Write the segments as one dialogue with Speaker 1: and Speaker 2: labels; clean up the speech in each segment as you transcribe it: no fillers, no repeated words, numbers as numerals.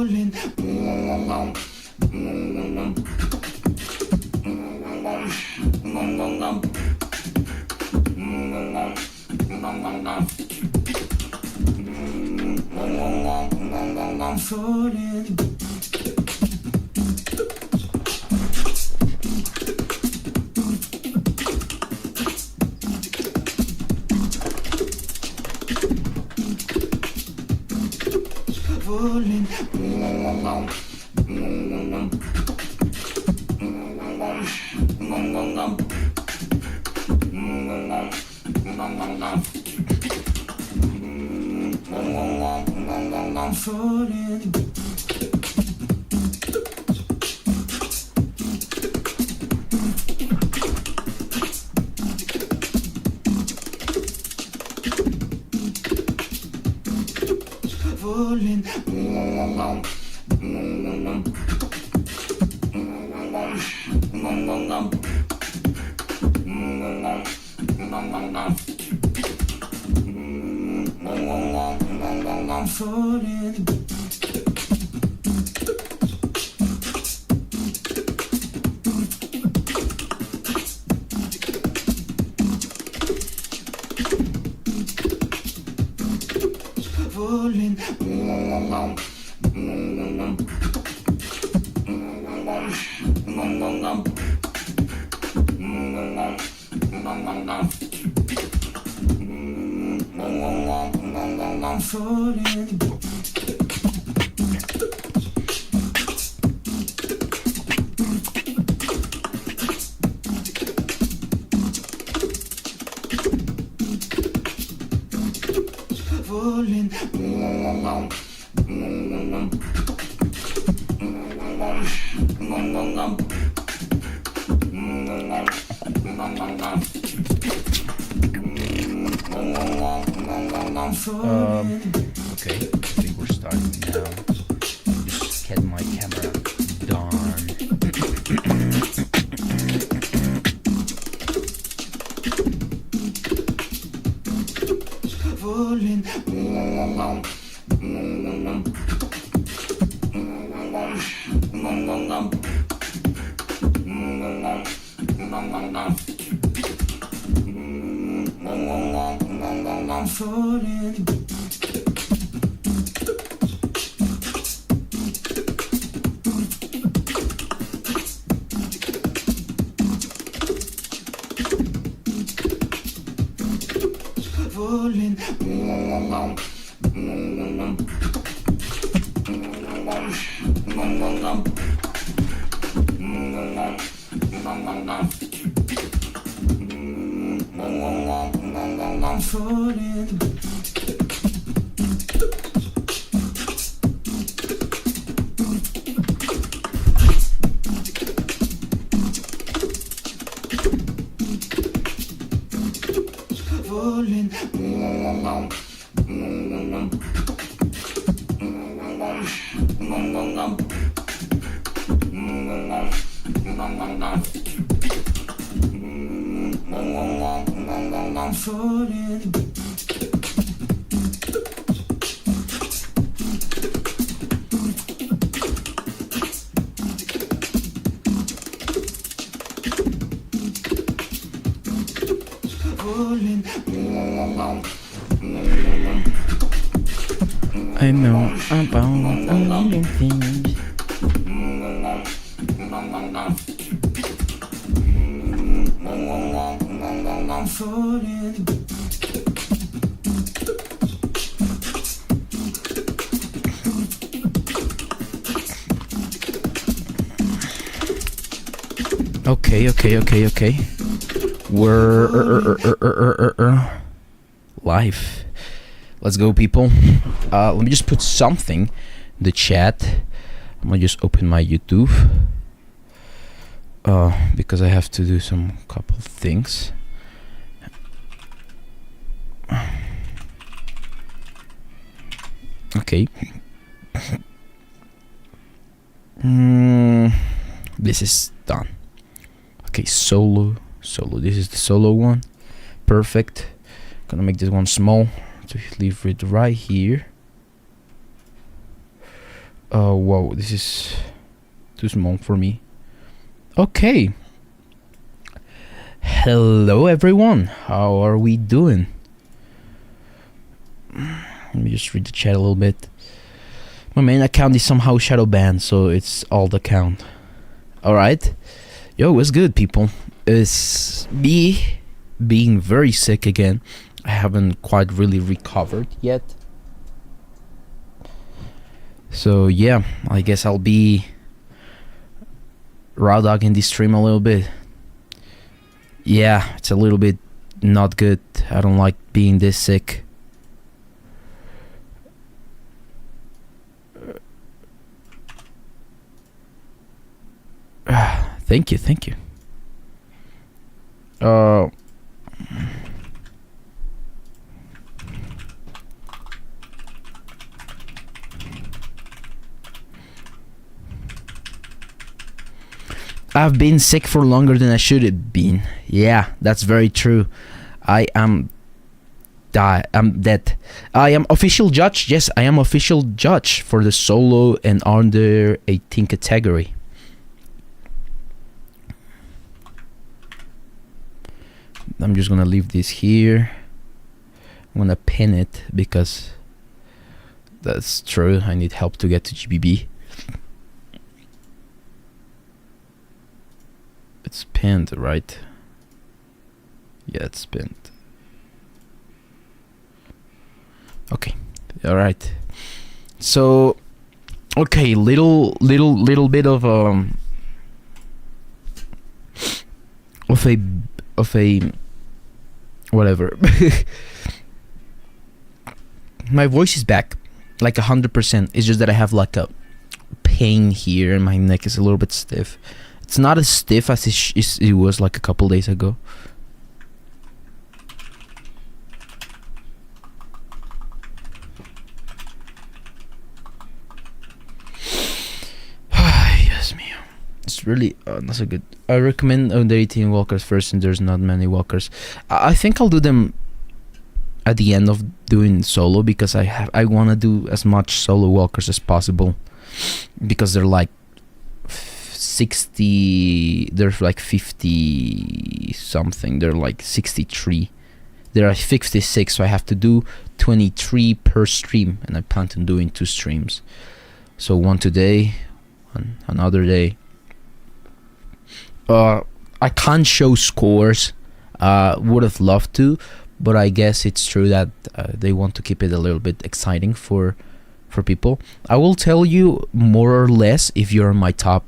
Speaker 1: falling. I'm falling. Falling. I'm falling. Falling. I'm falling. Falling. I'm falling. Falling. I'm falling.
Speaker 2: Okay, I think we're starting now. Just get my camera done.
Speaker 1: Falling. I'm falling. Falling. I'm falling. Falling. I'm falling.
Speaker 2: I know about a million things.
Speaker 1: I'm falling.
Speaker 2: Okay. We're live. Let's go, people. Let me just put something in the chat. I'm gonna just open my YouTube because I have to do some couple things. Okay. This is done. Okay, solo. This is the solo one. Perfect. Gonna make this one small to leave it right here. Oh, whoa, this is too small for me. Okay. Hello, everyone. How are we doing? Let me just read the chat a little bit. My main account is somehow shadow banned, so it's alt account. Alright. Yo, what's good, people? It's me being very sick again. I haven't quite really recovered yet. So yeah, I guess I'll be raw dogging this stream a little bit. Yeah, it's a little bit not good. I don't like being this sick. Thank you. I've been sick for longer than I should have been. Yeah, that's very true. I am dead. I am official judge. Yes, I am official judge for the solo and under 18 category. I'm just gonna leave this here. I'm gonna pin it because that's true. I need help to get to GBB. It's pinned, right? Yeah, it's pinned. Okay, all right. So, okay, little bit of a whatever. My voice is back, like 100%. It's just that I have like a pain here, and my neck is a little bit stiff. It's not as stiff as it was like a couple days ago. Yes, ma'am. It's really not so good. I recommend under 18 walkers first, and there's not many walkers. I think I'll do them at the end of doing solo, because I want to do as much solo walkers as possible, because they're like 60, there's like 50 something, they're like 63, there are 56, so I have to do 23 per stream, and I plan on doing 2 streams, so one today, another day. I can't show scores. Would have loved to, but I guess it's true that they want to keep it a little bit exciting for people. I will tell you more or less if you're in my top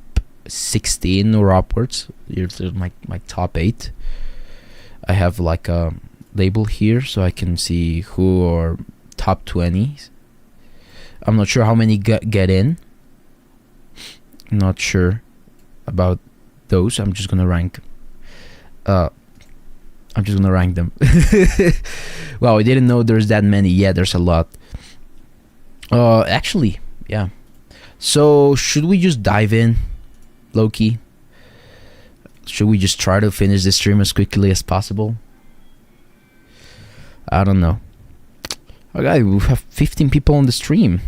Speaker 2: 16 or upwards. You're my top 8. I have like a label here so I can see who are top 20. I'm not sure how many get in. Not sure about those. I'm just gonna rank them. Wow, I didn't know there's that many. Yeah, there's a lot. Actually, yeah. So should we just dive in, Loki? Should we just try to finish this stream as quickly as possible? I don't know. Okay, we have 15 people on the stream.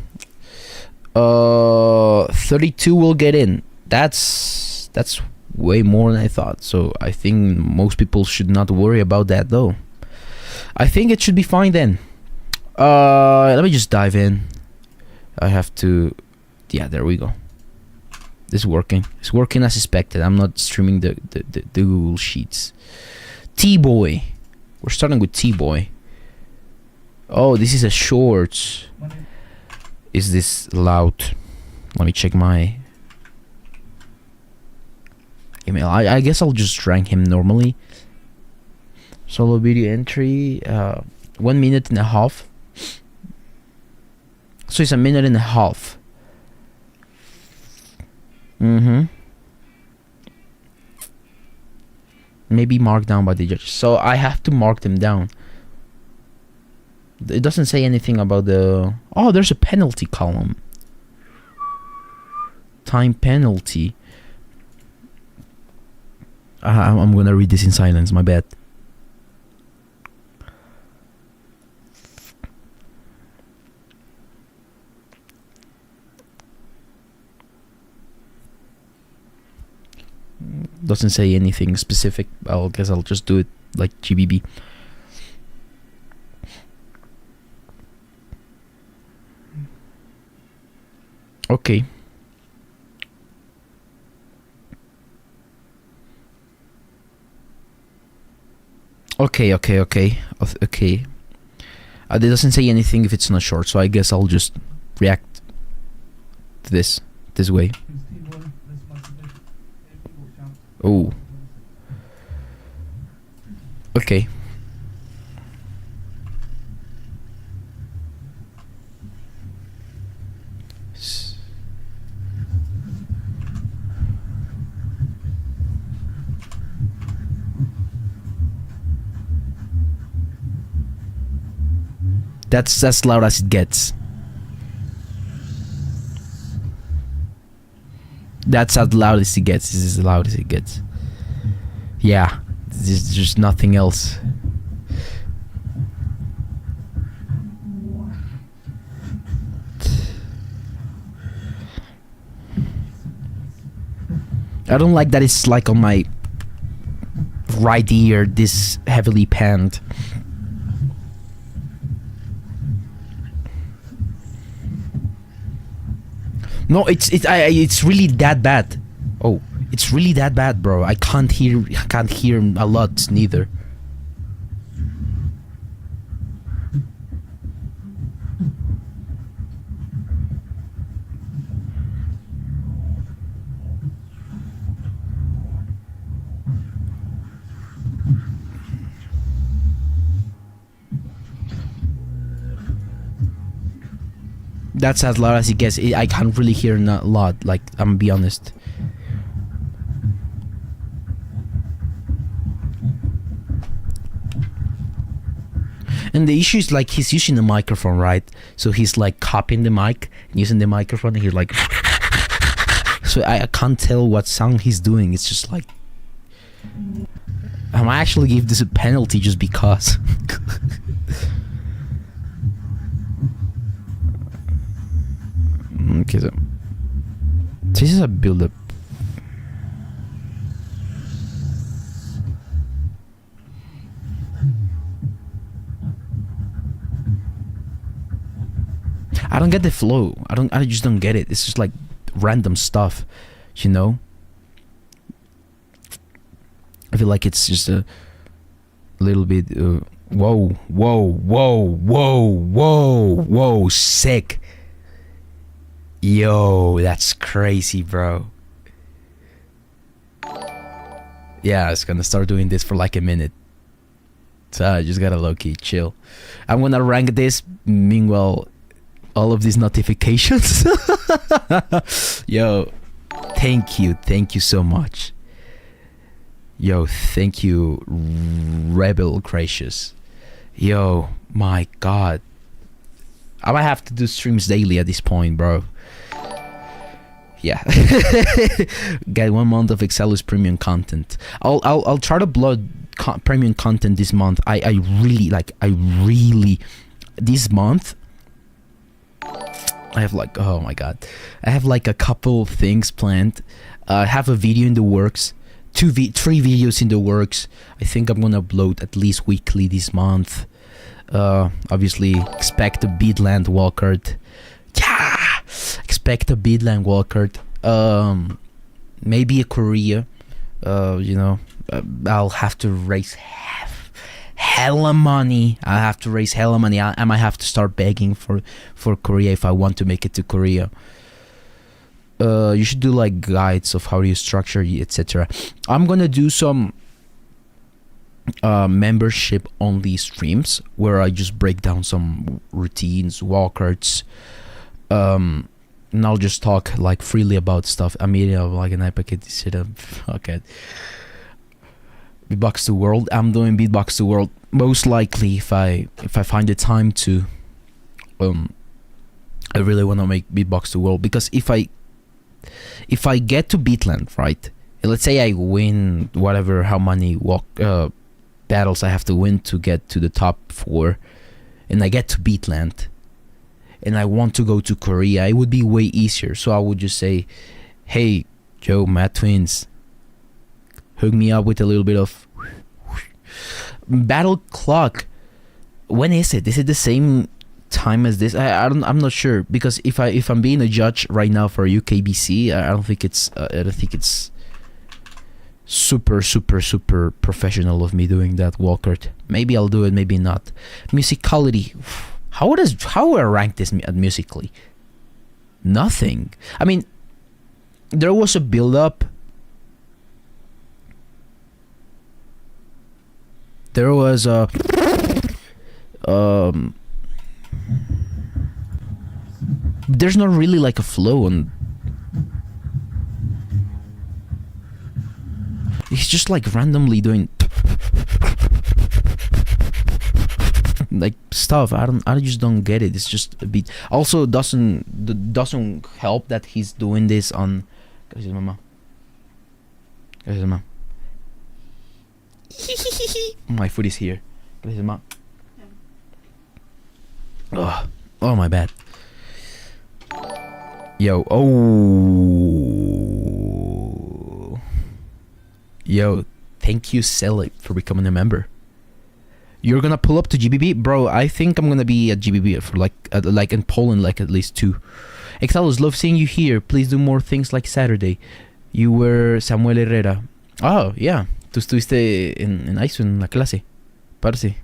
Speaker 2: 32 will get in. That's way more than I thought. So I think most people should not worry about that, though. I think it should be fine then. Let me just dive in. I have to. Yeah, there we go. This is working. It's working as expected. I'm not streaming the Google Sheets. T-Boy. We're starting with T-Boy. Oh, this is a shorts. Is this loud? Let me check my email. I guess I'll just rank him normally. Solo video entry. 1 minute and a half. So it's a minute and a half. Maybe marked down by the judges. So I have to mark them down. It doesn't say anything about the... Oh, there's a penalty column. Time penalty. I'm gonna read this in silence, my bad. Doesn't say anything specific. I guess I'll just do it like GBB. Okay. Okay. It doesn't say anything if it's not short, so I guess I'll just react to this way. Oh. Okay. That's as loud as it gets. That's as loud as it gets. This is as loud as it gets. Yeah, there's just nothing else. I don't like that it's like on my right ear, this heavily panned. No, it's really that bad. Oh, it's really that bad, bro. I can't hear a lot neither. That's as loud as it gets. I can't really hear a lot, like, I'm gonna be honest. And the issue is, like, he's using the microphone, right? So he's like copying the mic and using the microphone, and he's like so I can't tell what sound he's doing. It's just like, I might actually give this a penalty just because. Okay, so this is a build-up. I don't get the flow. I just don't get it. It's just like random stuff, you know? I feel like it's just a little bit whoa, sick. Yo, that's crazy, bro. Yeah, I was gonna start doing this for like a minute. So I just gotta low-key chill. I'm gonna rank this. Meanwhile, all of these notifications. Yo, thank you so much. Yo, thank you, Rebel Gracious. Yo, my god. I might have to do streams daily at this point, bro. Yeah. Get 1 month of Exallos premium content. I'll try to upload premium content this month. I really this month I have like, oh my god, I have like a couple things planned. I have a video in the works, 3 videos in the works. I think I'm gonna upload at least weekly this month. Obviously expect a Beatland Wildcard. Yeah, expect a Beatland Wildcard. Maybe a Korea. You know, I'll have to raise hella money. I have to raise hella money. I might have to start begging for Korea if I want to make it to Korea. You should do like guides of how you structure, etc. I'm gonna do some membership only streams where I just break down some routines, wildcards, and I'll just talk like freely about stuff. I mean, like an packet okay. Beatbox the world. I'm doing Beatbox the world most likely if I find the time to. I really want to make Beatbox the world, because if I get to Beatland, right? Let's say I win whatever, how many battles I have to win to get to the top 4, and I get to Beatland, and I want to go to Korea, it would be way easier. So I would just say, hey, yo, Matt Twins, hook me up with a little bit of battle clock. When is it? Is it the same time as this? I'm not sure, because if I'm being a judge right now for UKBC, I don't think it's super professional of me doing that wildcard. Maybe I'll do it, maybe not. Musicality. How would I rank this at musically? Nothing. I mean, there was a build up. There was a there's not really like a flow on. He's just like randomly doing like stuff. I just don't get it. It's just a beat. Also doesn't help that he's doing this on. Gracias, mamá. Gracias, mamá. My foot is here. Gracias, mamá. Oh, my bad. Yo, thank you, Sally, for becoming a member. You're gonna pull up to GBB? Bro, I think I'm gonna be at GBB for like in Poland, like at least 2. Exallos, love seeing you here. Please do more things like Saturday. You were Samuel Herrera. Oh, yeah. Tú estuviste en ISO, en la clase. Parce.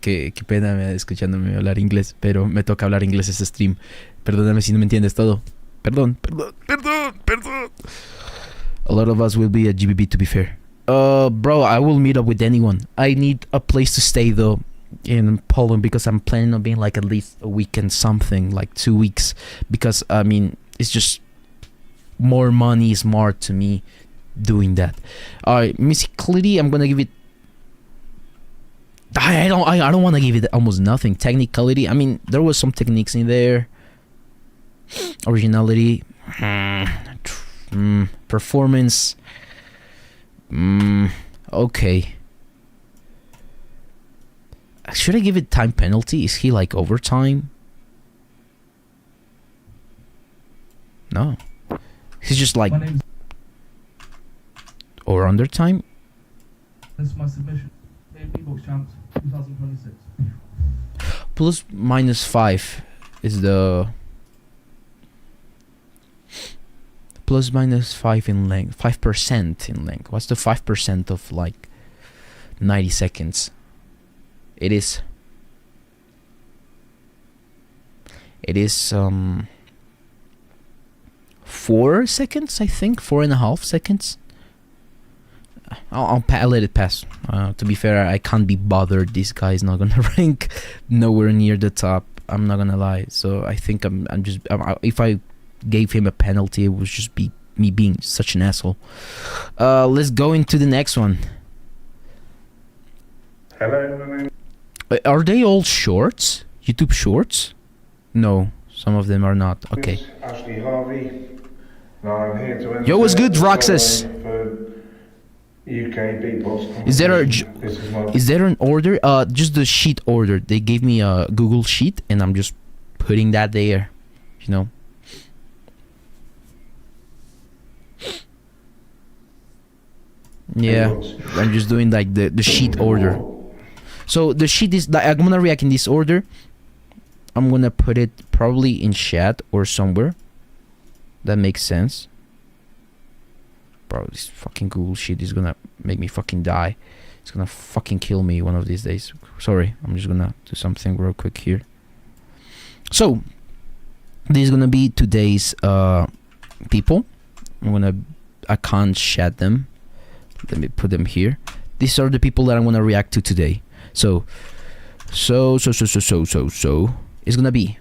Speaker 2: Qué pena escuchándome hablar inglés, pero me toca hablar inglés este stream. Perdóname si no me entiendes todo. Perdón. A lot of us will be at GBB, to be fair. Bro, I will meet up with anyone. I need a place to stay though in Poland, because I'm planning on being like at least a week and something, like 2 weeks, because I mean it's just more money is more to me doing that. Alright, musicality, I'm gonna give it. I don't want to give it almost nothing. Technicality, I mean there was some techniques in there. Originality, performance, okay. Should I give it time penalty? Is he like overtime? No, he's just like or under time.
Speaker 3: That's my submission. Beatbox champs 2026.
Speaker 2: Plus minus 5 is the plus minus 5 in length, 5% in length. What's the 5% of like 90 seconds? It is 4 seconds, I think, 4.5 seconds. I'll let it pass. To be fair, I can't be bothered. This guy is not gonna rank nowhere near the top. I'm not gonna lie. So I think I'm just if I gave him a penalty, it would just be me being such an asshole. Let's go into the next one.
Speaker 4: Hello.
Speaker 2: Are they all shorts? YouTube shorts? No, some of them are not. Okay.
Speaker 4: Ashley Harvey. Now I'm here to
Speaker 2: Yo, what's good, Roxas?
Speaker 4: UK beatbox.
Speaker 2: Is there an order? Just the sheet order. They gave me a Google sheet, and I'm just putting that there. You know. Yeah, I'm just doing like the sheet order. So the sheet is like, I'm gonna react in this order. I'm gonna put it probably in chat or somewhere. That makes sense. Bro, this fucking Google sheet is gonna make me fucking die. It's gonna fucking kill me one of these days. Sorry, I'm just gonna do something real quick here. So this is gonna be today's people. I can't chat them. Let me put them here. These are the people that I'm gonna react to today. So it's gonna be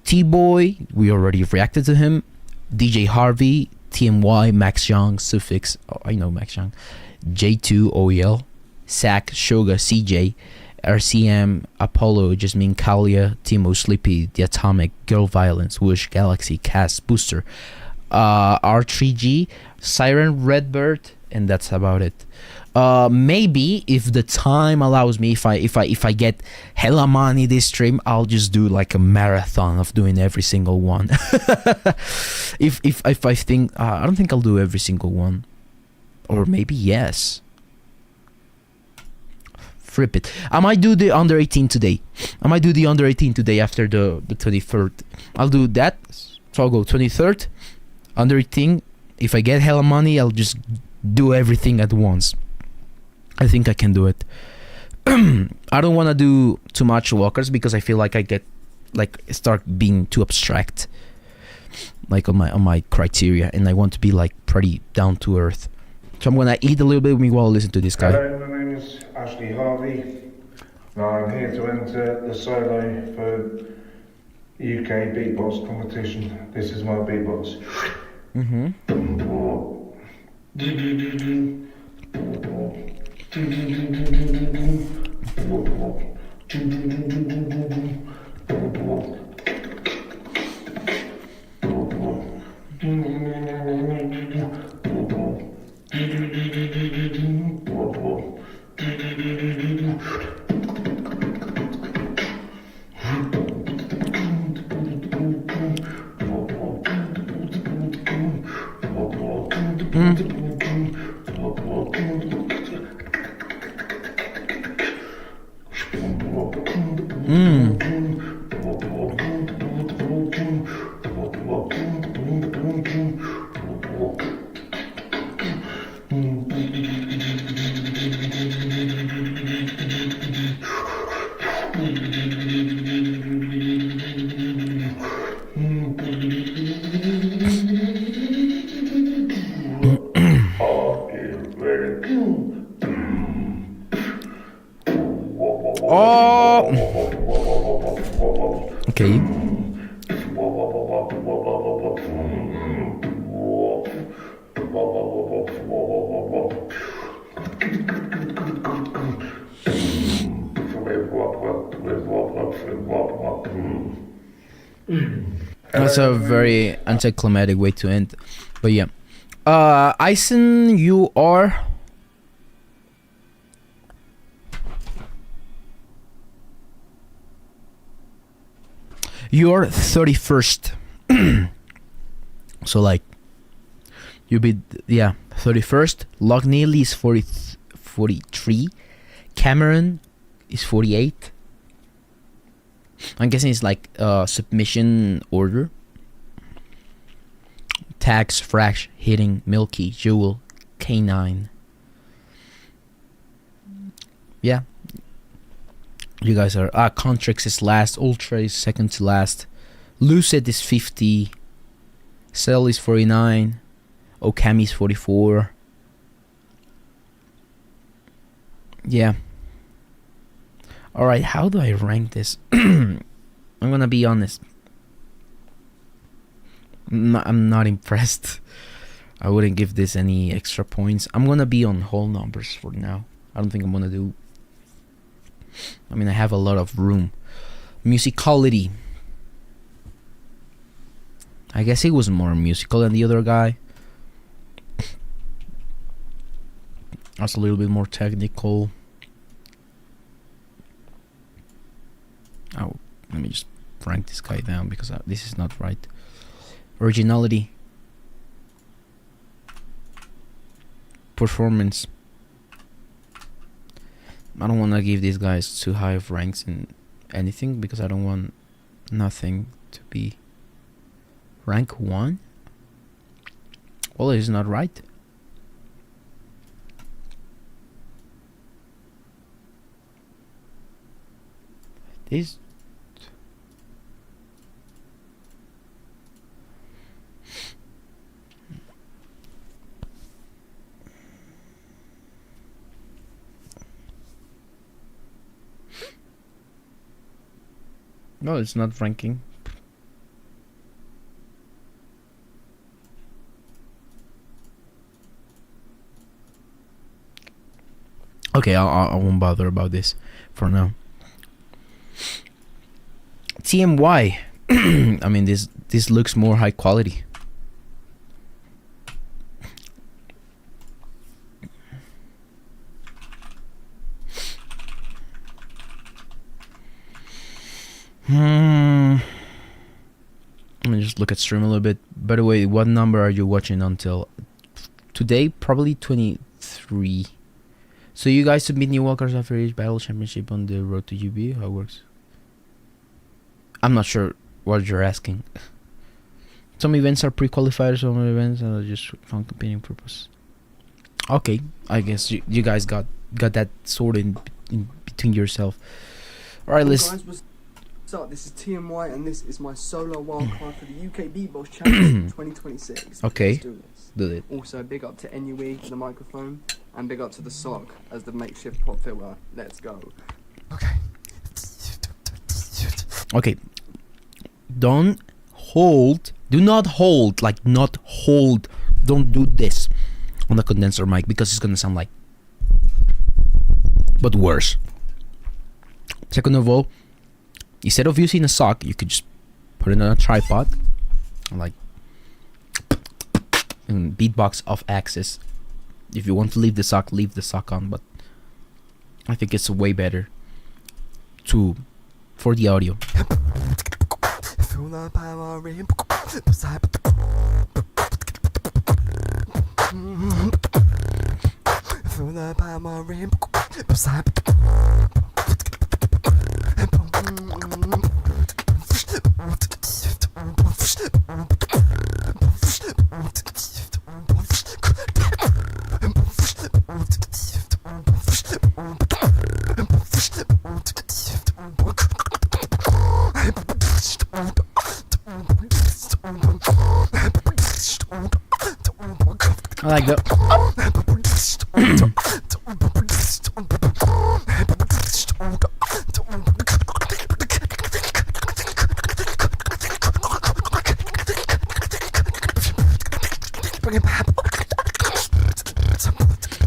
Speaker 2: T-Boy, we already reacted to him. DJ Harvey, TMY, Max Young, Suffix, oh, I know Max Young, J2, OEL, Sack, Shoga, CJ, RCM, Apollo, Jasmine Kalia, Timo, Sleepy, The Atomic, Girl Violence, Wish, Galaxy, Cast, Booster, R3G, Siren, Redbird, and that's about it. Maybe if the time allows me, if I get hella money this stream, I'll just do like a marathon of doing every single one. if I think I don't think I'll do every single one, or maybe yes. Flip it. I might do the under 18 today. After the 23rd. I'll do that. So I'll go 23rd, under 18. If I get hella money, I'll just do everything at once. I think I can do it. I don't want to do too much walkers because I feel like I get start being too abstract, like on my criteria, and I want to be like pretty down to earth. So I'm gonna eat a little bit while I listen to this guy.
Speaker 4: Hello, my name is Ashley Harvey. Now I'm here to enter the solo for UK beatbox competition. This is my beatbox.
Speaker 2: Okay. That's a very anticlimactic way to end, but yeah. Eisen, you are. You're 31st. So like you be 31st. Log Neely is 43. Cameron is 48. I'm guessing it's like submission order. Tags, Frash, Hitting, Milky, Jewel, K9. Yeah. You guys are Contrix is last, Ultra is second to last, Lucid is 50, Cell is 49, Okami is 44. Yeah. Alright, how do I rank this? I'm gonna be honest. I'm not impressed. I wouldn't give this any extra points. I'm gonna be on whole numbers for now. I don't think I'm gonna do. I mean, I have a lot of room. Musicality. I guess he was more musical than the other guy. That's a little bit more technical. Oh, let me just rank this guy down because this is not right. Originality. Performance. I don't want to give these guys too high of ranks in anything because I don't want nothing to be rank 1. Well, it is not right. This no, it's not ranking. Okay, I won't bother about this for now. TMY. I mean, this looks more high quality. Let me just look at stream a little bit. By the way, what number are you watching until today? Probably 23. So you guys submit new wildcards after each battle championship on the road to UB? How it works? I'm not sure what you're asking. Some events are pre-qualified, some events are just for competing purpose. Okay, I guess you guys got that sorted in between yourself. Alright, let's...
Speaker 5: Guys, what's up? This is TMY and this is my solo wildcard for the UK Beatbox Championship 2026.
Speaker 2: Okay.
Speaker 5: Let's do this.
Speaker 2: Do it.
Speaker 5: Also, big up to NUE for the microphone and big up to the sock as the makeshift pop filler. Let's go.
Speaker 2: Okay. Don't hold. Do not hold. Like, not hold. Don't do this on the condenser mic because it's gonna sound like... but worse. Second of all, instead of using a sock, you could just put it on a tripod. Like... and beatbox off axis. If you want to leave the sock on, but I think it's way better for the audio.
Speaker 6: Feel the power in. Feel the power in.
Speaker 2: I like that.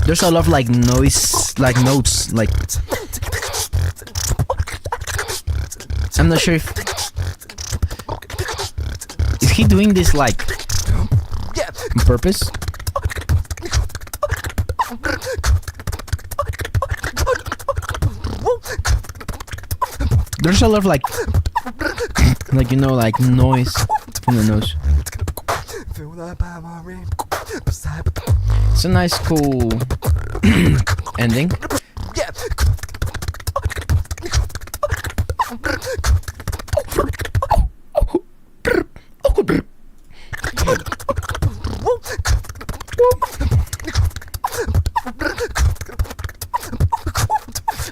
Speaker 2: There's a lot of like noise, like notes, like I'm not sure if is he doing this like on purpose? There's a lot of like you know, like noise from the nose. It's a nice, cool ending.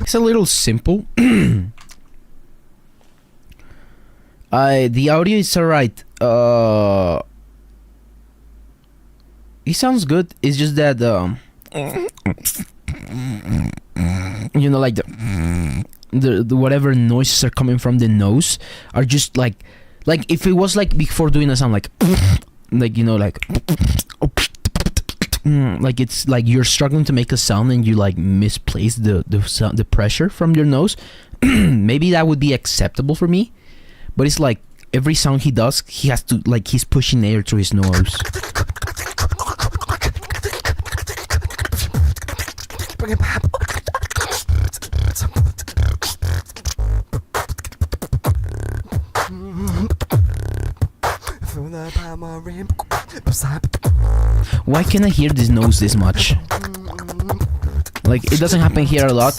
Speaker 2: It's a little simple. The audio is alright. It sounds good. It's just that you know, like the whatever noises are coming from the nose are just like if it was like before doing a sound like you know, like it's like you're struggling to make a sound and you like misplace the sound, the pressure from your nose. Maybe that would be acceptable for me, but it's like every sound he does, he has to like he's pushing air through his nose. Why can I hear this nose this much? Like, it doesn't happen here a lot.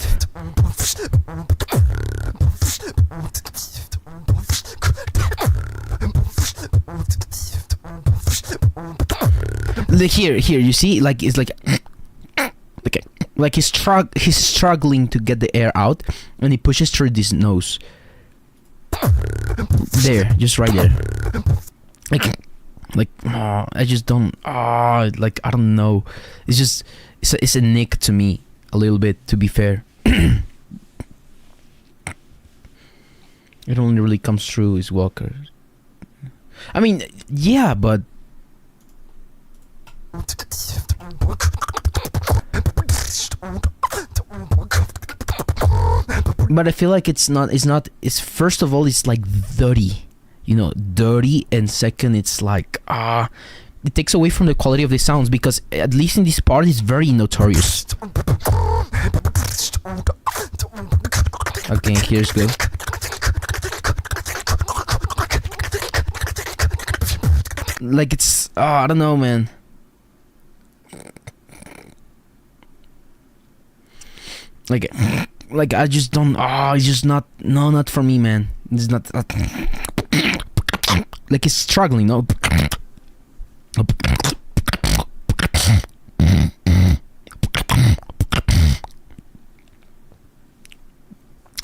Speaker 2: Here, you see, like it's like okay, like he's struggling to get the air out, and he pushes through this nose. There, just right there. Like I just don't like I don't know. It's just it's a nick to me a little bit, to be fair. It only really comes through his walker. I mean, yeah, but I feel like it's first of all, it's like dirty, you know, dirty, and second, it's like it takes away from the quality of the sounds, because at least in this part it's very notorious. Okay, here's good. like it's I don't know, man. Like I just don't. It's just not. No, not for me, man. It's not. Like it's struggling. No.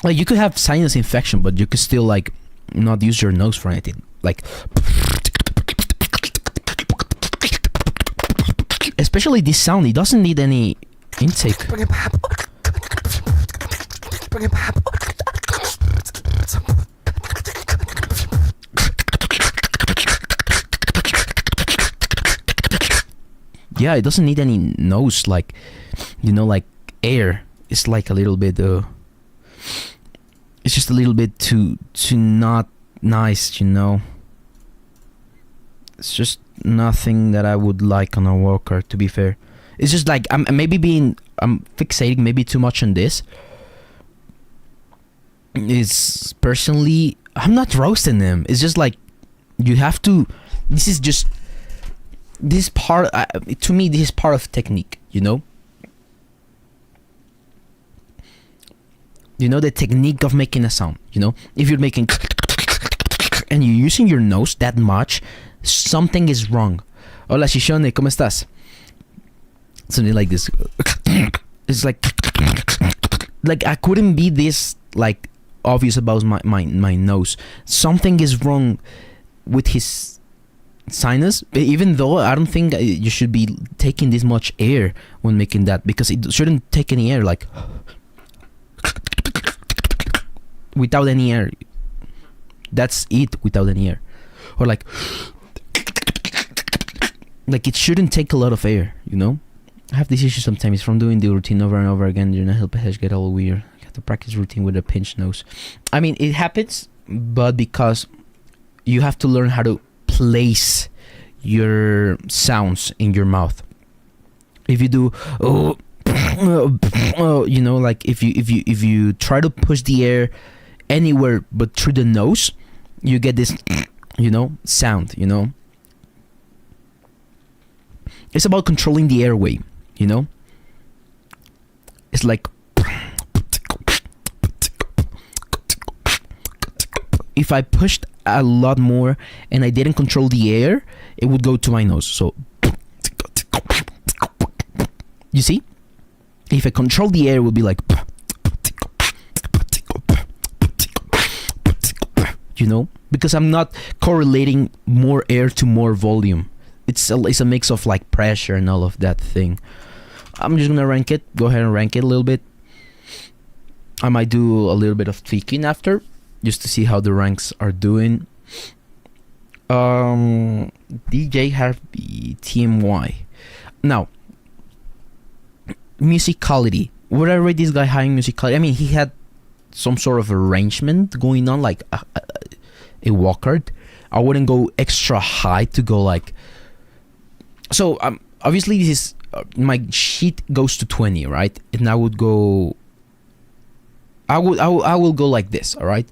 Speaker 2: Like you could have sinus infection, but you could still like not use your nose for anything. Like, especially this sound, it doesn't need any intake.
Speaker 6: Bring it back. Bring it back.
Speaker 2: Yeah, it doesn't need any nose, like, you know, like air. It's like a little bit it's just a little bit too not nice, you know. It's just nothing that I would like on a walker, to be fair. It's just like I'm fixating maybe too much on this. It's personally, I'm not roasting them. It's just like you have to. This part, to me, this is part of technique, you know. You know, the technique of making a sound, you know. If you're making and you're using your nose that much, something is wrong. Hola, Shishone, ¿cómo estás? Something like this. It's like I couldn't be this like obvious about my nose. Something is wrong with his sinus, even though I don't think you should be taking this much air when making that, because it shouldn't take any air, like without any air. That's it, without any air. Or like it shouldn't take a lot of air, you know. I have this issue sometimes from doing the routine over and over again. You're not helping get all weird. You have to practice routine with a pinched nose. I mean, it happens, but because you have to learn how to place your sounds in your mouth. If you do you know, like if you try to push the air anywhere but through the nose, you get this, you know, sound, you know. It's about controlling the airway, you know. It's like if I pushed a lot more and I didn't control the air, it would go to my nose. So you see, if I control the air, it would be like, you know, because I'm not correlating more air to more volume. It's a mix of like pressure and all of that thing. I'm just gonna rank it. Go ahead and rank it a little bit. I might do a little bit of tweaking after, just to see how the ranks are doing. DJ Harvey TMY. Now, musicality. Would I rate this guy high in musicality? I mean, he had some sort of arrangement going on, like a Wildcard. I wouldn't go extra high to go like. So obviously this is my sheet goes to 20, right? And I would go. I will go like this, all right?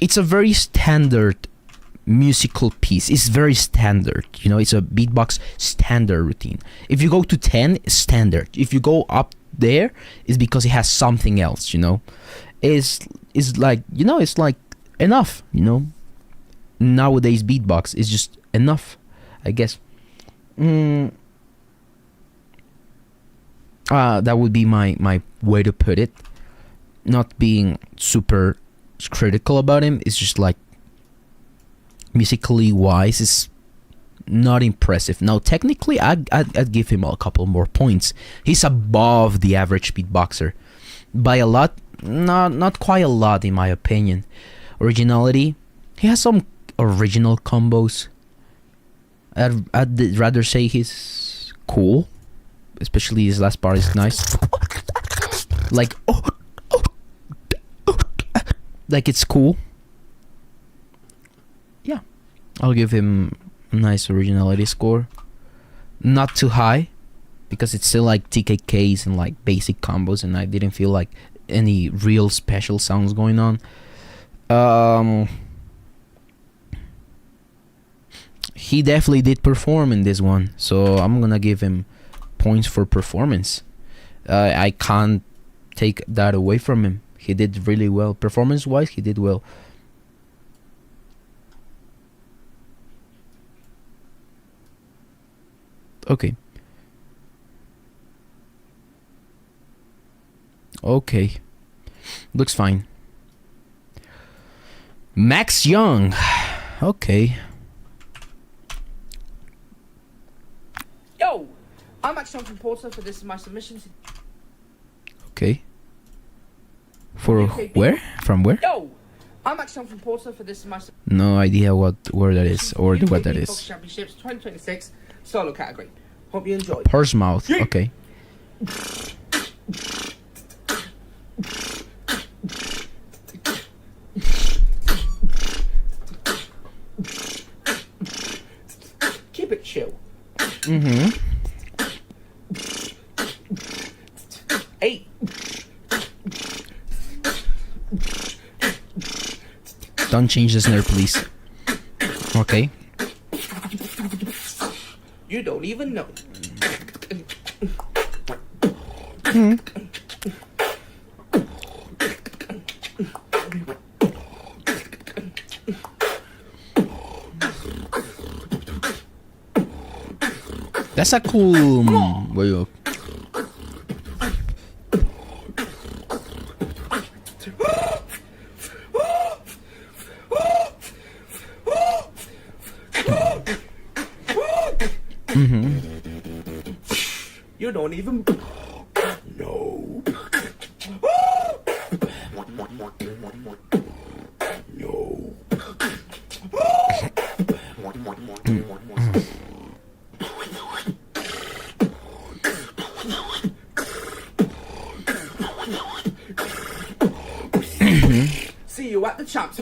Speaker 2: It's a very standard musical piece. It's very standard, you know. It's a beatbox standard routine. If you go to 10, it's standard. If you go up there, it's because it has something else, you know. It's like, you know, it's like enough, you know. Nowadays beatbox is just enough, I guess. That would be my way to put it. Not being super critical about him, it's just like musically wise, is not impressive. Now technically I'd give him a couple more points. He's above the average beatboxer by a lot. Not quite a lot in my opinion. Originality, he has some original combos. I'd rather say he's cool, especially his last part is nice. Like like it's cool. Yeah, I'll give him a nice originality score. Not too high, because it's still like TKKs and like basic combos, and I didn't feel like any real special sounds going on. he definitely did perform in this one, so I'm gonna give him points for performance. I can't take that away from him. He did really well. Performance-wise, he did well. Okay. Okay. Looks fine. Max Young. Okay.
Speaker 7: Yo, I'm Max Young from Porto, for this is my submission to...
Speaker 2: Okay. For
Speaker 7: Okay,
Speaker 2: where? From where?
Speaker 7: Yo, I'm Max Young from Porto, for this is my
Speaker 2: No idea where that is or what that
Speaker 7: Beatbox
Speaker 2: is.
Speaker 7: Championships 2026 solo category. Hope you enjoy.
Speaker 2: Portsmouth. Okay.
Speaker 7: Keep it chill.
Speaker 2: Mm-hmm.
Speaker 7: 8.
Speaker 2: Don't change the snare, please. Okay.
Speaker 7: You don't even know.
Speaker 2: That's a cool way of...
Speaker 7: You don't even know. No. See you at the champs.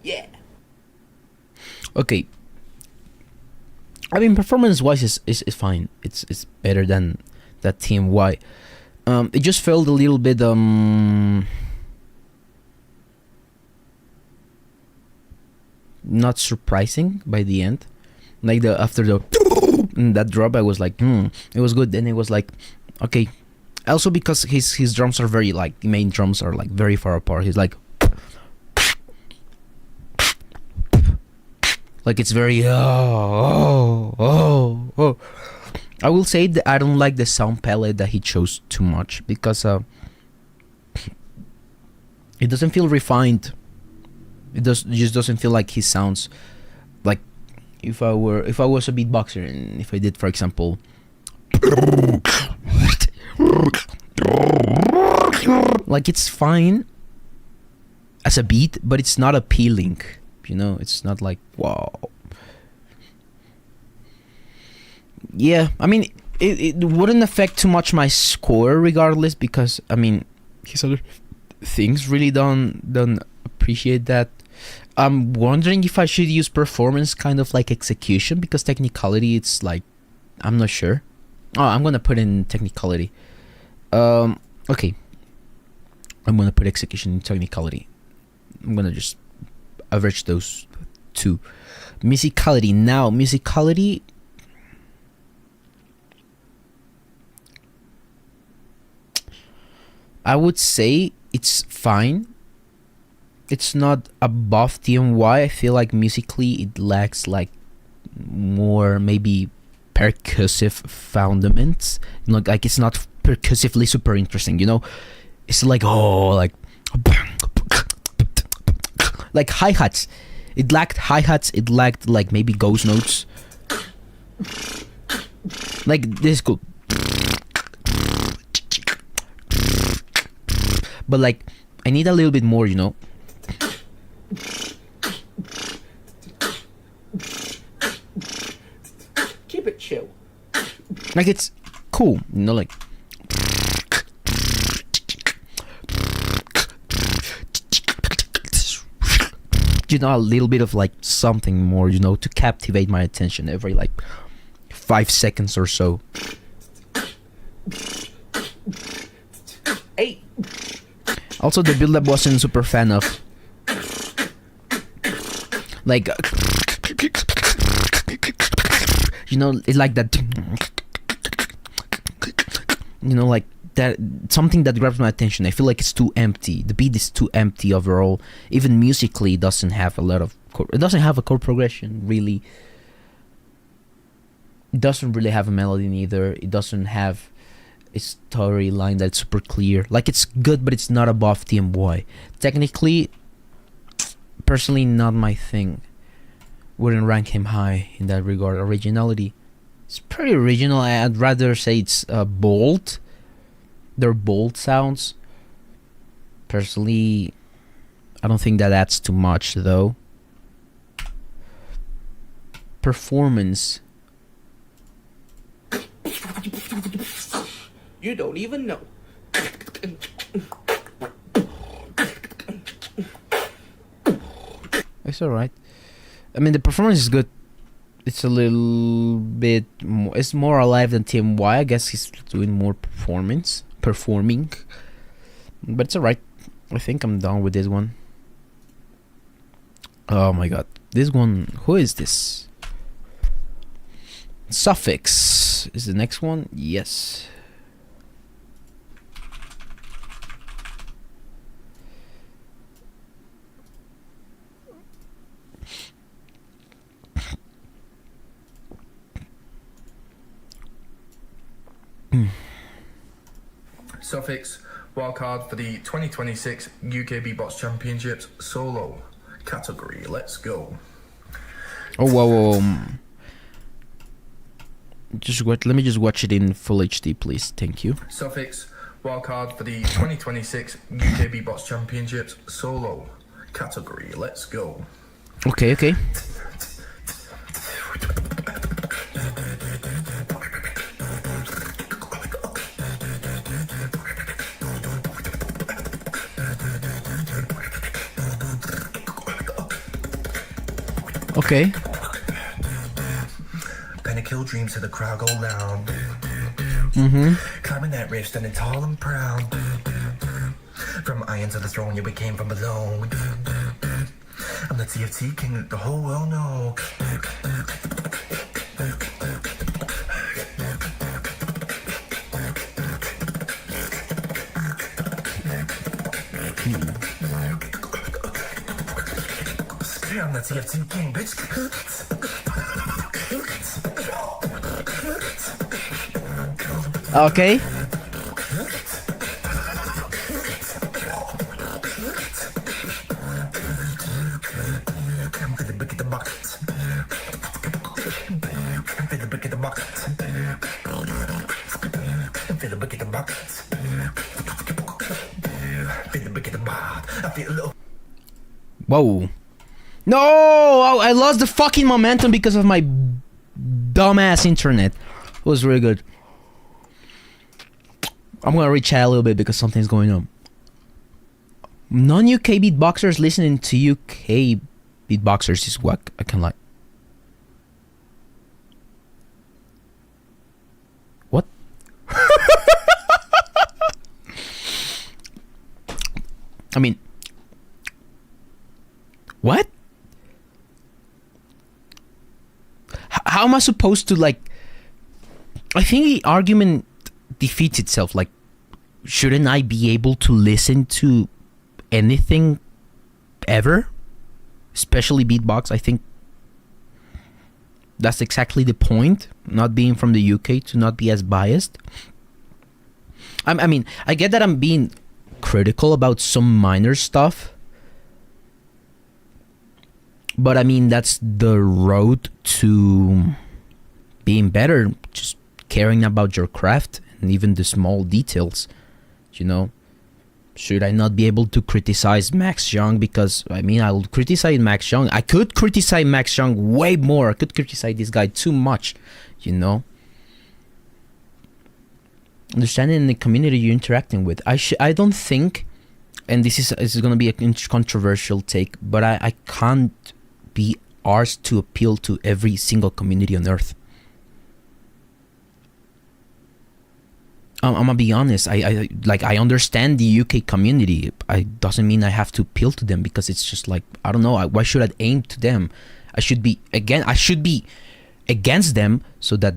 Speaker 7: Yeah.
Speaker 2: Okay. I mean, performance-wise is fine. It's better than that Team Y. It just felt a little bit not surprising by the end. Like after that drop, I was like, it was good. Then it was like, okay. Also because his drums are very, like, the main drums are like very far apart. He's like it's very oh. I will say that I don't like the sound palette that he chose too much, because it doesn't feel refined. It just doesn't feel like he sounds like if I was a beatboxer, and if I did, for example, like, it's fine as a beat, but it's not appealing. You know, it's not like, wow. Yeah, I mean, it wouldn't affect too much my score regardless, because, I mean, his other things really don't appreciate that. I'm wondering if I should use performance kind of like execution, because technicality, it's like, I'm not sure. Oh, I'm gonna put in technicality. Okay. I'm gonna put execution in technicality. I'm gonna just average those two. Musicality. Now, musicality, I would say it's fine. It's not above TMY. I feel like musically it lacks like more maybe percussive fundaments. You know, like, it's not percussively super interesting, you know? It's like, like hi-hats. It lacked hi-hats. It lacked like maybe ghost notes. Like, this is cool. But like, I need a little bit more, you know?
Speaker 7: Keep it chill.
Speaker 2: Like, it's cool, you know, like, you know, a little bit of like something more, you know, to captivate my attention every like 5 seconds or so.
Speaker 7: 8.
Speaker 2: Also, the build-up wasn't super fan of. Like, You know, it's like that. You know, like that, something that grabs my attention. I feel like it's too empty. The beat is too empty overall. Even musically, it doesn't have a lot of. It doesn't have a chord progression really. It doesn't really have a melody neither. It doesn't have a storyline that's super clear. Like, it's good, but it's not above TMY. Technically, personally, not my thing. Wouldn't rank him high in that regard. Originality, it's pretty original. I'd rather say it's bold. They're bold sounds. Personally, I don't think that adds too much though. Performance.
Speaker 7: You don't even know.
Speaker 2: It's alright. I mean, the performance is good. It's a little bit more. It's more alive than TMY. I guess he's doing more performing. But it's alright. I think I'm done with this one. Oh my god. This one. Who is this? Suffix is the next one. Yes.
Speaker 8: Suffix, wildcard for the 2026 UK Beatbox Championships solo category. Let's go.
Speaker 2: Oh, whoa. Let me just watch it in full HD, please. Thank you.
Speaker 8: Suffix, wildcard for the 2026 UK Beatbox Championships solo category. Let's go.
Speaker 2: Okay. Okay.
Speaker 8: Pentakill dreams to the crowd go loud. Climbing that rift, standing tall and proud. From iron to the throne, you became from below. I'm the TFT king that the whole world know. I'm the TFT king, bitch.
Speaker 2: Okay. Whoa. No! Oh, I lost the fucking momentum because of my dumbass internet. It was really good. I'm gonna rechat a little bit because something's going on. Non-UK beatboxers listening to UK beatboxers is what I can like. What? I mean, what? How am I supposed to, like... I think the argument defeats itself. Like, shouldn't I be able to listen to anything ever? Especially beatbox. I think that's exactly the point. Not being from the UK, to not be as biased. I mean, I get that I'm being critical about some minor stuff. But I mean, that's the road to being better. Just caring about your craft and even the small details, you know. Should I not be able to criticize Max Young? Because, I mean, I'll criticize Max Young. I could criticize Max Young way more. I could criticize this guy too much, you know. Understanding the community you're interacting with. I don't think, and this is going to be a controversial take, but I can't be arsed to appeal to every single community on earth. I'm gonna be honest. I understand the UK community. It doesn't mean I have to appeal to them, because it's just like, I don't know. Why should I aim to them? I should be against them, so that,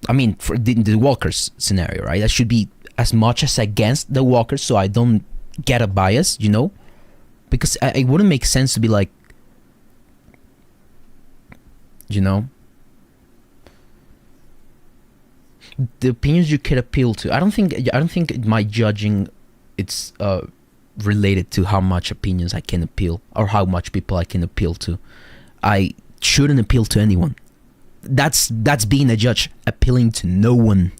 Speaker 2: I mean, for the walkers scenario, right? I should be as much as against the walkers, so I don't get a bias, you know? Because it wouldn't make sense to be like, you know, the opinions you could appeal to. I don't think my judging, it's related to how much opinions I can appeal or how much people I can appeal to. I shouldn't appeal to anyone. That's being a judge, appealing to no one,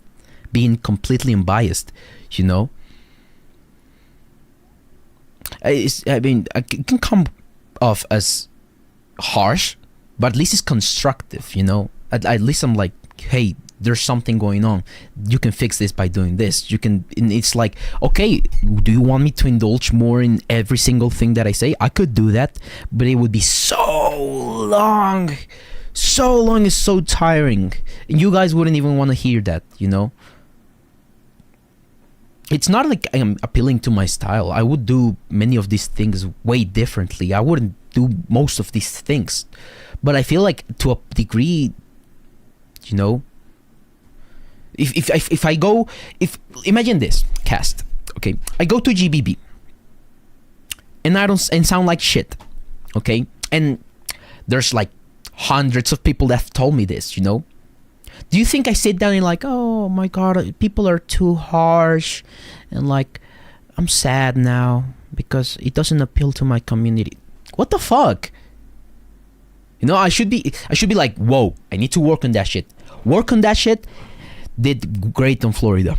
Speaker 2: being completely unbiased, you know. I mean, it can come off as harsh, but at least it's constructive, you know. At least I'm like, hey, there's something going on. You can fix this by doing this. You can. It's like, okay, do you want me to indulge more in every single thing that I say? I could do that, but it would be so long. So long is so tiring. You guys wouldn't even want to hear that, you know. It's not like I'm appealing to my style. I would do many of these things way differently. I wouldn't do most of these things, but I feel like to a degree, you know. If I go, imagine this cast, okay, I go to GBB and I don't sound like shit, okay, and there's like hundreds of people that have told me this, you know. Do you think I sit down and like, oh my god, people are too harsh, and like, I'm sad now because it doesn't appeal to my community? What the fuck? You know, I should be like, whoa, I need to work on that shit. Work on that shit. Did great on Florida.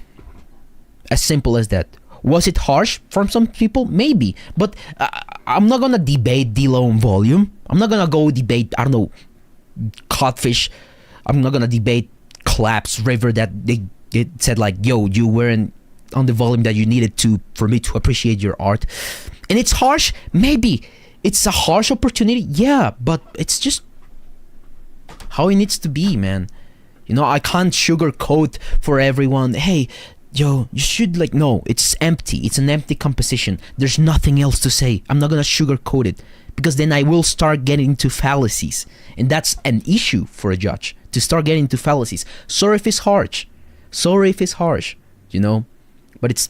Speaker 2: As simple as that. Was it harsh from some people? Maybe. But I'm not gonna debate D-Lo on volume. I'm not gonna go debate, I don't know, Codfish. I'm not gonna debate Claps River that they said like, yo, you weren't on the volume that you needed to for me to appreciate your art. And it's harsh? Maybe. It's a harsh opportunity? Yeah, but it's just how it needs to be, man. You know, I can't sugarcoat for everyone. Hey, yo, you should like, no, it's empty. It's an empty composition. There's nothing else to say. I'm not gonna sugarcoat it, because then I will start getting into fallacies. And that's an issue for a judge, to start getting into fallacies. Sorry if it's harsh. You know? But it's,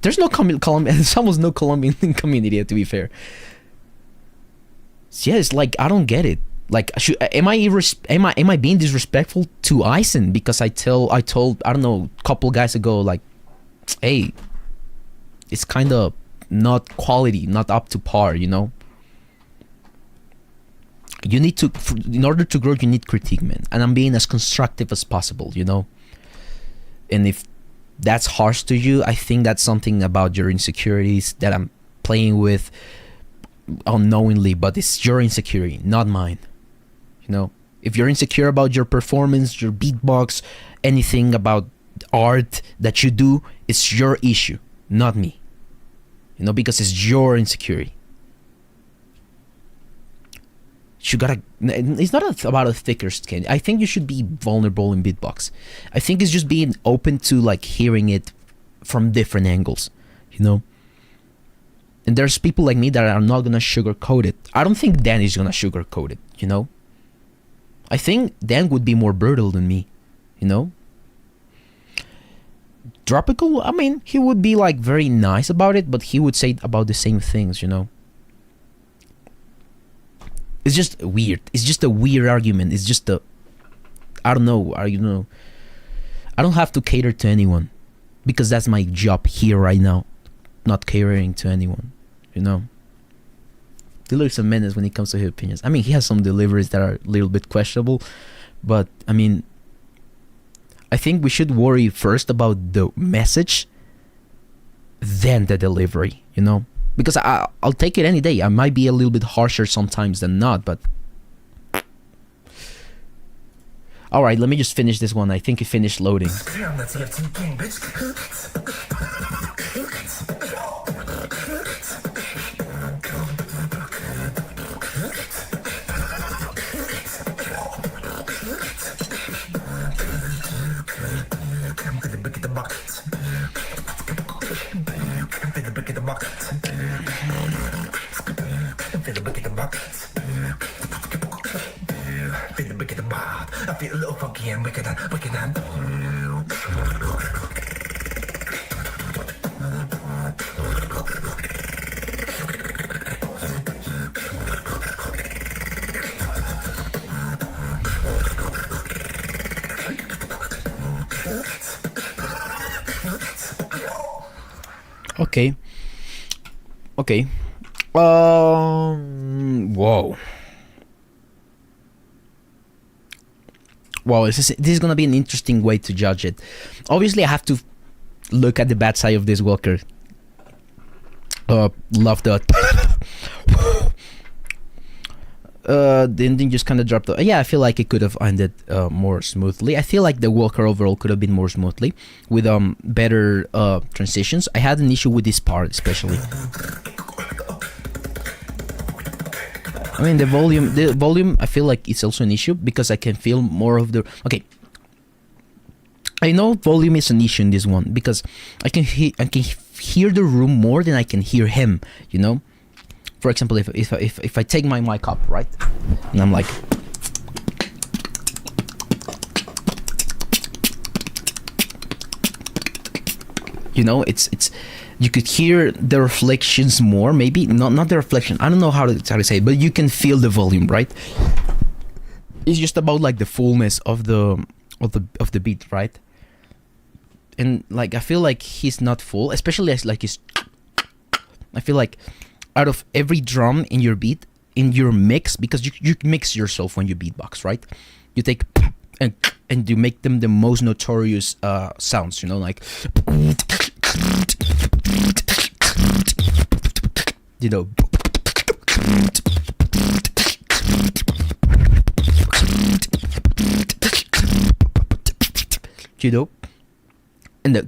Speaker 2: there's no there's almost no Colombian community, to be fair. So yeah, it's like, I don't get it. Like, am I being disrespectful to Eisen because I told, I don't know, a couple guys ago, like, hey, it's kind of not quality, not up to par, you know. You need to, in order to grow, you need critique, man. And I'm being as constructive as possible, you know. And if that's harsh to you, I think that's something about your insecurities that I'm playing with unknowingly, but it's your insecurity, not mine. You know, if you're insecure about your performance, your beatbox, anything about art that you do, it's your issue, not me. You know, because it's your insecurity. You gotta, it's not about a thicker skin. I think you should be vulnerable in beatbox. I think it's just being open to like hearing it from different angles, you know. And there's people like me that are not gonna sugarcoat it. I don't think Dan is gonna sugarcoat it, you know. I think Dan would be more brutal than me, you know. Tropical, I mean, he would be like very nice about it, but he would say about the same things, you know. It's just weird. It's just a weird argument. It's just a, I don't know, you know. I don't have to cater to anyone, because that's my job here right now, not catering to anyone, you know. Dealer's a menace when it comes to his opinions. I mean, he has some deliveries that are a little bit questionable, but I mean, I think we should worry first about the message, then the delivery, you know. Because I'll take it any day. I might be a little bit harsher sometimes than not, but alright, let me just finish this one. I think it finished loading.
Speaker 8: be a little funky and wicked and wicked and.
Speaker 2: Okay. Okay. Whoa. Wow, this is gonna be an interesting way to judge it. Obviously, I have to look at the bad side of this Walker. Love that. The ending just kind of dropped. Yeah, I feel like it could have ended more smoothly. I feel like the Walker overall could have been more smoothly with better transitions. I had an issue with this part especially. I mean the volume I feel like it's also an issue because I can feel more of the. Okay, I know volume is an issue in this one because I can hear the room more than I can hear him, you know. For example, if I take my mic up, right, and I'm like, you know, it's you could hear the reflections more, maybe not the reflection. I don't know how to say it, but you can feel the volume, right? It's just about like the fullness of the beat, right? And like I feel like he's not full, especially as like he's. I feel like out of every drum in your beat, in your mix, because you mix yourself when you beatbox, right? You take and you make them the most notorious sounds, you know, like, you know, and the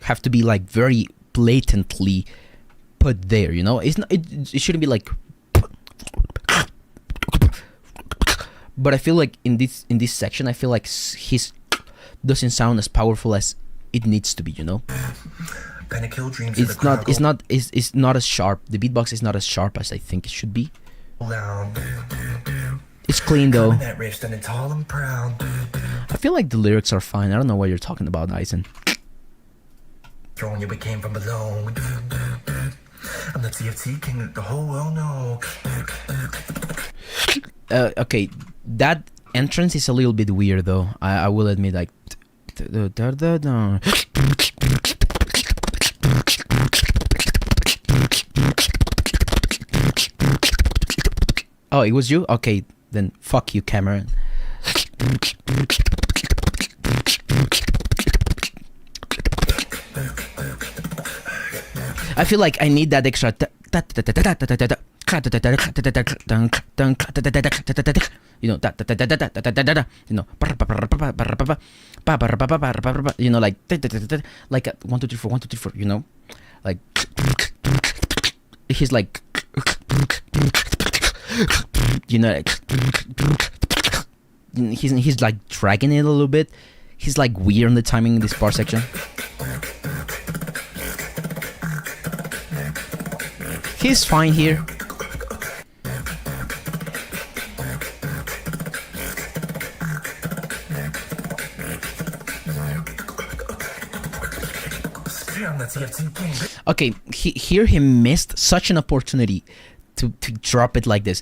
Speaker 2: have to be like very blatantly put there, you know. It's not, it shouldn't be like, but I feel like in this section I feel like his doesn't sound as powerful as it needs to be, you know. It's not as sharp. The beatbox is not as sharp as I think it should be. It's clean though. I feel like the lyrics are fine. I don't know what you're talking about, Eisen.
Speaker 8: You became from below. I'm the TFT king, the whole world knows.
Speaker 2: Okay, that entrance is a little bit weird though. I will admit, like, oh, it was you? Okay, then fuck you, Cameron. I feel like I need that extra. You know, you know, like 1 2 3 4 1 2 3 4. You know, like he's like, you know, like, he's like dragging it a little bit. He's like weird on the timing in this part section. He's fine here. Okay, here he missed such an opportunity to drop it like this.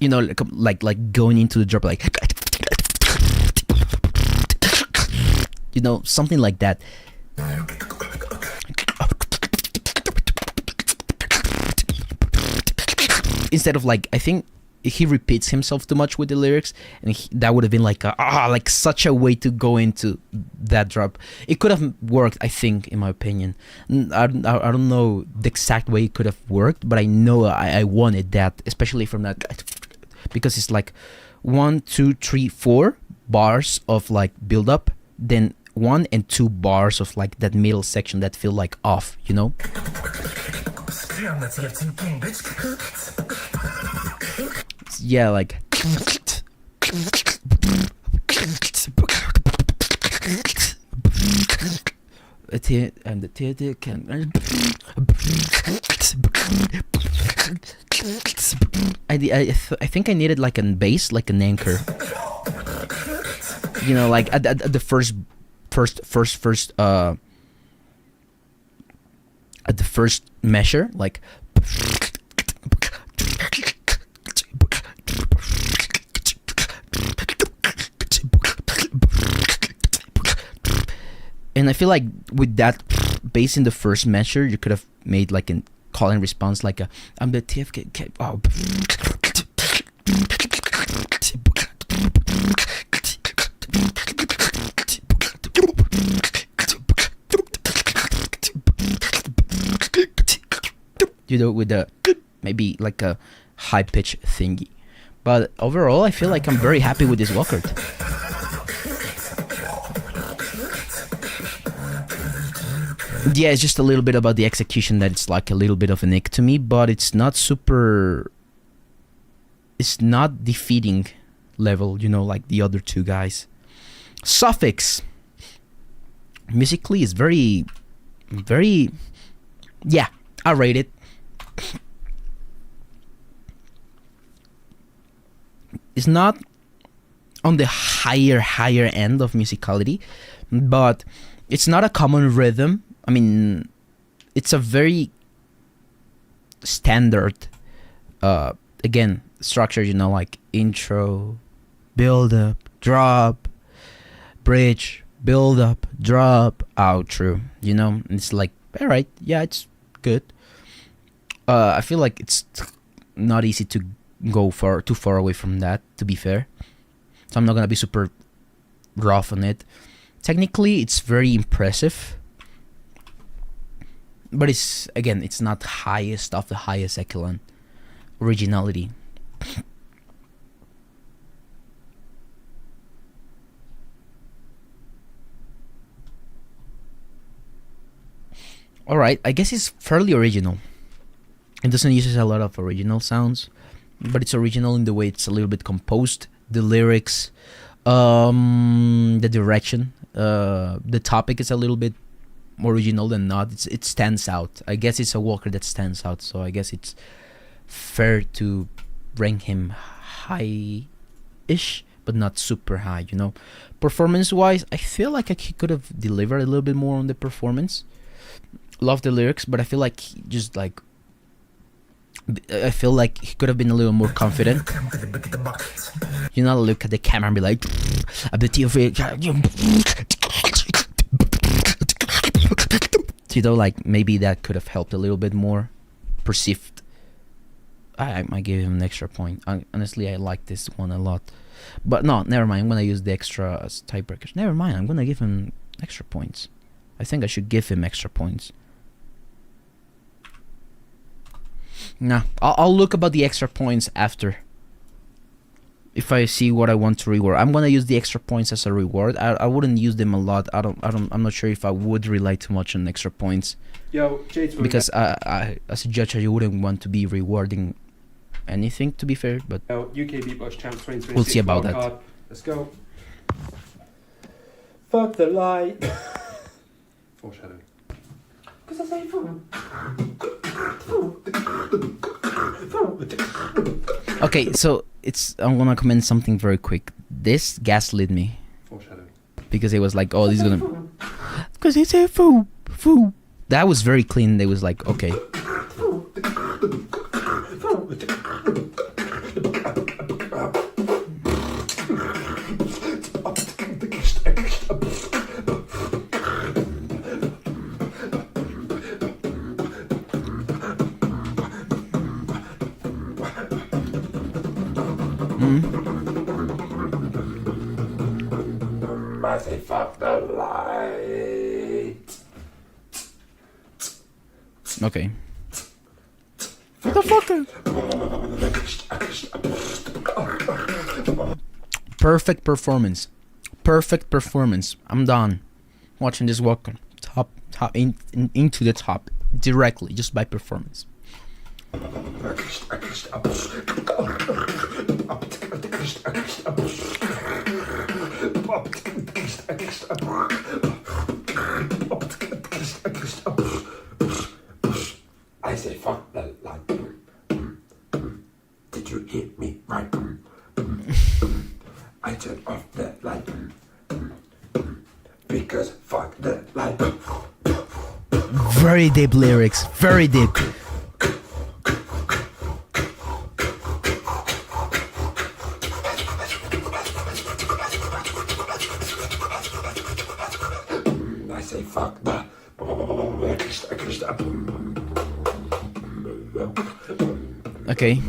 Speaker 2: You know, like going into the drop, like, you know, something like that. Instead of like, I think he repeats himself too much with the lyrics, and that would have been like like such a way to go into that drop. It could have worked, I think, in my opinion. I don't know the exact way it could have worked, but I know I wanted that, especially from that, because it's like 1 2 3 4 bars of like build up, then 1 and 2 bars of like that middle section that feel like off, you know. Yeah, like I think I needed like a bass, like an anchor. You know, like at the first at the first measure, like. And I feel like with that bass in the first measure, you could have made like a call and response, like a I'm the TFK. Oh. You know, with the maybe like a high pitch thingy. But overall, I feel like I'm very happy with this Wildcard. Yeah, it's just a little bit about the execution that it's like a little bit of an ick to me, but it's not super. It's not defeating level, you know, like the other two guys. Suffix. Musically is very. Yeah, I rate it. It's not on the higher end of musicality, but it's not a common rhythm. I mean, it's a very standard, again, structure, you know, like intro, build up, drop, bridge, build up, drop, outro, you know. It's like, all right, yeah, it's good. I feel like it's not easy to go too far away from that, to be fair. So I'm not gonna be super rough on it. Technically, it's very impressive, but it's not highest of the highest echelon originality. All right, I guess it's fairly original. It doesn't use a lot of original sounds, but it's original in the way it's a little bit composed. The lyrics, the direction, the topic is a little bit more original than not. It stands out. I guess it's a Wildcard that stands out, so I guess it's fair to rank him high-ish, but not super high, you know. Performance-wise, I feel like he could have delivered a little bit more on the performance. Love the lyrics, but I feel like he could have been a little more confident. You know, look at the camera and be like, you know, like maybe that could have helped a little bit more. Perceived. I might give him an extra point. Honestly, I like this one a lot. But no, never mind. I'm gonna use the extra as tiebreakers. Never mind. I'm gonna give him extra points. I think I should give him extra points. Nah, I'll look about the extra points after. If I see what I want to reward, I'm gonna use the extra points as a reward. I wouldn't use them a lot. I'm not sure if I would rely too much on extra points.
Speaker 9: Yo, Jade,
Speaker 2: because I as a judge, I wouldn't want to be rewarding anything, to be fair. But
Speaker 9: UK Beatbox Champs 2026.
Speaker 2: We'll see about that.
Speaker 9: Card. Let's go. Fuck the light. Foreshadowing. Because I say
Speaker 2: okay, so I'm gonna comment something very quick. This gaslit me.
Speaker 9: Foreshadowing.
Speaker 2: Because it was like, oh, this is gonna. Because it's a foo. That was very clean. They was like, okay.
Speaker 9: I say fuck the light.
Speaker 2: Okay. What the fuck? Perfect performance. I'm done. Watching this walk top into the top directly just by performance.
Speaker 8: did you hit me? Right. I turned off the light. Because fuck the light.
Speaker 2: Very deep lyrics. Very deep.
Speaker 8: I say fuck the.
Speaker 2: Okay.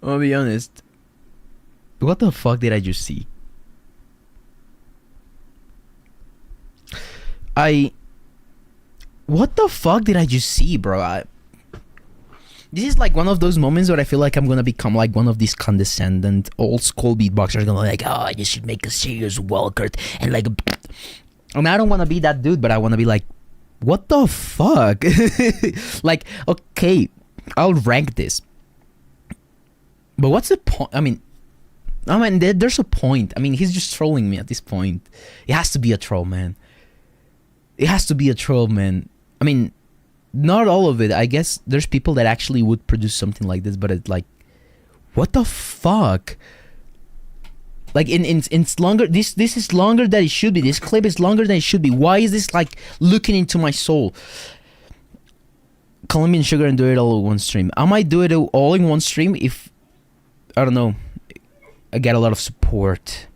Speaker 2: I'll be honest. What the fuck did I just see? What the fuck did I just see, bro? This is like one of those moments where I feel like I'm gonna become like one of these condescendent old school beatboxers, gonna like, oh, you should make a serious wildcard and like, and I don't wanna be that dude, but I wanna be like, what the fuck? Like, okay, I'll rank this, but what's the point? I mean, there's a point. I mean, he's just trolling me at this point. It has to be a troll, man. It has to be a troll, man. I mean, not all of it. I guess there's people that actually would produce something like this, but it's like, what the fuck? Like, it's longer. This is longer than it should be. This clip is longer than it should be. Why is this like looking into my soul? Colombian Sugar and do it all in one stream. I might do it all in one stream if, I don't know, I get a lot of support.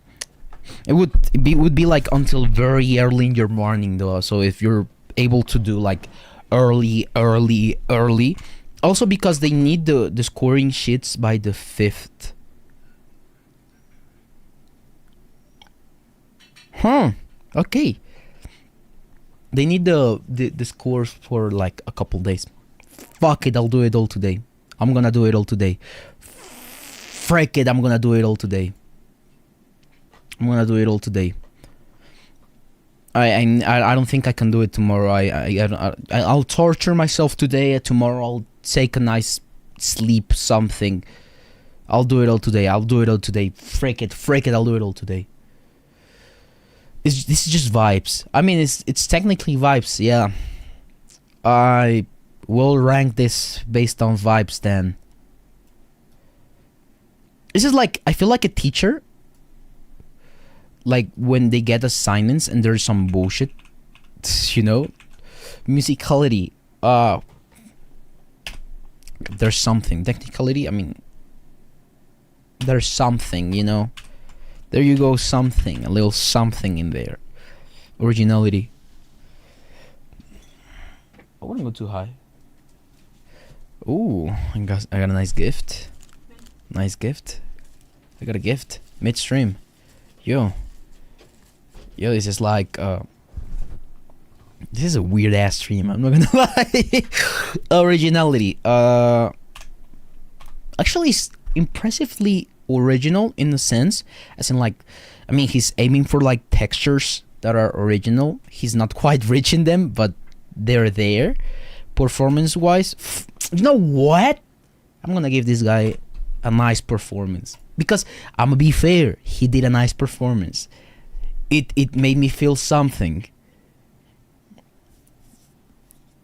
Speaker 2: It would be like until very early in your morning though. So if you're able to do like early. Also because they need the scoring sheets by the 5th. Okay. They need the scores for like a couple days. Fuck it, I'll do it all today. I'm gonna do it all today. Frick it, I'm gonna do it all today. I'm gonna do it all today. I don't think I can do it tomorrow. I'll torture myself today. Tomorrow I'll take a nice sleep, something. I'll do it all today. Frick it, I'll do it all today. This is just vibes. I mean, it's technically vibes, yeah. I will rank this based on vibes then. This is like, I feel like a teacher. Like when they get assignments and there's some bullshit, you know? Musicality. There's something. Technicality, I mean, there's something, you know? There you go, something. A little something in there. Originality. I wouldn't go too high. Ooh, I got a nice gift. Nice gift. I got a gift. Midstream. Yo, this is like, this is a weird ass stream, I'm not gonna lie. Originality. Actually, it's impressively original in a sense, as in like, I mean, he's aiming for like textures that are original. He's not quite rich in them, but they're there. Performance wise, you know what? I'm gonna give this guy a nice performance. Because I'm gonna be fair, he did a nice performance. It made me feel something.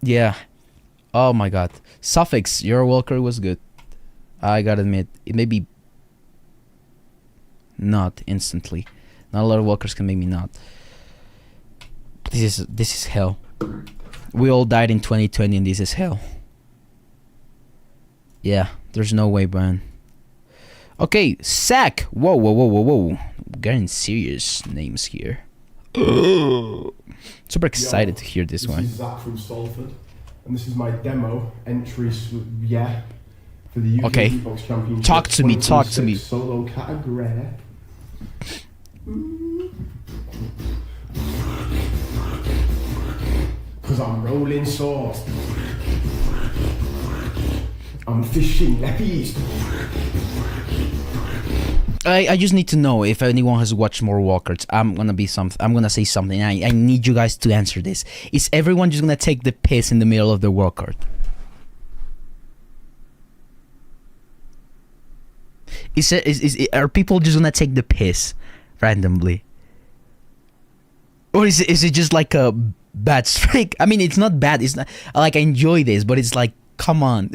Speaker 2: Yeah. Oh my god. Suffix, your Walker was good. I gotta admit, it may be not instantly. Not a lot of Walkers can make me not. This is hell. We all died in 2020 and this is hell. Yeah, there's no way, man. Okay, Sack. Whoa. Getting serious names here. Super excited to hear this one.
Speaker 10: This is Zach from Salford, and this is my demo entry. For the UK
Speaker 2: Okay.
Speaker 10: Beatbox Championship.
Speaker 2: Talk to me.
Speaker 10: 2026 Solo category. Cause I'm rolling sauce. I'm fishing leppies.
Speaker 2: I just need to know if anyone has watched more Wildcards. I'm gonna say something. I need you guys to answer this. Is everyone just gonna take the piss in the middle of the Wildcard? Are people just gonna take the piss randomly? Or is it just like a bad streak? I mean, it's not bad. It's not like I enjoy this, but it's like, come on.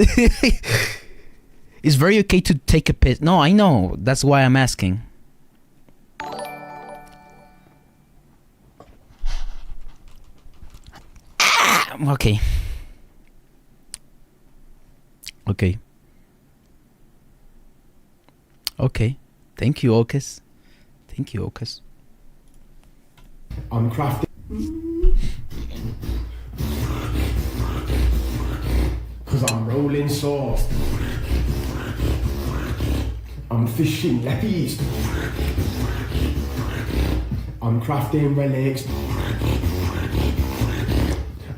Speaker 2: It's very okay to take a piss. No, I know. That's why I'm asking. Okay. Okay. Okay. Thank you, Okus. Thank you, Okus.
Speaker 10: I'm crafting. Cause I'm rolling swords. I'm fishing lappies. I'm crafting relics.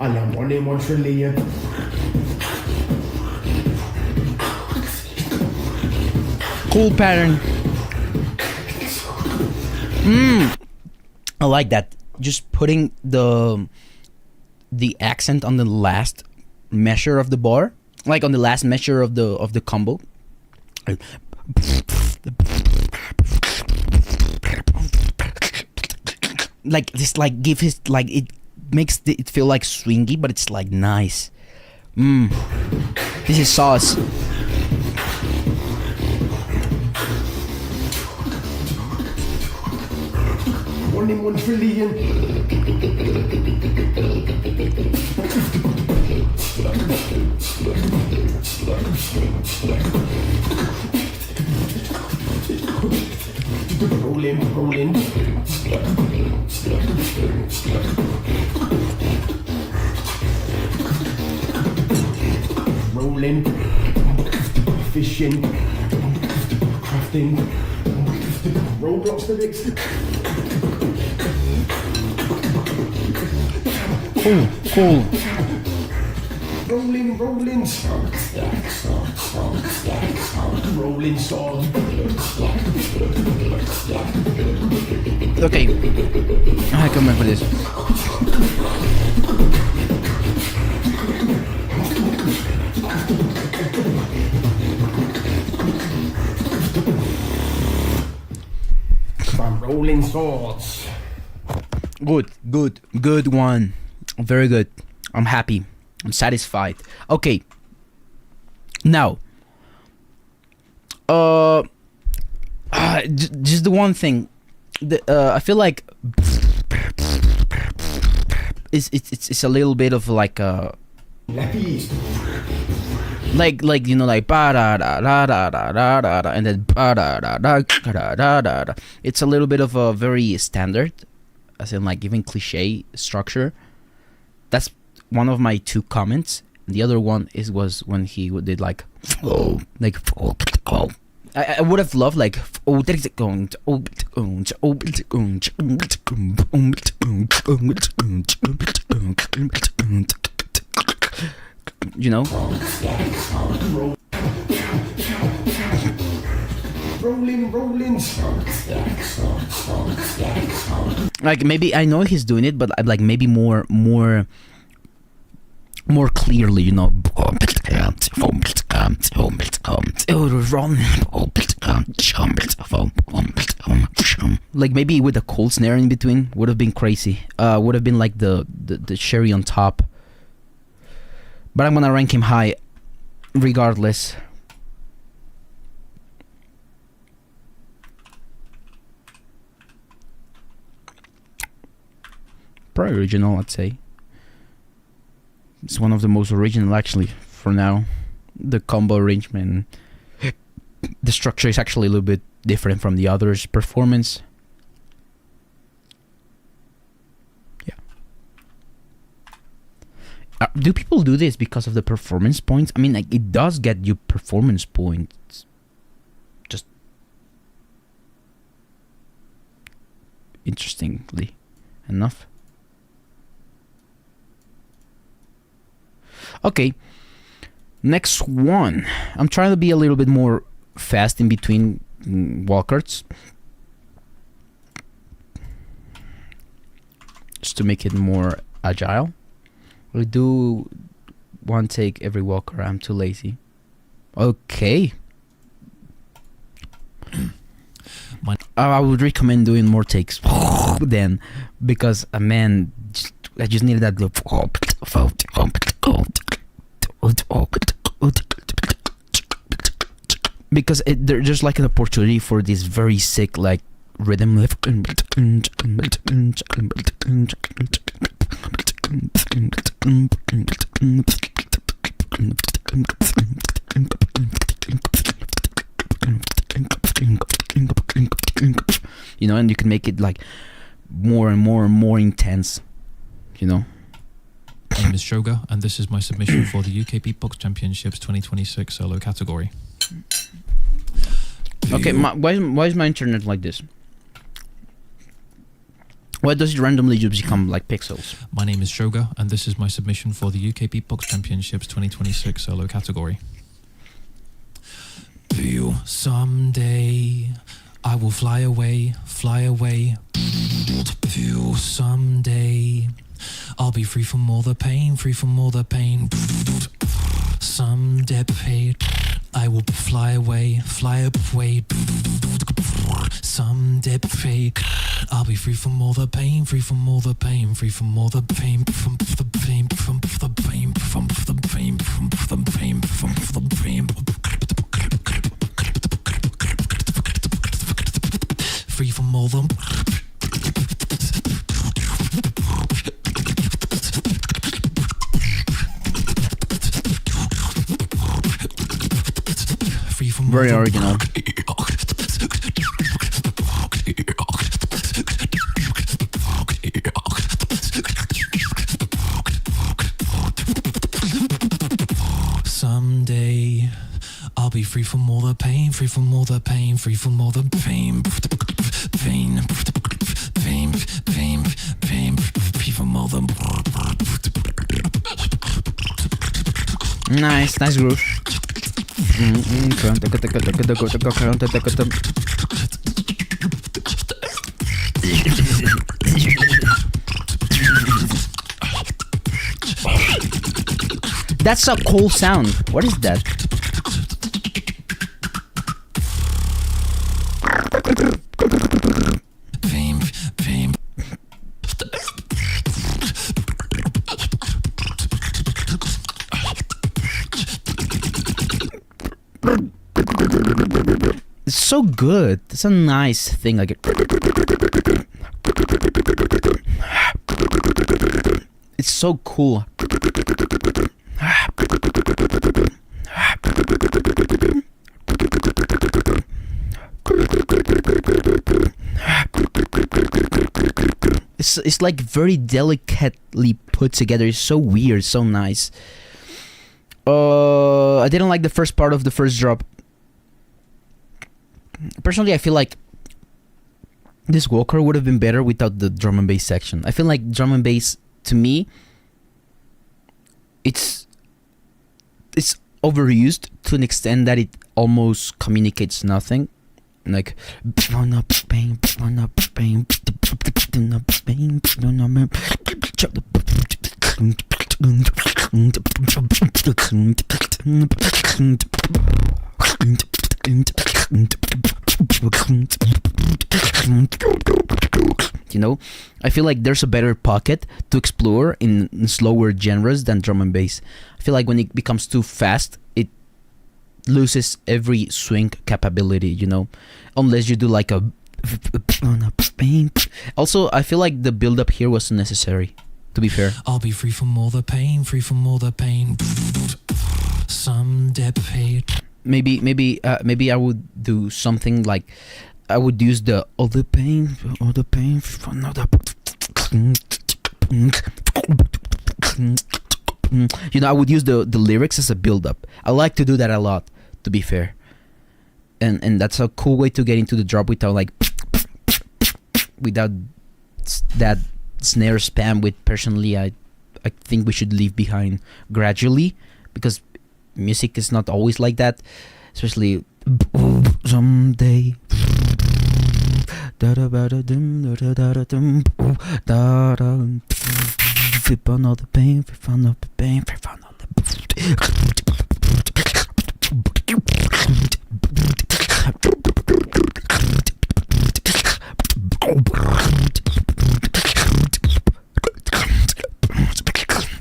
Speaker 10: And I'm running 1 trillion.
Speaker 2: Cool pattern. I like that. Just putting the accent on the last measure of the bar, like on the last measure of the combo. Like this, like give his, like it makes it feel like swingy, but it's like nice. This is sauce.
Speaker 10: One in 1 trillion. Rolling. Rolling. Fishing. Crafting. Roblox lyrics.
Speaker 2: Cool.
Speaker 10: Rolling. Rolling song.
Speaker 2: Okay. I come back for this.
Speaker 10: I'm rolling swords.
Speaker 2: Good one. Very good. I'm happy. I'm satisfied. Okay. Now, just the one thing. I feel like it's a little bit of like a like you know, like ba da da da da da da da da, and then ba da da da da da da da. It's a little bit of a very standard, as in like even cliche structure. That's one of my 2 comments. The other one was when he did like I would have loved like you know.
Speaker 10: Rolling.
Speaker 2: Like maybe I know he's doing it, but like maybe more clearly, you know. Like maybe with a cold snare in between would have been crazy. Would have been like the cherry on top. But I'm gonna rank him high regardless. Probably original, I'd say. It's one of the most original, actually, for now. The combo arrangement, the structure is actually a little bit different from the others' performance. Yeah. Do people do this because of the performance points? I mean, like, it does get you performance points. Just interestingly enough. Okay, next one. I'm trying to be a little bit more fast in between wildcards, just to make it more agile. We do one take every wildcard. I'm too lazy. Okay. I would recommend doing more takes then, because man, I just needed that loop. Because there's like an opportunity for this very sick like rhythm lift. You know, and you can make it like more and more and more intense, you know.
Speaker 11: My name is Shoga, and this is my submission for the UK Beatbox Championships 2026 solo category.
Speaker 2: Okay, why is my internet like this? Why does it randomly just become like pixels?
Speaker 11: My name is Shoga, and this is my submission for the UK Beatbox Championships 2026 solo category. Feel someday I will fly away, fly away. Feel someday I'll be free from all the pain, free from all the pain. Someday I will fly away, fly away. Someday I'll be free from all the pain, free from all the pain, free from all the pain, from the pain, from the pain, from the pain, from the pain, from the pain. Free from all them. Free from
Speaker 2: very original.
Speaker 11: Someday I'll be free from all the pain, free from all the pain, free from all the pain. Pain, pain, pain, pain, free from all the.
Speaker 2: Nice groove. That's a cool sound. What is that?
Speaker 11: Pain, pain.
Speaker 2: It's so good. It's a nice thing. Like it's so cool. It's like very delicately put together. It's so weird, so nice. I didn't like the first part of the first drop. Personally, I feel like this Walker would have been better without the drum and bass section. I feel like drum and bass, to me, it's overused to an extent that it almost communicates nothing. Like you know, I feel like there's a better pocket to explore in slower genres than drum and bass. I feel like when it becomes too fast, it loses every swing capability, you know, unless you do like a. Also, I feel like the build up here was unnecessary, to be fair.
Speaker 11: I'll be free from all the pain, free from all the pain. Someday.
Speaker 2: Maybe I would do something like I would use the all the pain for another. You know, I would use the lyrics as a build up. I like to do that a lot, to be fair. And that's a cool way to get into the drop without like without that snare spam, which personally I think we should leave behind gradually, because music is not always like that, especially someday. Da-da-ba-da-dum, da-da-da-dum, flip another pain, flip another pain, flip another.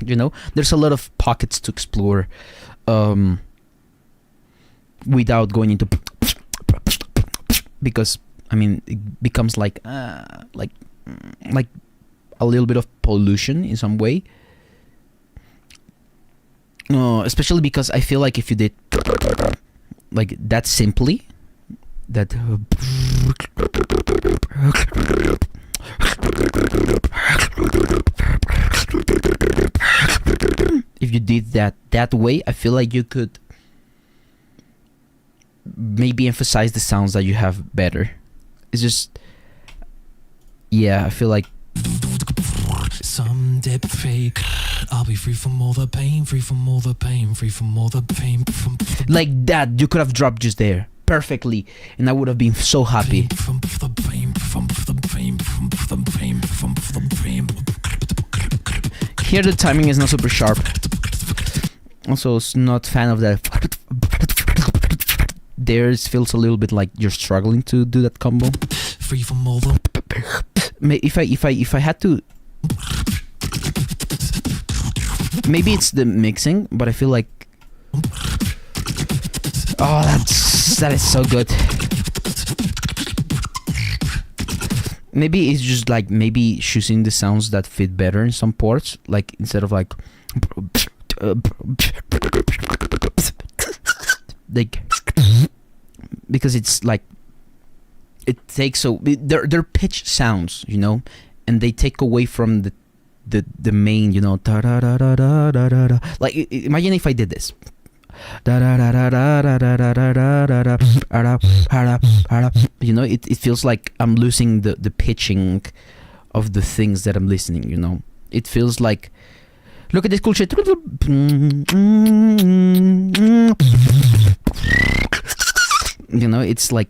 Speaker 2: You know, there's a lot of pockets to explore without going into, because I mean it becomes like a little bit of pollution in some way. Especially because I feel like if you did like that simply, that if you did that way, I feel like you could maybe emphasize the sounds that you have better. It's just, yeah, I feel like
Speaker 11: someday I'll be free from all the pain, free from all the pain, free from all the pain.
Speaker 2: Like that, you could have dropped just there perfectly, and I would have been so happy. Here the timing is not super sharp. Also, it's not fan of that. Theirs feels a little bit like you're struggling to do that combo.
Speaker 11: Free from all the.
Speaker 2: If I had to, maybe it's the mixing, but I feel like, oh, that is so good. Maybe it's just like maybe choosing the sounds that fit better in some parts, like instead of like because it's like it takes, so they're pitch sounds, you know, and they take away from the main, you know, like imagine if I did this. You know, it feels like I'm losing the pitching of the things that I'm listening, you know. It feels like, look at this cool shit. You know, it's like,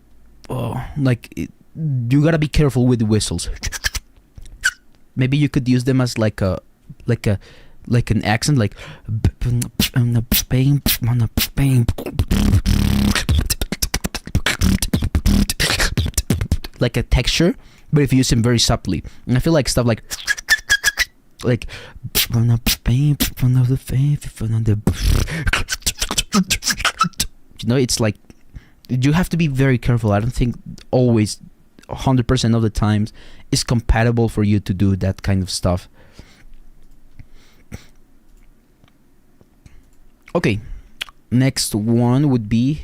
Speaker 2: oh, like you gotta be careful with the whistles. Maybe you could use them as like an accent, like like a texture, but if you use them very subtly. And I feel like stuff like you know, it's like you have to be very careful. I don't think always 100% of the times is compatible for you to do that kind of stuff. Okay, next one would be,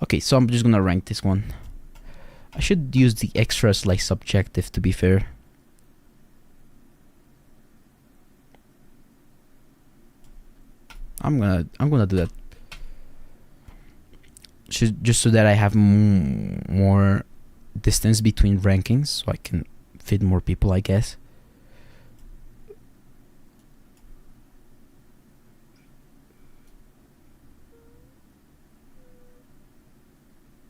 Speaker 2: okay, so I'm just gonna rank this one. I should use the extras like subjective, to be fair. I'm gonna do that just so that I have more distance between rankings, so I can fit more people, I guess.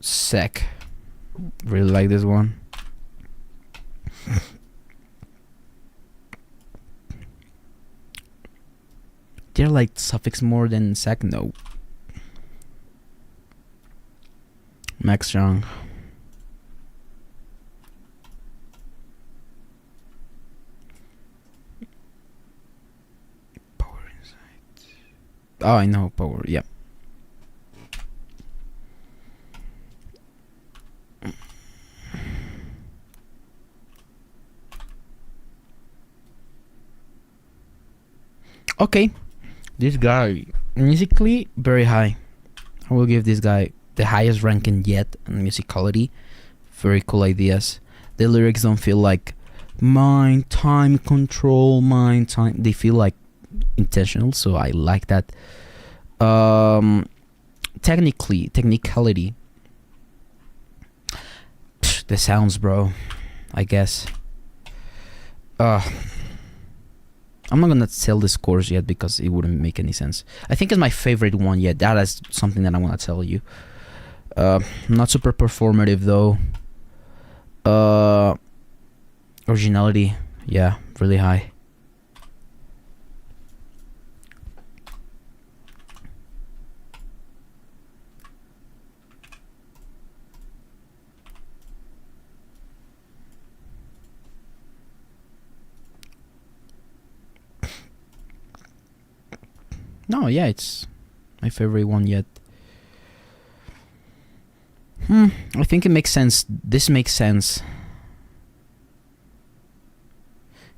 Speaker 2: Sec, really like this one. They're like suffix more than sec. No. Max Young. Power Insight. Oh, I know Power. Yeah. Okay, this guy musically very high. I will give this guy the highest ranking yet in musicality. Very cool ideas. The lyrics don't feel like mind, time, control, mind, time. They feel like intentional, so I like that. Technicality. The sounds, bro. I guess. I'm not gonna tell the scores yet because it wouldn't make any sense. I think it's my favorite one yet. That is something that I want to tell you. Not super performative though. Originality, yeah, really high. No, yeah, it's my favorite one yet. I think it makes sense. This makes sense.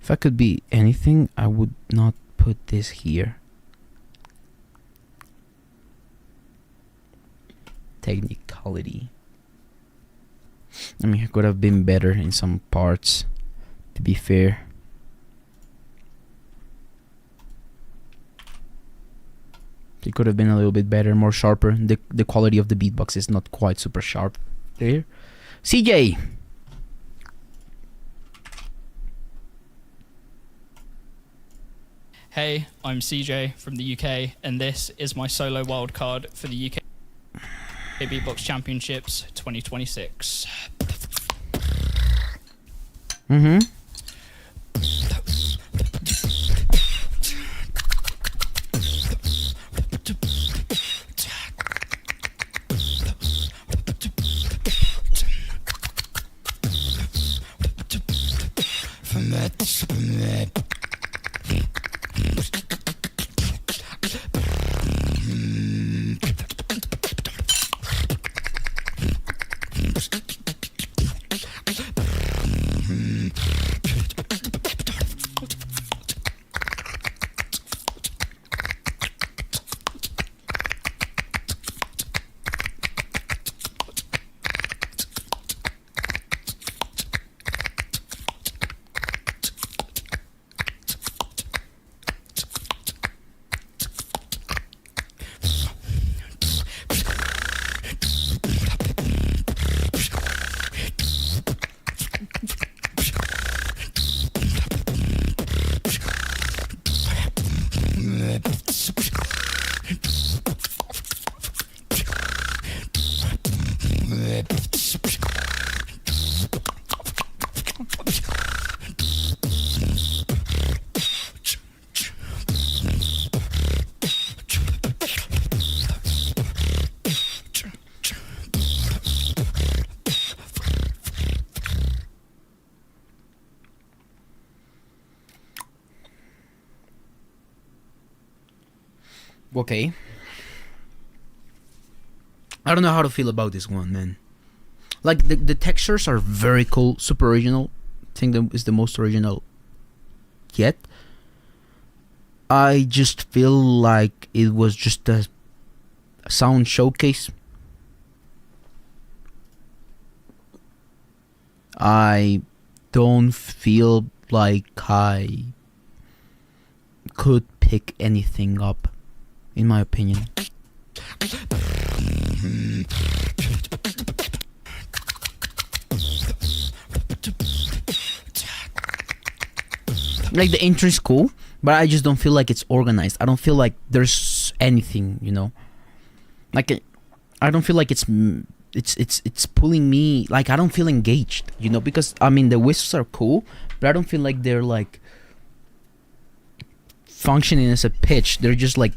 Speaker 2: If I could be anything, I would not put this here. Technicality. I mean, it could have been better in some parts, to be fair. It could have been a little bit better, more sharper. The quality of the beatbox is not quite super sharp there. CJ!
Speaker 12: Hey, I'm CJ from the UK, and this is my solo wildcard for the UK Beatbox Championships 2026.
Speaker 2: Mm-hmm. Okay. I don't know how to feel about this one, man. Like, the textures are very cool, super original. I think that is the most original yet. I just feel like it was just a sound showcase. I don't feel like I could pick anything up, in my opinion. Like, the intro is cool, but I just don't feel like it's organized. I don't feel like there's anything, you know. Like, I don't feel like it's pulling me. Like, I don't feel engaged, you know, because I mean the whistles are cool, but I don't feel like they're like functioning as a pitch. They're just like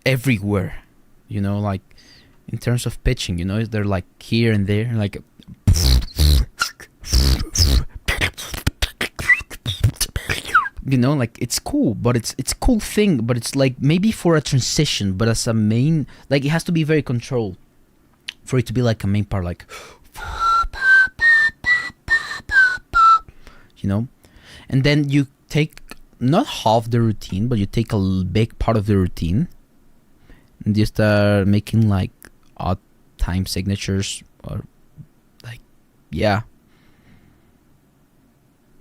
Speaker 2: everywhere, you know, like in terms of pitching, you know, they're like here and there, like you know, like it's cool, but it's a cool thing, but it's like maybe for a transition, but as a main, like it has to be very controlled for it to be like a main part, like you know. And then you take not half the routine, but you take a big part of the routine and you start making like odd time signatures, or like, yeah.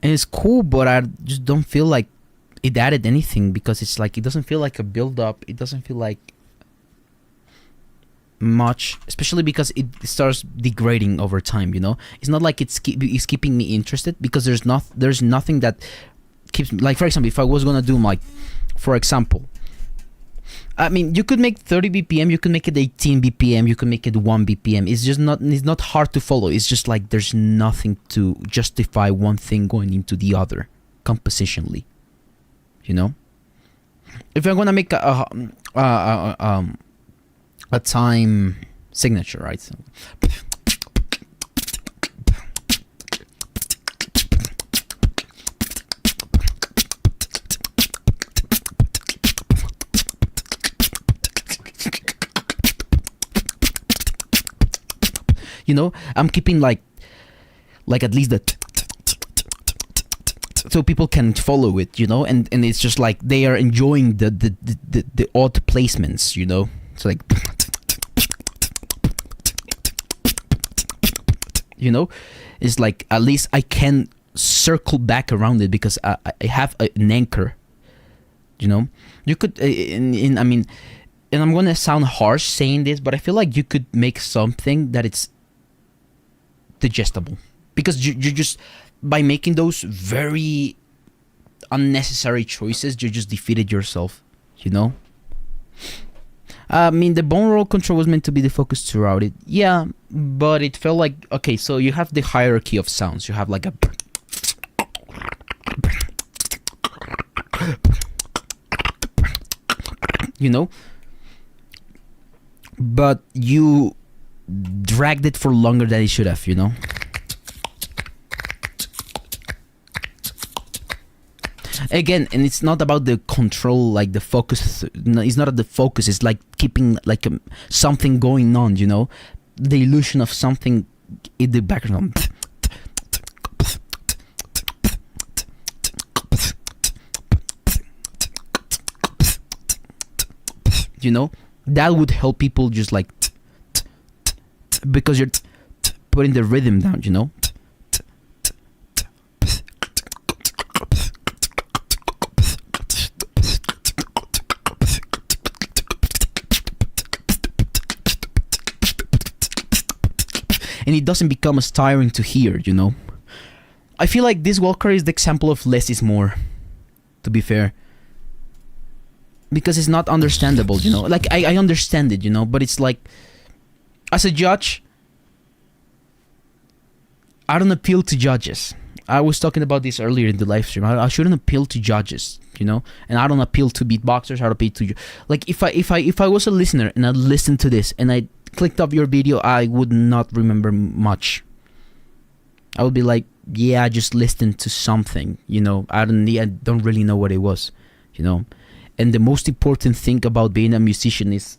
Speaker 2: And it's cool, but I just don't feel like it added anything, because it's like, it doesn't feel like a build up. It doesn't feel like much, especially because it starts degrading over time, you know. It's not like it's keeping me interested, because there's nothing that keeps me, like, for example, if I was gonna do, like, for example, I mean, you could make 30 BPM, you could make it 18 BPM, you could make it 1 BPM. It's just not, it's not hard to follow. It's just like there's nothing to justify one thing going into the other compositionally. You know? If I'm gonna make a time signature, right? So, you know, I'm keeping like at least the so people can follow it, you know, and it's just like they are enjoying the odd placements, you know. It's like, you know, it's like at least I can circle back around it because I have an anchor, you know. You could I mean, and I'm gonna sound harsh saying this, but I feel like you could make something that it's digestible, because you just, by making those very unnecessary choices, you just defeated yourself, you know. I mean, the bone roll control was meant to be the focus throughout it, yeah, but it felt like, okay, so you have the hierarchy of sounds. You have like a, you know, but you dragged it for longer than it should have, you know. Again, and it's not about the control, like the focus. No, it's not at the focus. It's like keeping like something going on, you know, the illusion of something in the background. You know, that would help people just like, because you're putting the rhythm down, you know. And it doesn't become as tiring to hear, you know. I feel like this wildcard is the example of less is more, to be fair. Because it's not understandable, you know. Like, I understand it, you know, but it's like, as a judge, I don't appeal to judges. I was talking about this earlier in the live stream. I shouldn't appeal to judges, you know, and I don't appeal to beatboxers. I don't appeal to you. Like, if I was a listener and I listened to this and I clicked up your video, I would not remember much. I would be like, yeah, I just listened to something, you know. I don't really know what it was, you know. And the most important thing about being a musician is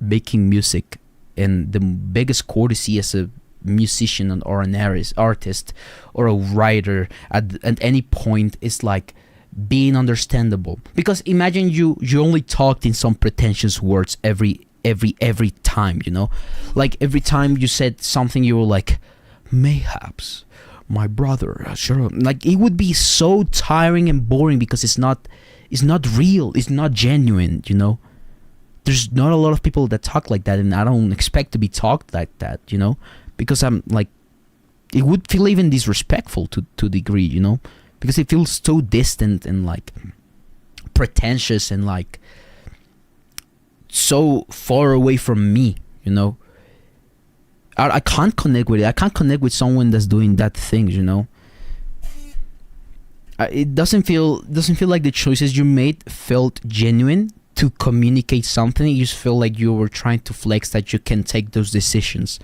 Speaker 2: making music. And the biggest courtesy as a musician or an artist or a writer at any point is like being understandable. Because imagine you only talked in some pretentious words every time, you know. Like every time you said something, you were like, mayhaps my brother, sure. Like, it would be so tiring and boring because it's not real, it's not genuine, you know. There's not a lot of people that talk like that, and I don't expect to be talked like that, you know, because I'm like, it would feel even disrespectful to a degree, you know, because it feels so distant and like pretentious and like so far away from me, you know. I can't connect with it. I can't connect with someone that's doing that thing, you know. It doesn't feel like the choices you made felt genuine to communicate something. You just feel like you were trying to flex that you can take those decisions,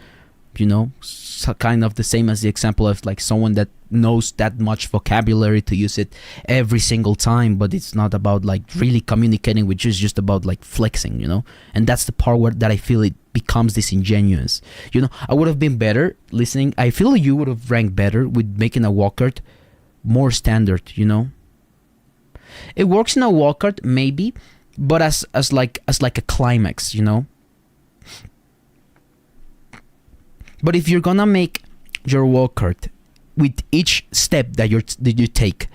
Speaker 2: you know. So kind of the same as the example of like someone that knows that much vocabulary to use it every single time, but it's not about like really communicating, which is just about like flexing, you know. And that's the part where that I feel it becomes disingenuous, you know. I would have been better listening. I feel you would have ranked better with making a wildcard more standard, you know. It works in a wildcard maybe, but as like a climax, you know. But if you're gonna make your wildcard with each step that you take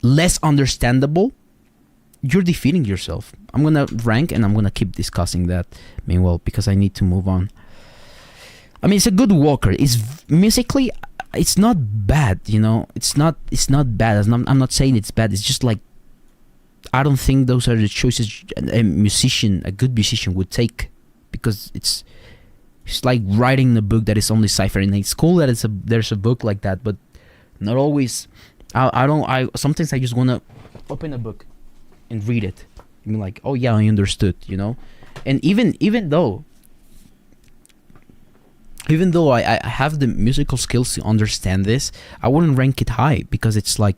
Speaker 2: less understandable, you're defeating yourself. I'm gonna rank and I'm gonna keep discussing that meanwhile because I need to move on. I mean, it's a good wildcard. It's musically, it's not bad, you know. It's not bad. I'm not saying it's bad. It's just like I don't think those are the choices a good musician would take, because it's like writing a book that is only cipher, and it's cool that there's a book like that, but not always. Sometimes I just wanna open a book and read it and be like, oh yeah, I understood, you know. And even though I have the musical skills to understand this, I wouldn't rank it high, because it's like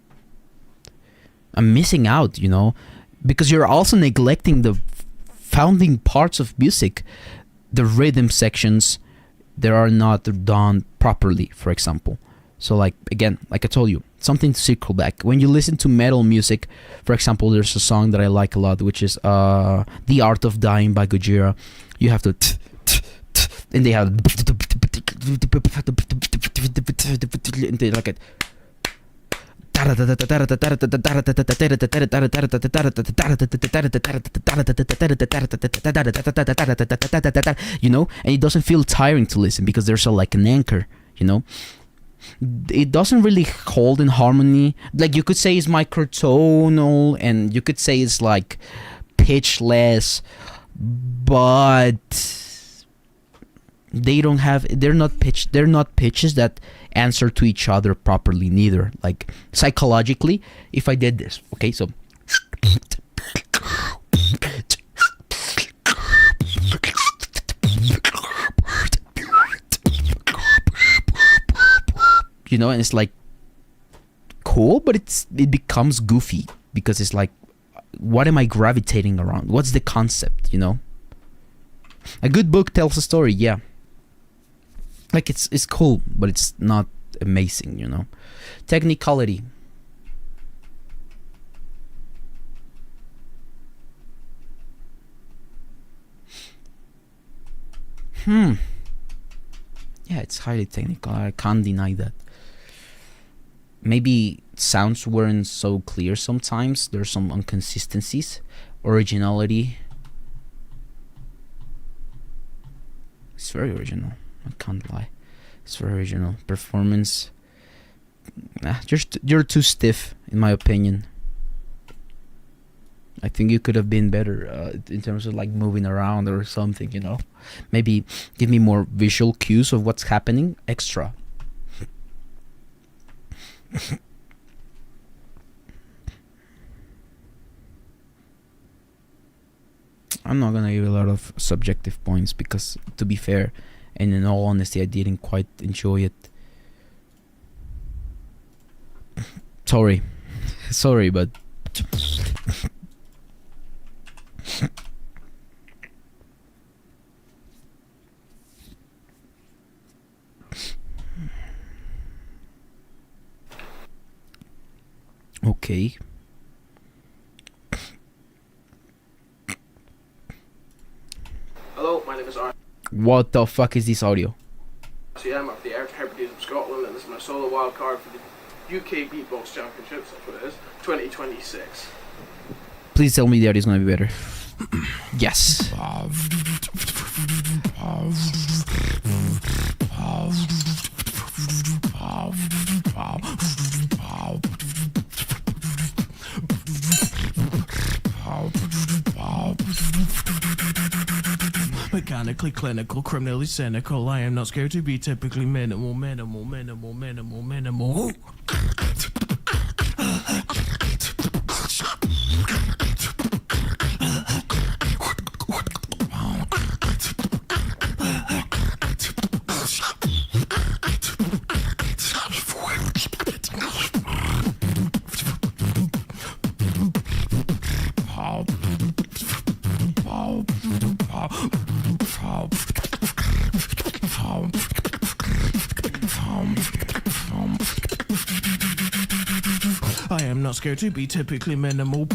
Speaker 2: I'm missing out, you know, because you're also neglecting the founding parts of music, the rhythm sections that are not done properly, for example. So like, again, like I told you, something to circle back. When you listen to metal music, for example, there's a song that I like a lot, which is The Art of Dying by Gojira. You have to and they have and they like it, you know, and it doesn't feel tiring to listen because there's like an anchor, you know. It doesn't really hold in harmony. Like, you could say it's microtonal, and you could say it's like pitchless, but they're not pitches that answer to each other properly neither. Like, psychologically, if I did this, okay, so you know, and it's like cool, but it becomes goofy, because it's like, what am I gravitating around? What's the concept, you know? A good book tells a story, yeah. Like, it's cool, but it's not amazing, you know. Technicality. Yeah, it's highly technical. I can't deny that. Maybe sounds weren't so clear sometimes. There's some inconsistencies. Originality. It's very original. I can't lie. It's very original. Performance. You're too stiff, in my opinion. I think you could have been better in terms of like moving around or something, you know. Maybe give me more visual cues of what's happening extra. I'm not gonna give a lot of subjective points, because, to be fair, and in all honesty, I didn't quite enjoy it. Sorry, but okay.
Speaker 13: Hello, my name is Art.
Speaker 2: What the fuck is this audio?
Speaker 13: I'm of the Art Hebrides of Scotland, and this is my solo wild card for the UK Beatbox Championships, that's what it is, 2026.
Speaker 2: Please tell me the audio is gonna be better. Yes.
Speaker 11: Mechanically clinical, criminally cynical. I am not scared to be typically minimal. I am not scared to be typically minimal.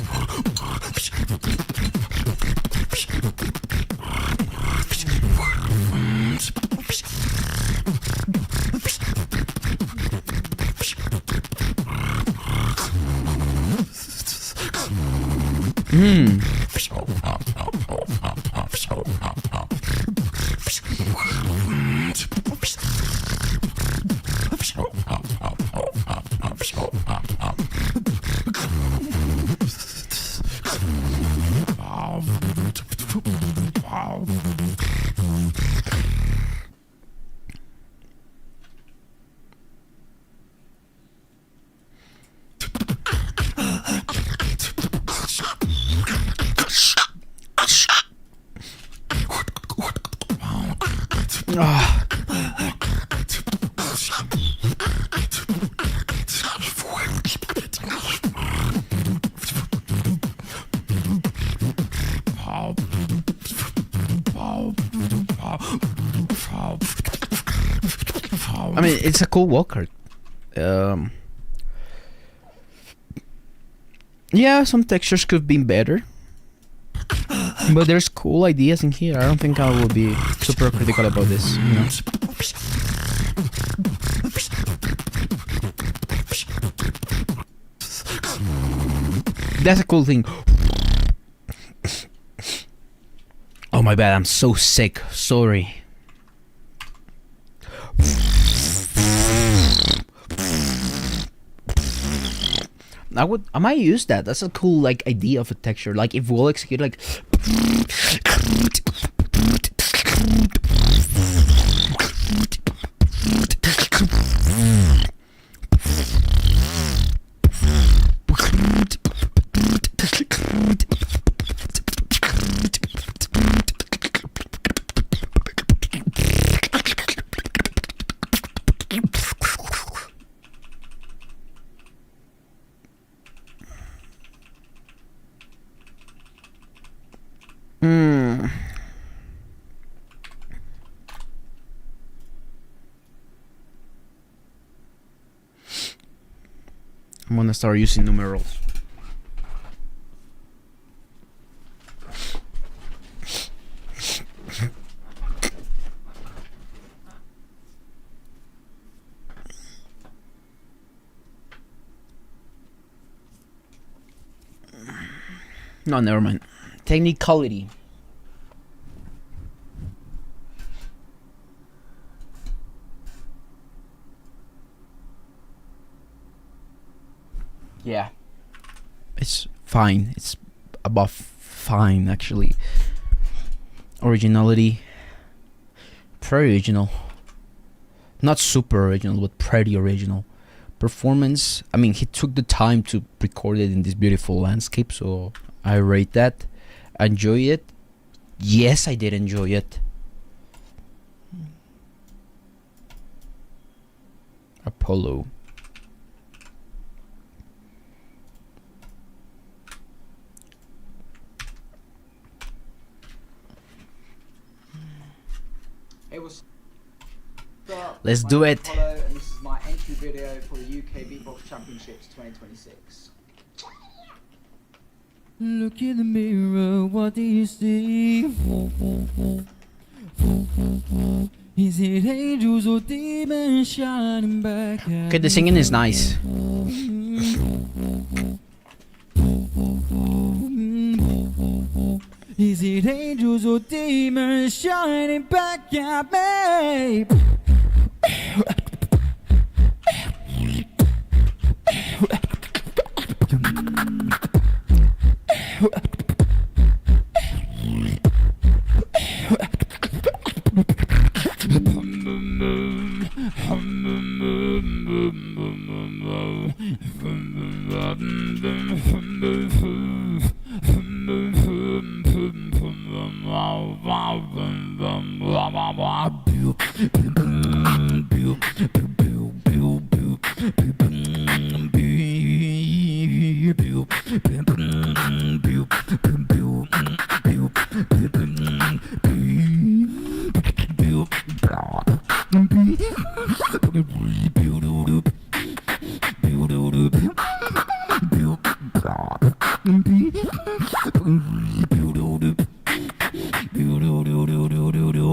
Speaker 2: I mean, it's a cool wildcard. Yeah, some textures could have been better, but there's cool ideas in here. I don't think I will be super critical about this, you know. That's a cool thing. Oh my bad, I'm so sick. Sorry. I might use that. That's a cool like idea of a texture. Like if we'll execute like I'm gonna start using numerals. No, never mind. Technicality. Yeah. It's fine. It's above fine, actually. Originality. Pretty original. Not super original, but pretty original. Performance. I mean, he took the time to record it in this beautiful landscape, so I rate that. Enjoy it. Yes, I did enjoy it. Apollo.
Speaker 7: It was.
Speaker 2: Let's do it.
Speaker 7: Apollo, and this is my entry video for the UK Beatbox Championships 2026.
Speaker 14: Look in the mirror, what do you see? Is it angels or demons shining back at
Speaker 2: Okay, the singing is nice.
Speaker 14: Is it angels or demons shining back at me?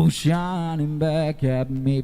Speaker 14: Shining back at me.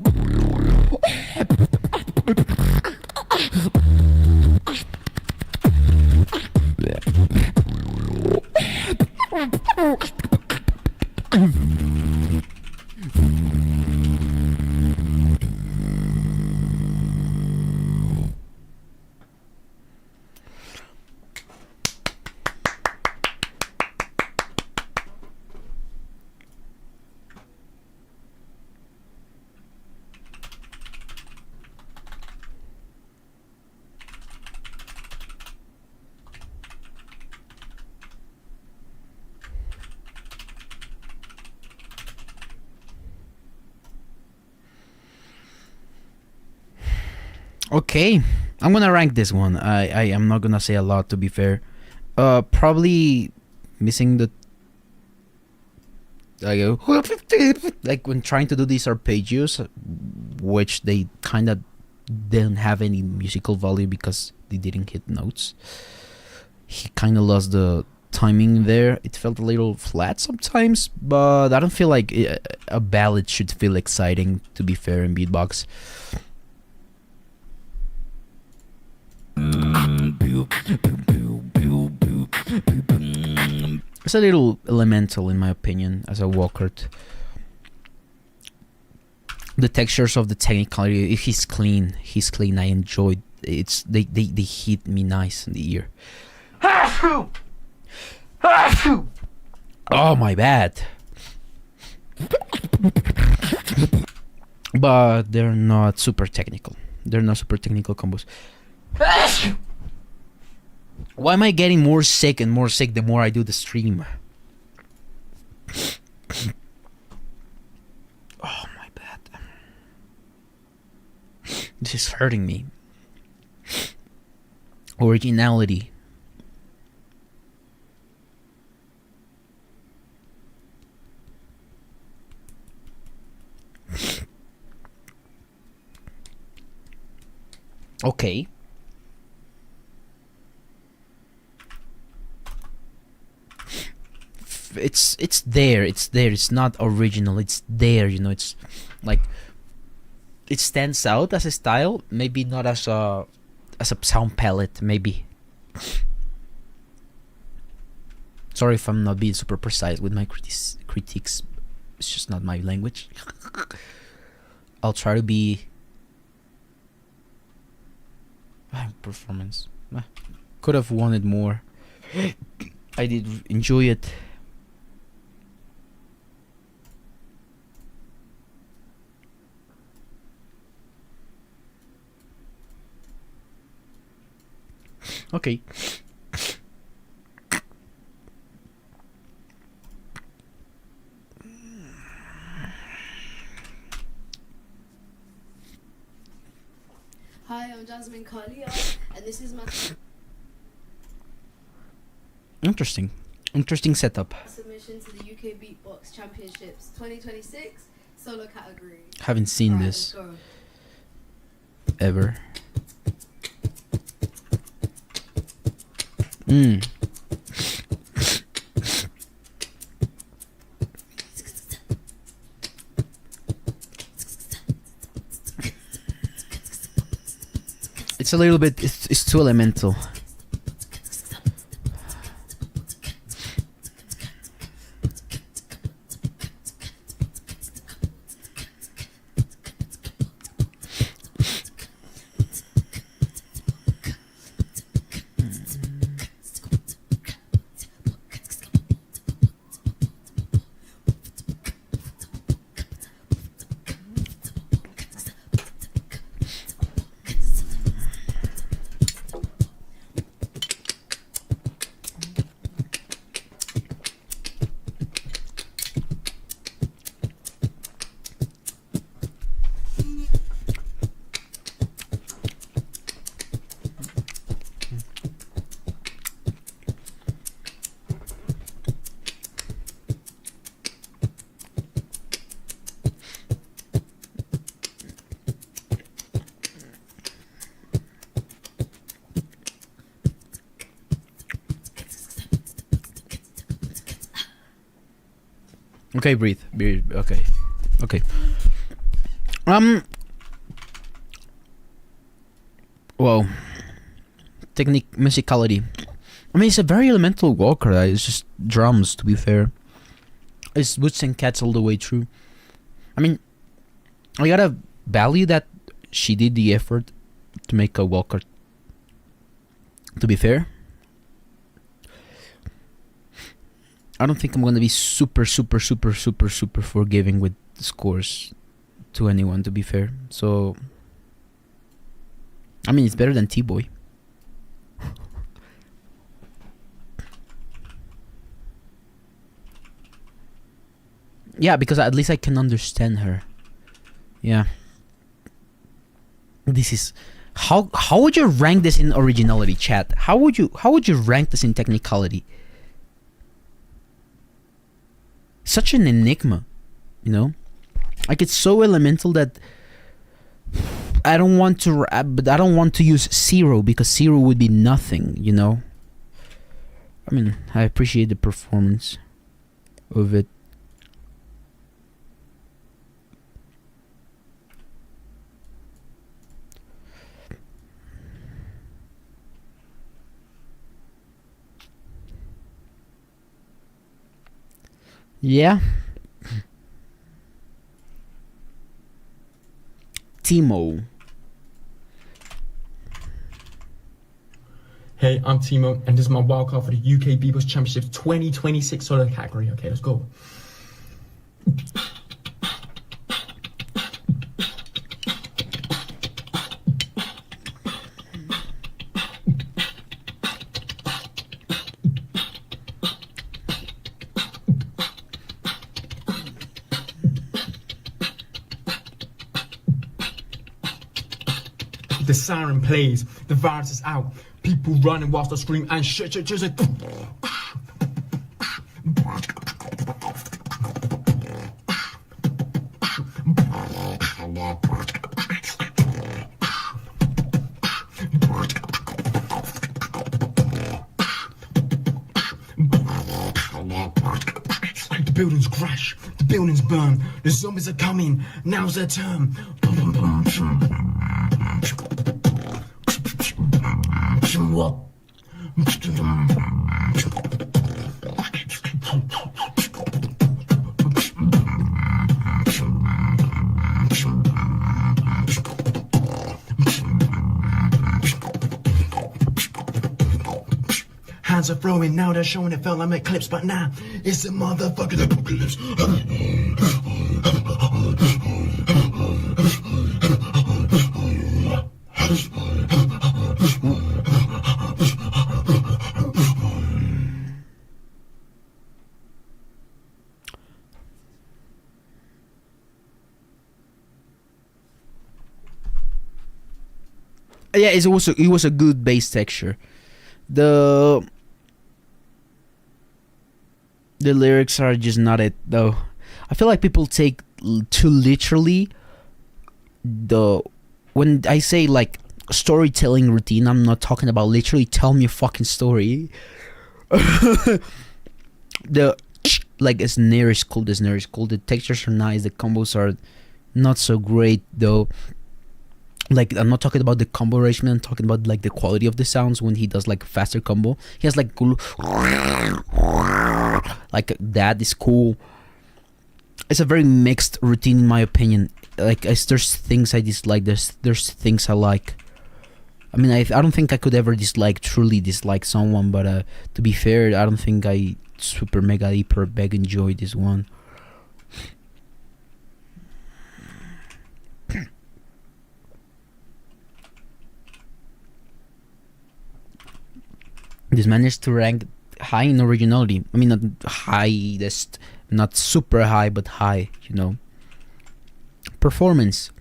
Speaker 2: Okay, I'm gonna rank this one. I am not gonna say a lot, to be fair. Probably missing the like when trying to do these arpeggios, which they kind of didn't have any musical value because they didn't hit notes. He kind of lost the timing there. It felt a little flat sometimes, but I don't feel like a ballad should feel exciting, to be fair, in beatbox. It's a little elemental in my opinion as a Wildcard. The textures of the technicality, if he's clean, I enjoyed it's they hit me nice in the ear. Oh, my bad. But they're not super technical. They're not super technical combos. Why am I getting more sick and more sick the more I do the stream? Oh, my bad. This is hurting me. Originality. Okay. It's there. It's not original. It's there, you know. It's like it stands out as a style, maybe not as a sound palette, maybe. Sorry if I'm not being super precise with my critiques. It's just not my language. I'll try to be performance. Could have wanted more. I did enjoy it. Okay.
Speaker 15: Hi, I'm Jasmine Kalia, and this is my
Speaker 2: Interesting setup.
Speaker 15: submission to the UK Beatbox Championships 2026 solo category.
Speaker 2: Haven't seen
Speaker 15: Alright,
Speaker 2: this
Speaker 15: let's go.
Speaker 2: ever. It's a little bit. It's too elemental. Okay, breathe. Okay. Whoa. Technique, musicality. I mean, it's a very elemental walker. It's just drums, to be fair. It's Boots and Cats all the way through. I mean, I gotta value that she did the effort to make a walker. To be fair, I don't think I'm gonna be super forgiving with scores to anyone, to be fair. So, I mean, it's better than T-Boy. Yeah, because at least I can understand her. Yeah. This is how would you rank this in originality, chat? How would you rank this in technicality? Such an enigma, you know? Like, it's so elemental that I don't want to, but I don't want to use zero because zero would be nothing, you know. I mean, I appreciate the performance of it. Yeah. Timo.
Speaker 16: Hey, I'm Timo, and this is my wildcard for the UK Beatbox Championships 2026 solo category. Okay, let's go. The siren plays, the virus is out. People running whilst I scream and shit, just like... The buildings crash, the buildings burn, the zombies are coming, now's their turn. Hands are throwing, now they're showing it felt like an eclipse, but now it's a motherfucking apocalypse.
Speaker 2: Yeah, it was a good bass texture. The lyrics are just not it though. I feel like people take too literally when I say like storytelling routine, I'm not talking about literally tell me a fucking story. The like snare is cool, the textures are nice, the combos are not so great though. Like, I'm not talking about the combo arrangement, I'm talking about like the quality of the sounds when he does like a faster combo. He has like that is cool. It's a very mixed routine in my opinion. Like there's things I dislike, there's things I like. I mean, I don't think I could ever truly dislike someone, but to be fair, I don't think I super mega hyper big enjoy this one. This managed to rank high in originality. I mean, not highest, not super high, but high, you know. Performance.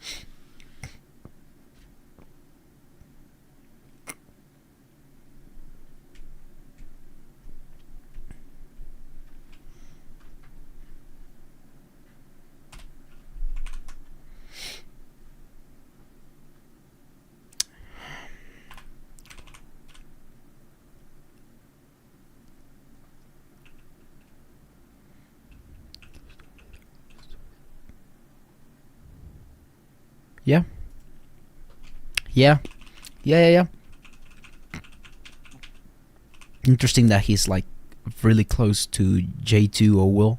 Speaker 2: Yeah. Interesting that he's like really close to J2 or Will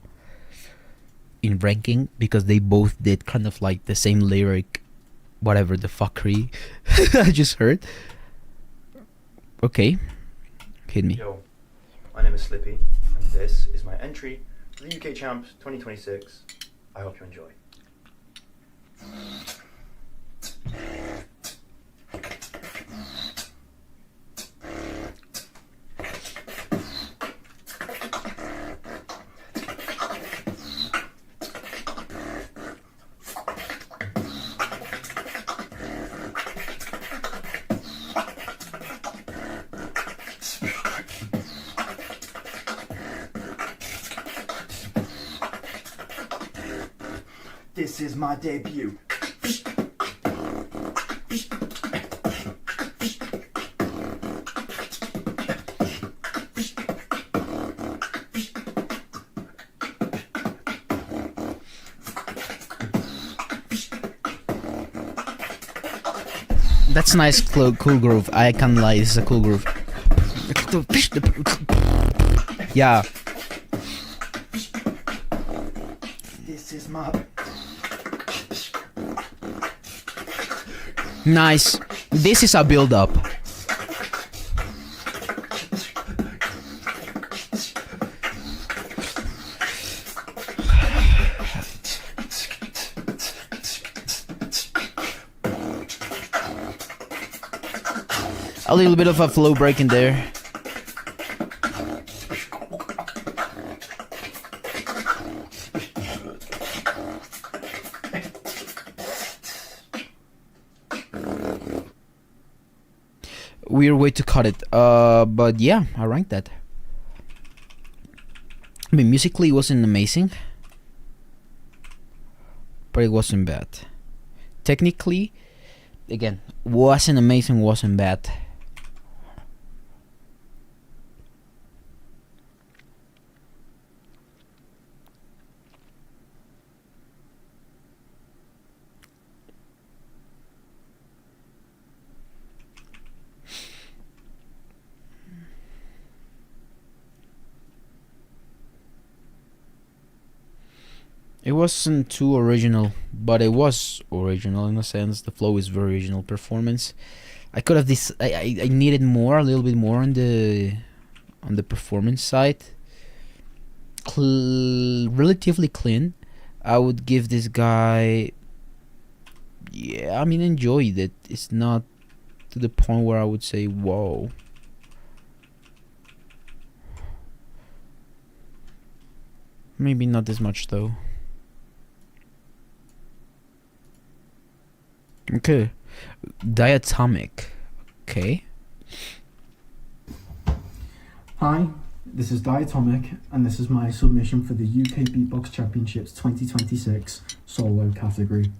Speaker 2: in ranking, because they both did kind of like the same lyric, whatever the fuckery I just heard. Okay, hit me.
Speaker 17: Yo, my name is Slippy, and this is my entry for the UK Champs 2026. I hope you enjoy. This is my debut.
Speaker 2: That's a nice cool groove. I can't lie, this is a cool groove. Yeah.
Speaker 8: This is my...
Speaker 2: Nice. This is a build up. A little bit of a flow break in there. Weird way to cut it, but yeah, I ranked that. I mean, musically it wasn't amazing, but it wasn't bad. Technically, again, wasn't amazing, wasn't bad. It wasn't too original, but it was original in a sense. The flow is very original performance. I could have this. I needed more, a little bit more on the performance side. Relatively clean. I would give this guy. Yeah, I mean, enjoyed it. It's not to the point where I would say whoa. Maybe not this much though. Okay, diatomic. Okay.
Speaker 18: Hi, this is Diatomic, and this is my submission for the UK Beatbox Championships 2026 solo category.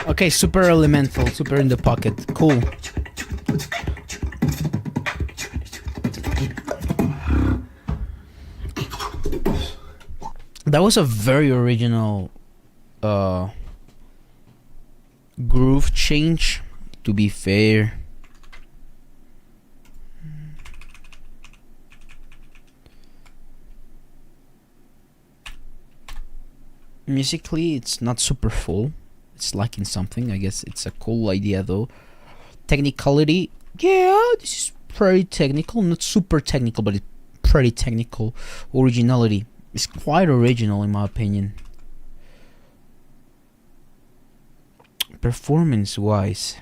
Speaker 2: Okay, super elemental, super in the pocket. Cool. That was a very original groove change, to be fair. Musically, it's not super full. It's lacking something. I guess it's a cool idea though. Technicality, yeah, this is pretty technical. Not super technical, but it's pretty technical. Originality is quite original in my opinion. Performance wise,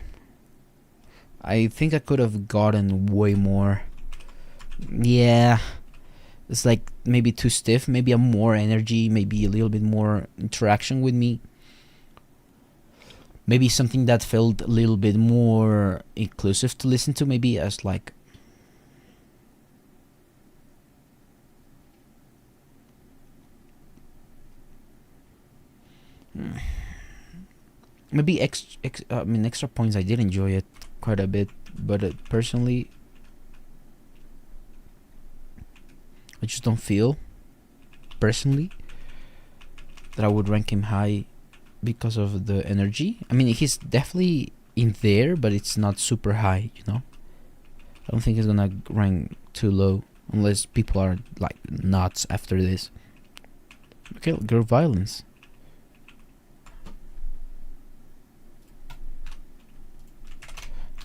Speaker 2: I think I could have gotten way more. Yeah, it's like maybe too stiff, maybe a more energy, maybe a little bit more interaction with me. Maybe something that felt a little bit more inclusive to listen to, maybe as like maybe extra points. I did enjoy it quite a bit, but personally I just don't feel personally that I would rank him high because of the energy. I mean, he's definitely in there, but it's not super high, you know. I don't think he's gonna rank too low unless people are like nuts after this. Okay, girl violence.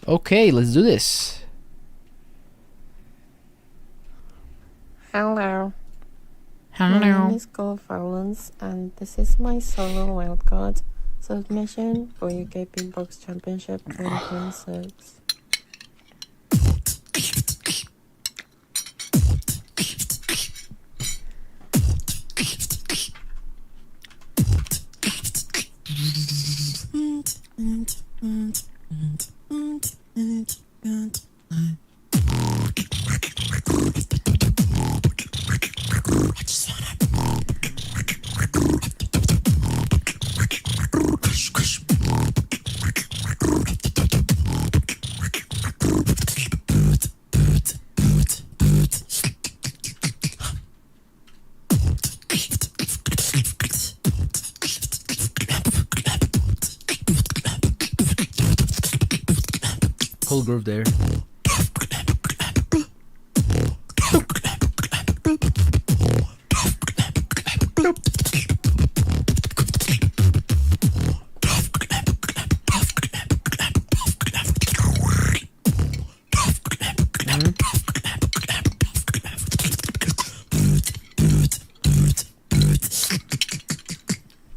Speaker 2: Okay, let's do this.
Speaker 19: Hello.
Speaker 2: Hello.
Speaker 19: My name is Girl Violence, and this is my solo wildcard submission for UK Beatbox Championship 2026.
Speaker 2: Whole groove there.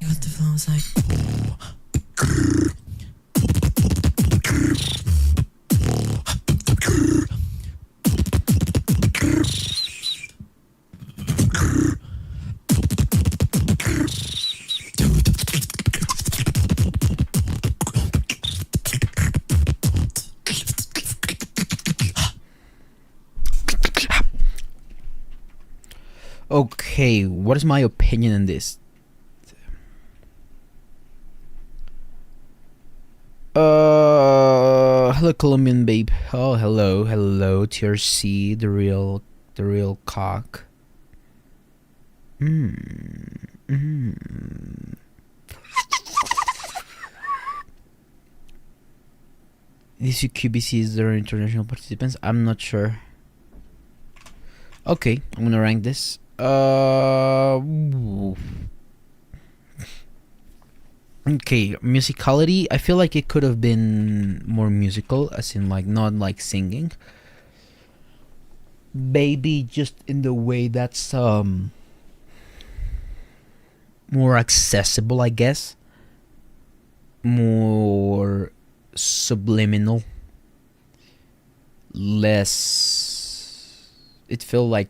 Speaker 19: What the flow is like.
Speaker 2: Okay, what is my opinion on this? Hello Colombian babe. Oh, hello TRC, the real cock. This Ukbc is their international participants. I'm not sure. Okay, I'm gonna rank this. Okay, musicality. I feel like it could have been more musical, as in like not like singing. Maybe just in the way that's more accessible, I guess. More subliminal. Less. It felt like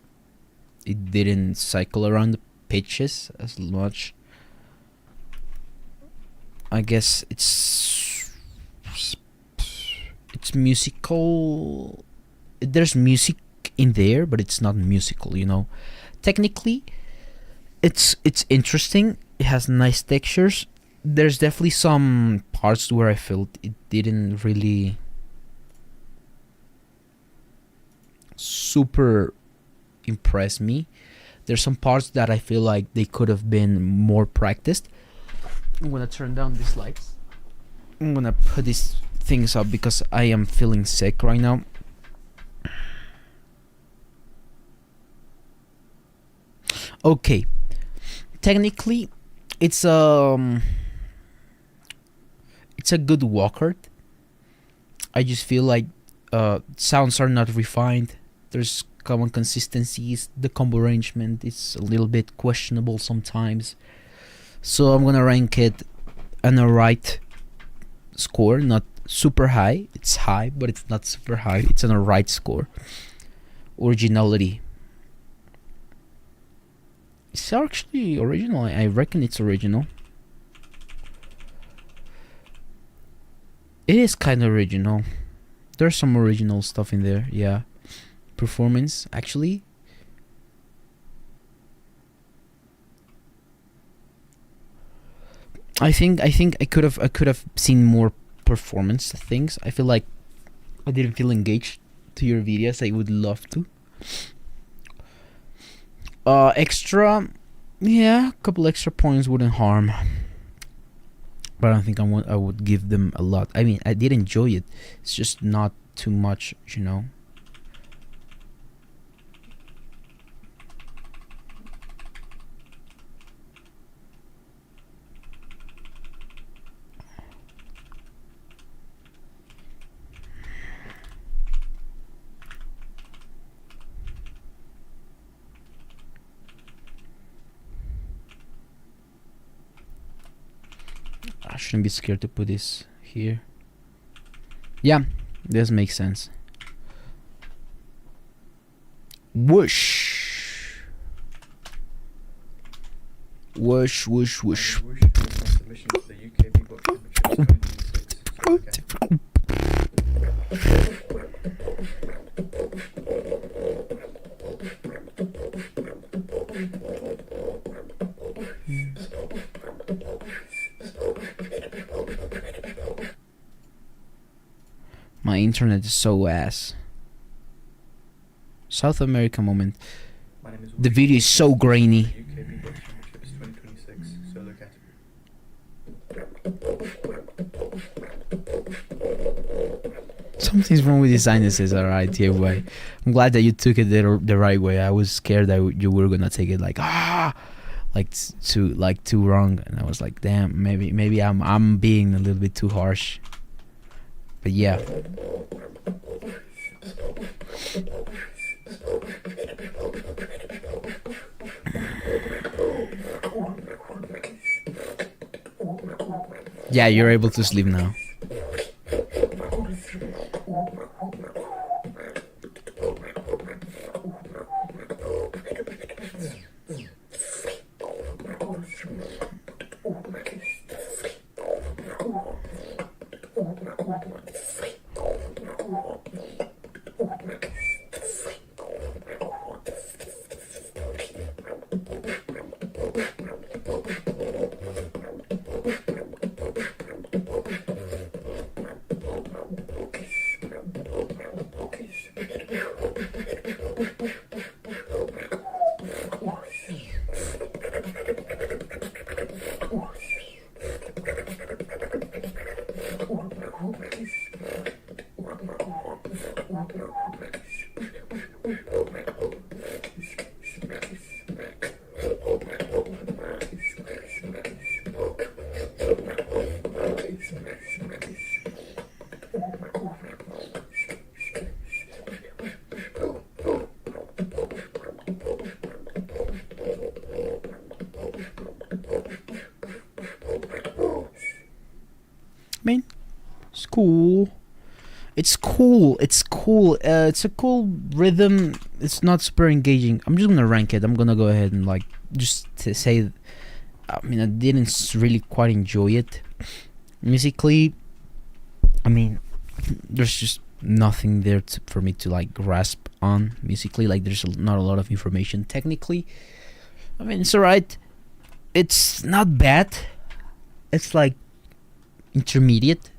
Speaker 2: it didn't cycle around the pitches as much. I guess it's musical. There's music in there, but it's not musical, you know. Technically, it's interesting. It has nice textures. There's definitely some parts where I felt it didn't really super impress me. There's some parts that I feel like they could have been more practiced. I'm gonna turn down these lights. I'm gonna put these things up because I am feeling sick right now. Okay, technically it's a good walker. I just feel like sounds are not refined. There's common consistencies. The combo arrangement is a little bit questionable sometimes. So I'm gonna rank it an alright score, not super high. It's high, but it's not super high. It's an alright score. Originality. It's actually original. I reckon it's original. It is kind of original. There's some original stuff in there, yeah. Performance, actually. I think I could have seen more performance things. I feel like I didn't feel engaged to your videos. I would love to. Extra, Yeah, a couple extra points wouldn't harm. But I don't think I would give them a lot. I mean, I did enjoy it. It's just not too much, you know. I shouldn't be scared to put this here. Yeah, this makes sense. Whoosh. Whoosh, whoosh, whoosh.
Speaker 17: Submission for the UK Beatbox Championships 2026.
Speaker 2: My internet is so ass. South America moment.
Speaker 17: My name is
Speaker 2: The video is so grainy.
Speaker 17: UK Beatbox Championships 2026 solo category.
Speaker 2: Something's wrong with the sinuses, alright, yeah, way. I'm glad that you took it the right way. I was scared that you were gonna take it like too wrong, and I was like, damn, maybe I'm being a little bit too harsh. But yeah. Yeah, you're able to sleep now. It's cool. It's cool. It's cool. It's a cool rhythm. It's not super engaging. I'm just gonna rank it. I'm gonna go ahead and like just to say. I mean, I didn't really quite enjoy it musically. I mean, there's just nothing there for me to like grasp on musically. Like, there's not a lot of information technically. I mean, it's alright. It's not bad. It's like intermediate.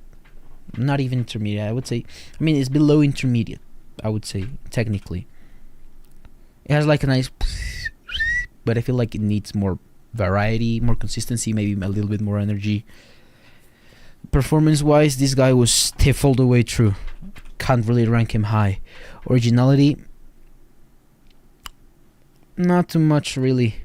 Speaker 2: Not even intermediate, I would say. I mean, it's below intermediate, I would say, technically. It has like a nice, but I feel like it needs more variety, more consistency, maybe a little bit more energy. Performance wise, this guy was stiff all the way through. Can't really rank him high. Originality, not too much really.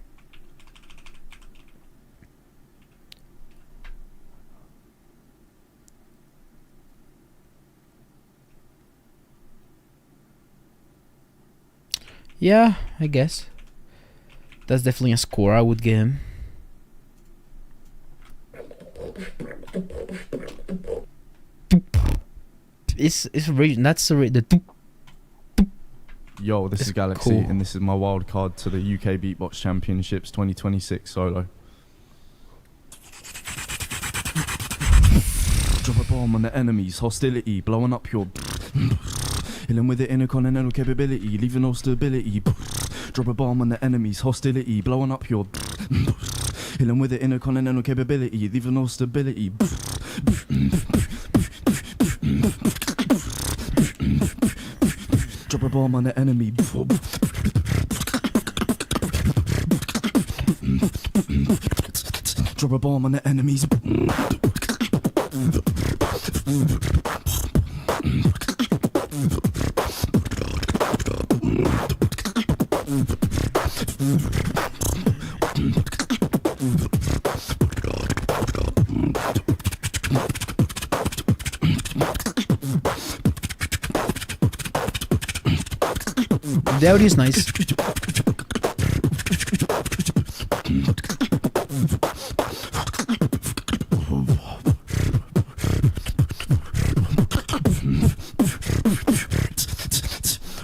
Speaker 2: Yeah, I guess that's definitely a score I would give him. It's that's the.
Speaker 20: Yo, this is Galaxy, cool. And this is my wild card to the UK Beatbox Championships 2026 solo. Drop a bomb on the enemies, hostility, blowing up your. Killing with the intercontinental capability, leaving no stability. Drop a bomb on the enemies, hostility, blowing up your. Killing with the intercontinental capability, leaving no stability. Drop a bomb on the enemy. Drop a bomb on the enemies.
Speaker 2: The audio is nice.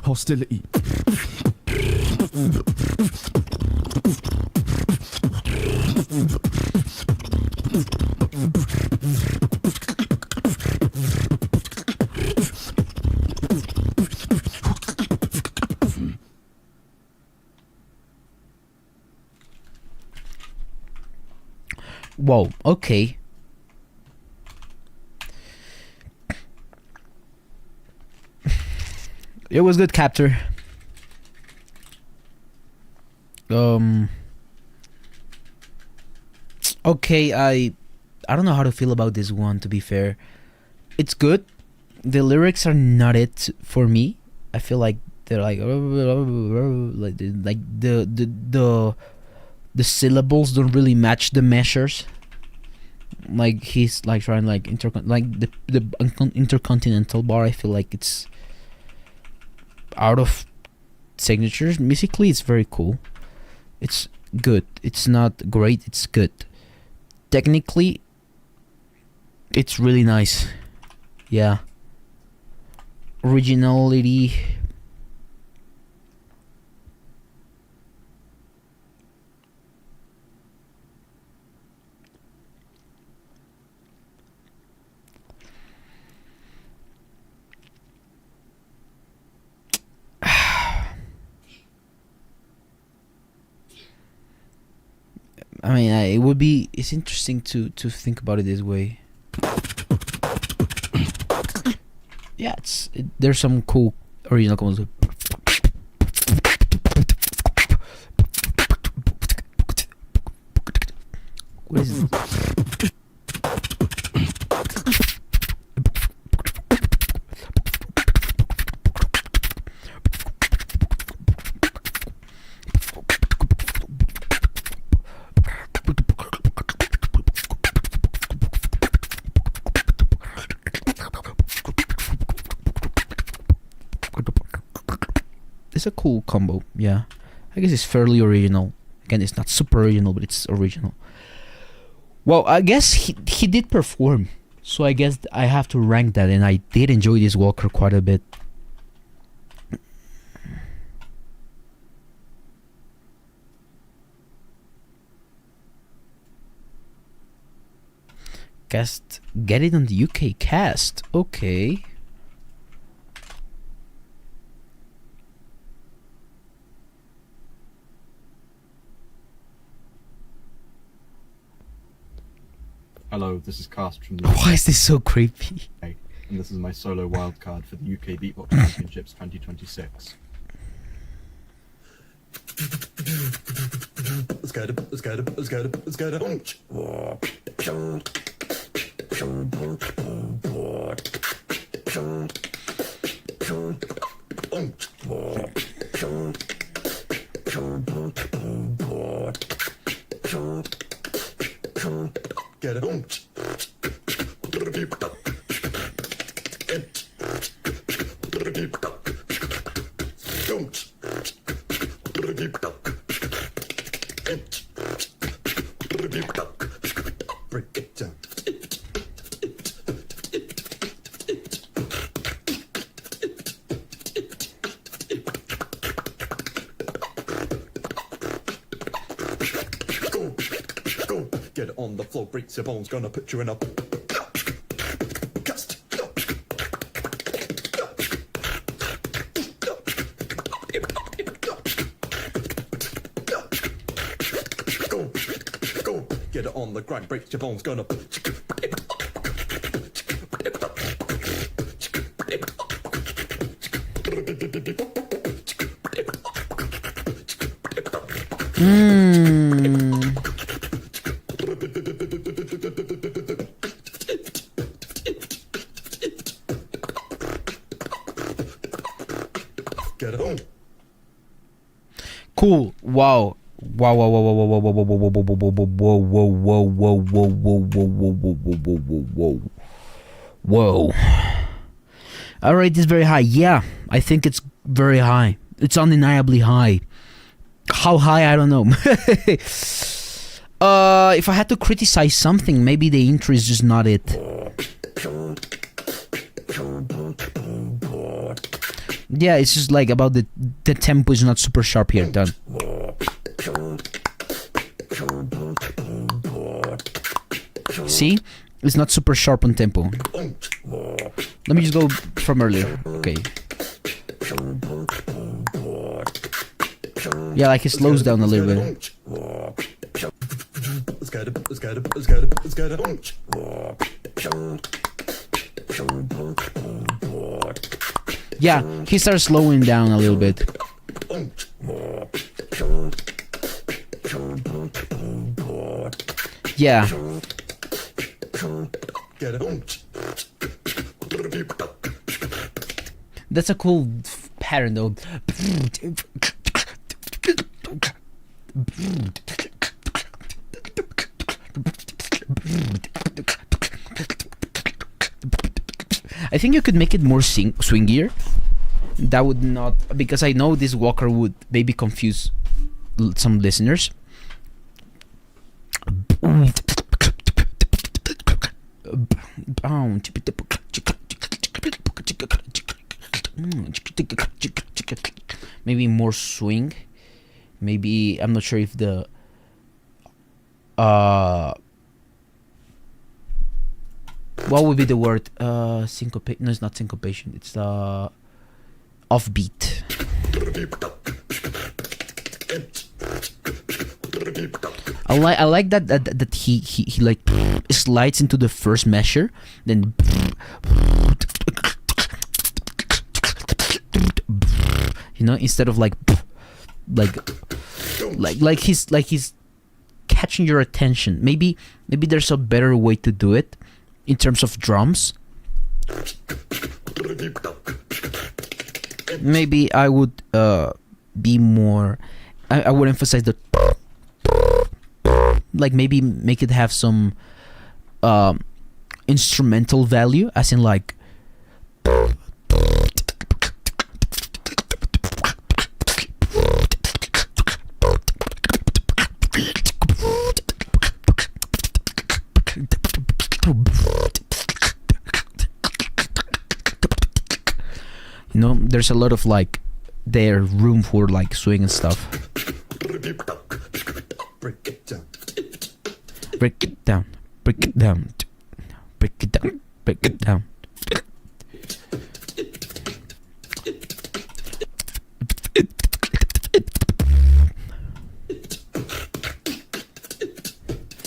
Speaker 20: Hostility.
Speaker 2: Whoa, okay. It was good capture. Okay, I don't know how to feel about this one, to be fair. It's good. The lyrics are not it for me. I feel like they're like the syllables don't really match the measures. Like he's like trying like the intercontinental bar. I feel like it's out of signatures. Musically, it's very cool. It's good. It's not great. It's good. Technically, it's really nice. Yeah. Originality. I mean, it would be. It's interesting to think about it this way. Yeah, there's some cool original combos. What is it? It's a cool combo, yeah. I guess it's fairly original. Again, it's not super original, but it's original. Well, I guess he did perform, so I guess I have to rank that, and I did enjoy this Walker quite a bit. Cast, get it on the UK cast, okay.
Speaker 9: Hello, this is Cast from the
Speaker 2: Why is this so creepy?
Speaker 9: UK, and this is my solo wildcard for the UK Beatbox Championships 2026.
Speaker 8: Let's get it, let's get it, let's get it, let's get it. Get it. Break it down. Get it on the floor, breaks your bones, gonna put you in a cast. Go, get it on the grind, breaks your bones, gonna
Speaker 2: Cool. Wow. Wow, wow, wow, wow, wow, wow, wow, wow, wow, wow, wow, wow, wow, wow, wow, whoa. I rate this very high. Yeah, I think it's very high. It's undeniably high. How high, I don't know. If I had to criticize something, maybe the intro is just not it. Yeah, it's just like about the tempo is not super sharp here. Done. See? It's not super sharp on tempo. Let me just go from earlier. Okay. Yeah, like it slows down a little bit. Yeah, he starts slowing down a little bit. Yeah. That's a cool pattern though. I think you could make it more swingier. That would not, because I know this walker would maybe confuse some listeners. Maybe more swing. Maybe, I'm not sure if the what would be the word? Syncopation? No, it's not syncopation. It's offbeat. I like that he like slides into the first measure, then you know, instead of like he's catching your attention. Maybe there's a better way to do it in terms of drums. Maybe I would be more. I would emphasize the like, maybe make it have some instrumental value, as in like you know, there's a lot of like there room for like swing and stuff. Break it down. Break it down. Break it down. Break it down. Break it down.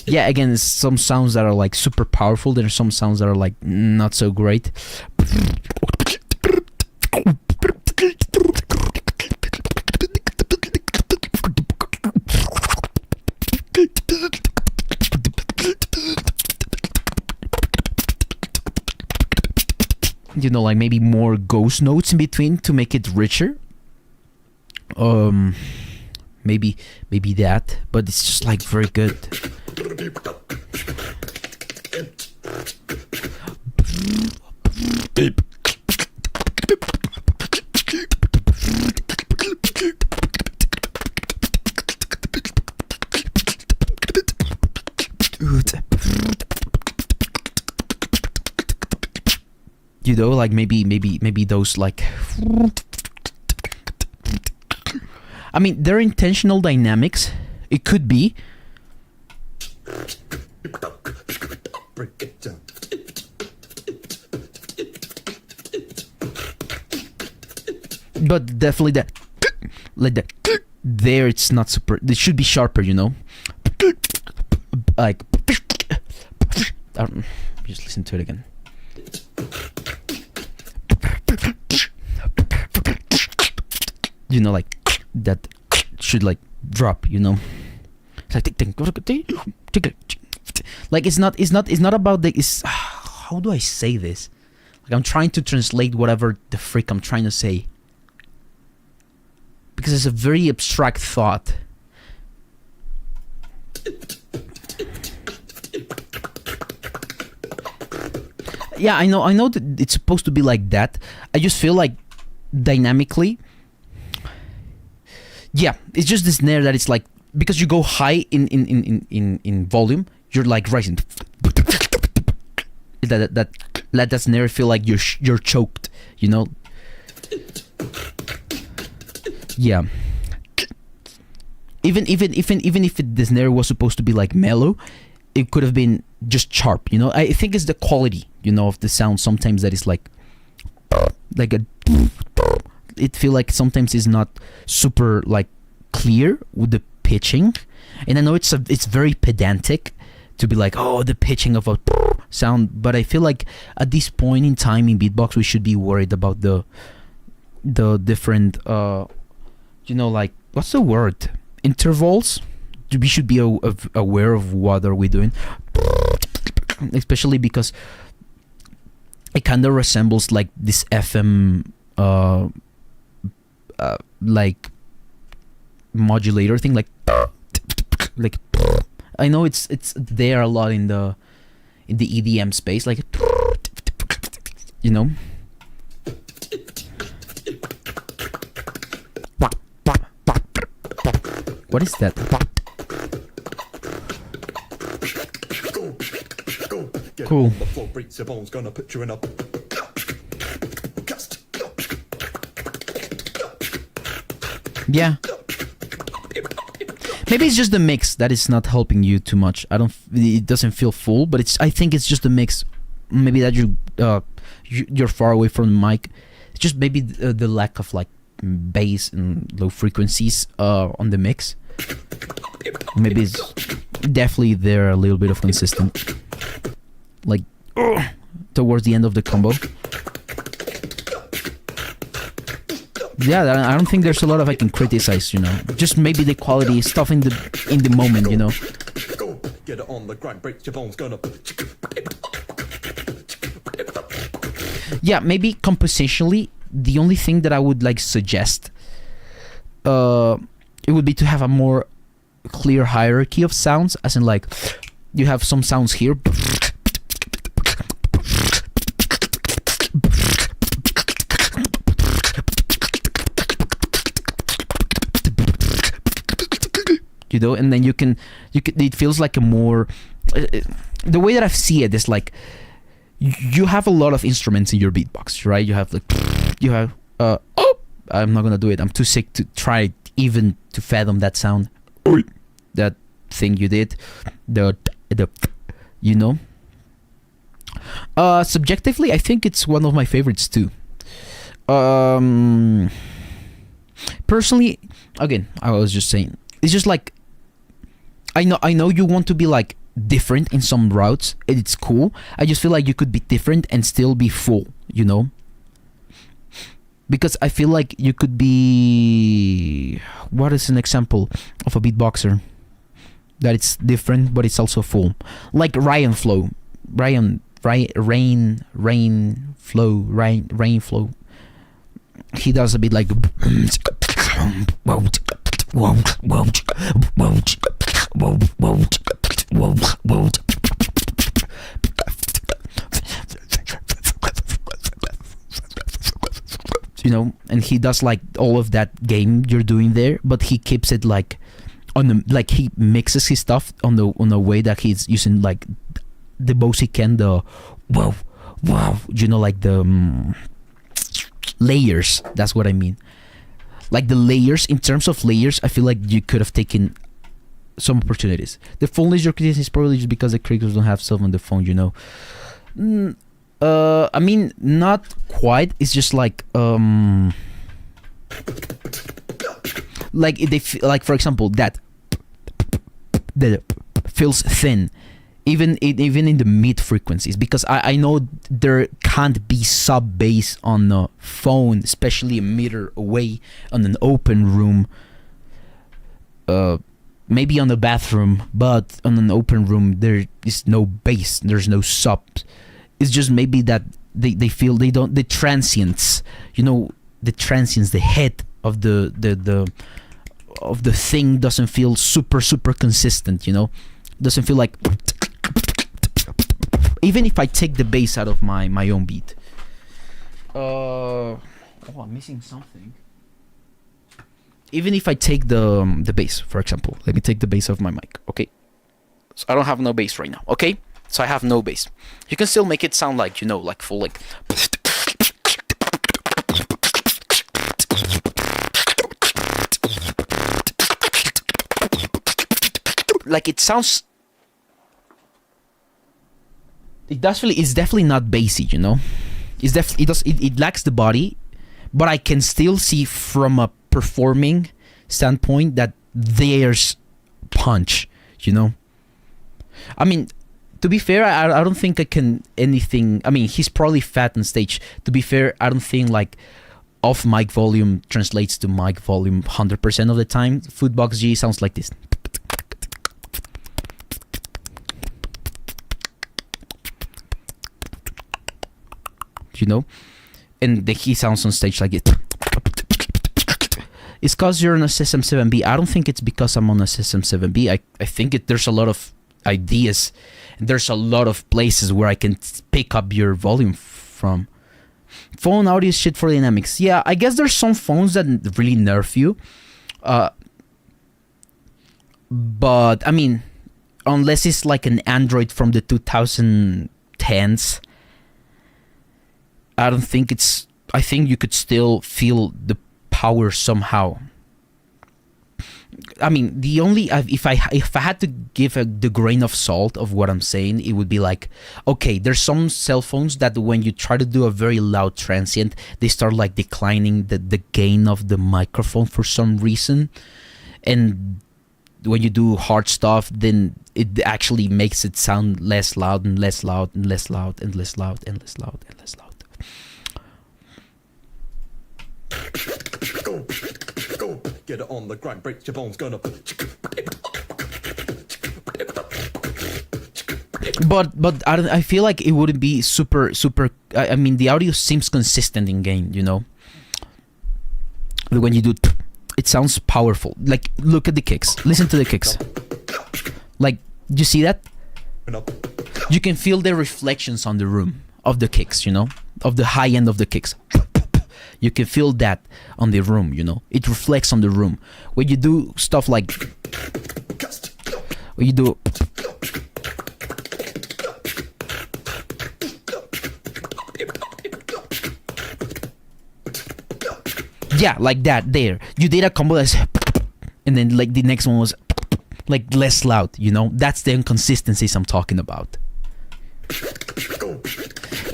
Speaker 2: Yeah, again, some sounds that are like super powerful. There are some sounds that are like not so great. You know, like maybe more ghost notes in between to make it richer. Maybe that, but it's just like very good. You know, like maybe those like, I mean, they're intentional dynamics. It could be. Break it down. But definitely that, like that there, it's not super. It should be sharper, you know. Like, just listen to it again. You know, like that should like drop, you know. It's like it's not about the. How do I say this? Like, I'm trying to translate whatever the frick I'm trying to say. because it's a very abstract thought. Yeah, I know that it's supposed to be like that. I just feel like dynamically, yeah, it's just the snare that it's like, because you go high in volume, you're like rising. That let that snare feel like you're choked, you know. Yeah. Even if the snare was supposed to be like mellow, it could have been just sharp, you know. I think it's the quality, you know, of the sound sometimes that is like a. It feel like sometimes it's not super like clear with the pitching, and I know it's very pedantic to be like, oh, the pitching of a sound, but I feel like at this point in time in beatbox we should be worried about the different you know, like, what's the word, intervals. We should be aware of what are we doing, especially because it kind of resembles like this FM like modulator thing, like I know it's there a lot in the EDM space, like, you know. What is that? Cool. Yeah. Maybe it's just the mix that is not helping you too much. It doesn't feel full, but I think it's just the mix. Maybe that you're far away from the mic. It's just maybe the lack of like bass and low frequencies on the mix. Maybe it's definitely there a little bit of consistent, like towards the end of the combo. Yeah, I don't think there's a lot of I can criticize, you know. Just maybe the quality stuff in the moment, you know.
Speaker 21: Get it on the grind, break your bones, gonna.
Speaker 2: Yeah, maybe compositionally, the only thing that I would like suggest, it would be to have a more clear hierarchy of sounds, as in like you have some sounds here. You know, and then you can it feels like a more the way that I see it is like you have a lot of instruments in your beatbox, right? You have like I'm not gonna do it, I'm too sick to try even to fathom that sound, that thing you did, the you know. Subjectively, I think it's one of my favorites too. Personally, again, I was just saying, it's just like I know you want to be like different in some routes, and it's cool. I just feel like you could be different and still be full, you know? Because I feel like you could be, what is an example of a beatboxer that it's different but it's also full? Like Rain Flow. He does a bit like you know, and he does like all of that game you're doing there, but he keeps it like on the, like he mixes his stuff on the way that he's using like the most he can, the wow, you know, like the layers. That's what I mean. Like the layers, in terms of layers, I feel like you could have taken some opportunities. The fullness you're criticising is probably just because the creators don't have stuff on the phone, you know. I mean, not quite. It's just like they like, for example, that feels thin, even in the mid frequencies, because I know there can't be sub bass on the phone, especially a meter away on an open room. Maybe on the bathroom, but on an open room there is no bass, there's no sub. It's just maybe that they feel they don't, the transients, you know, the transients, the head of the thing doesn't feel super consistent, you know. Doesn't feel like, even if I take the bass out of my own beat. Oh, I'm missing something. Even if I take the bass, for example, let me take the bass off my mic. Okay, so I don't have no bass right now. Okay, so I have no bass. You can still make it sound like, you know, like full, like. Like it sounds. It's definitely not bassy, you know. It lacks the body, but I can still see from a performing standpoint that there's punch, you know. I mean, to be fair, I don't think I can anything. I mean, he's probably fat on stage. To be fair, I don't think like off mic volume translates to mic volume 100% of the time. Footbox G sounds like this. You know, and he sounds on stage like it. It's because you're on a System 7B. I don't think it's because I'm on a System 7B. I think there's a lot of ideas. There's a lot of places where I can pick up your volume from. Phone audio is shit for dynamics. Yeah, I guess there's some phones that really nerf you. But, I mean, unless it's like an Android from the 2010s, I don't think it's. I think you could still feel the power somehow. I mean, the only if I had to give the grain of salt of what I'm saying, it would be like, okay, there's some cell phones that when you try to do a very loud transient, they start like declining the gain of the microphone for some reason, and when you do hard stuff, then it actually makes it sound less loud and less loud and less loud and less loud and less loud and less loud.
Speaker 21: Go, get it on the grind, break your bones, gonna.
Speaker 2: But I feel like it wouldn't be super. I mean, the audio seems consistent in game, you know. When you do, it sounds powerful. Like, look at the kicks. Listen to the kicks. Like, you see that? You can feel the reflections on the room of the kicks, you know, of the high end of the kicks. You can feel that on the room, you know. It reflects on the room. When you do stuff like... When you do... Yeah, like that, there. You did a combo that's... And then, like, the next one was... Like, less loud, you know. That's the inconsistencies I'm talking about.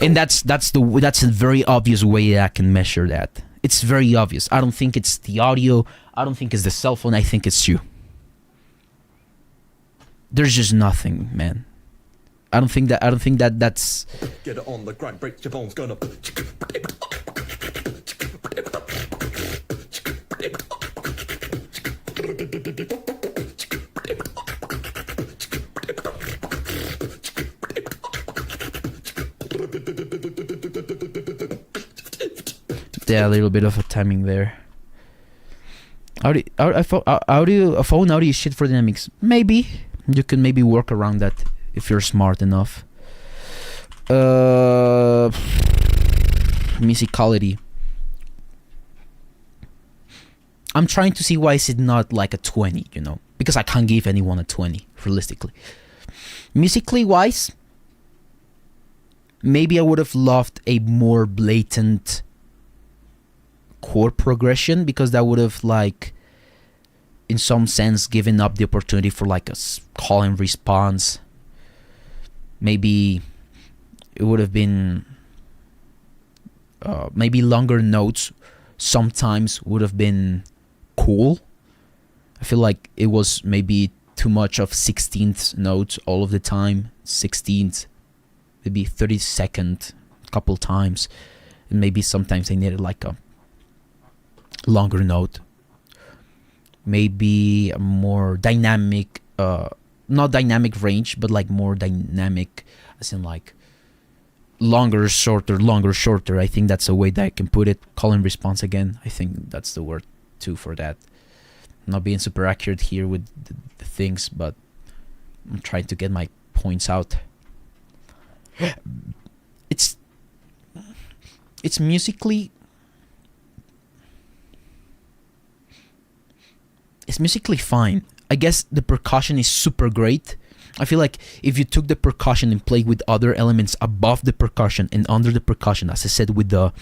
Speaker 2: And that's a very obvious way that I can measure that. It's very obvious. I don't think it's the audio. I don't think it's the cell phone. I think it's you. There's just nothing, man. I don't think that that's.
Speaker 21: Get it on the grind, break your bones, gonna.
Speaker 2: Yeah, a little bit of a timing there. Phone audio is shit for dynamics. Maybe you can maybe work around that if you're smart enough. Musicality. I'm trying to see why is it not like a 20, you know, because I can't give anyone a 20 realistically. Musically wise, maybe I would have loved a more blatant chord progression, because that would have, like, in some sense given up the opportunity for like a call and response. Maybe it would have been maybe longer notes sometimes would have been cool. I feel like it was maybe too much of 16th notes all of the time. 16th, maybe 32nd a couple times, and maybe sometimes I needed like a longer note, maybe a more dynamic, not dynamic range, but like more dynamic, as in like longer, shorter. I think that's a way that I can put it. Call and response again. I think that's the word too for that. I'm not being super accurate here with the things, but I'm trying to get my points out. It's musically fine. I guess the percussion is super great. I feel like if you took the percussion and played with other elements above the percussion and under the percussion, as I said with the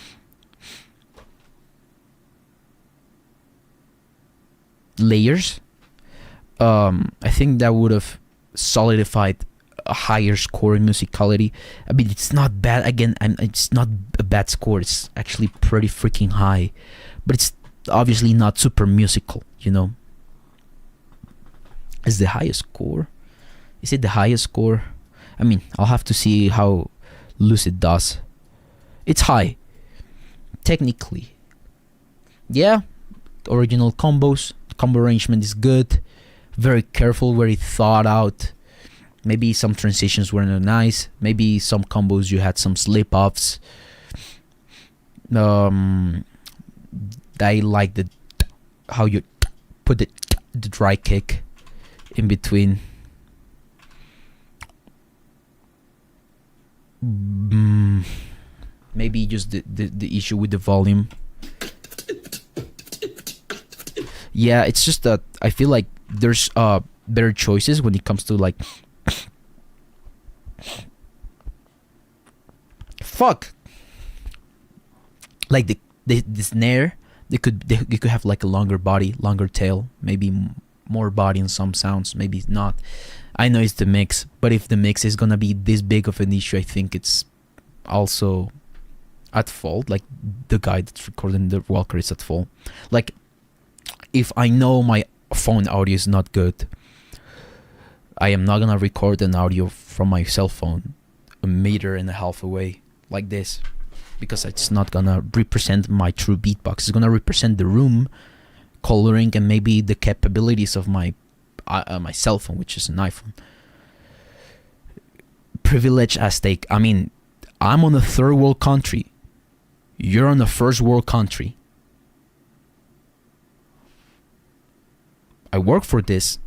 Speaker 2: layers, I think that would have solidified a higher score in musicality. I mean, it's not bad. Again, it's not a bad score. It's actually pretty freaking high, but it's obviously not super musical, you know. Is the highest score? Is it the highest score? I mean, I'll have to see how Lucid does. It's high, technically. Yeah, original combos. Combo arrangement is good. Very careful, very thought out. Maybe some transitions weren't nice. Maybe some combos you had some slip offs. I like how you put the dry kick in between. Maybe just the issue with the volume. Yeah, it's just that I feel like there's better choices when it comes to like fuck, like the snare. They could have like a longer body, longer tail, maybe more body in some sounds, maybe not. I know it's the mix, but if the mix is gonna be this big of an issue, I think it's also at fault. Like the guy that's recording the Wildcard is at fault. Like if I know my phone audio is not good, I am not gonna record an audio from my cell phone 1.5 meters away like this, because it's not gonna represent my true beatbox. It's gonna represent the room, coloring, and maybe the capabilities of my cell phone, which is an iPhone. Privilege at stake. I mean, I'm on a third world country. You're on a first world country. I work for this.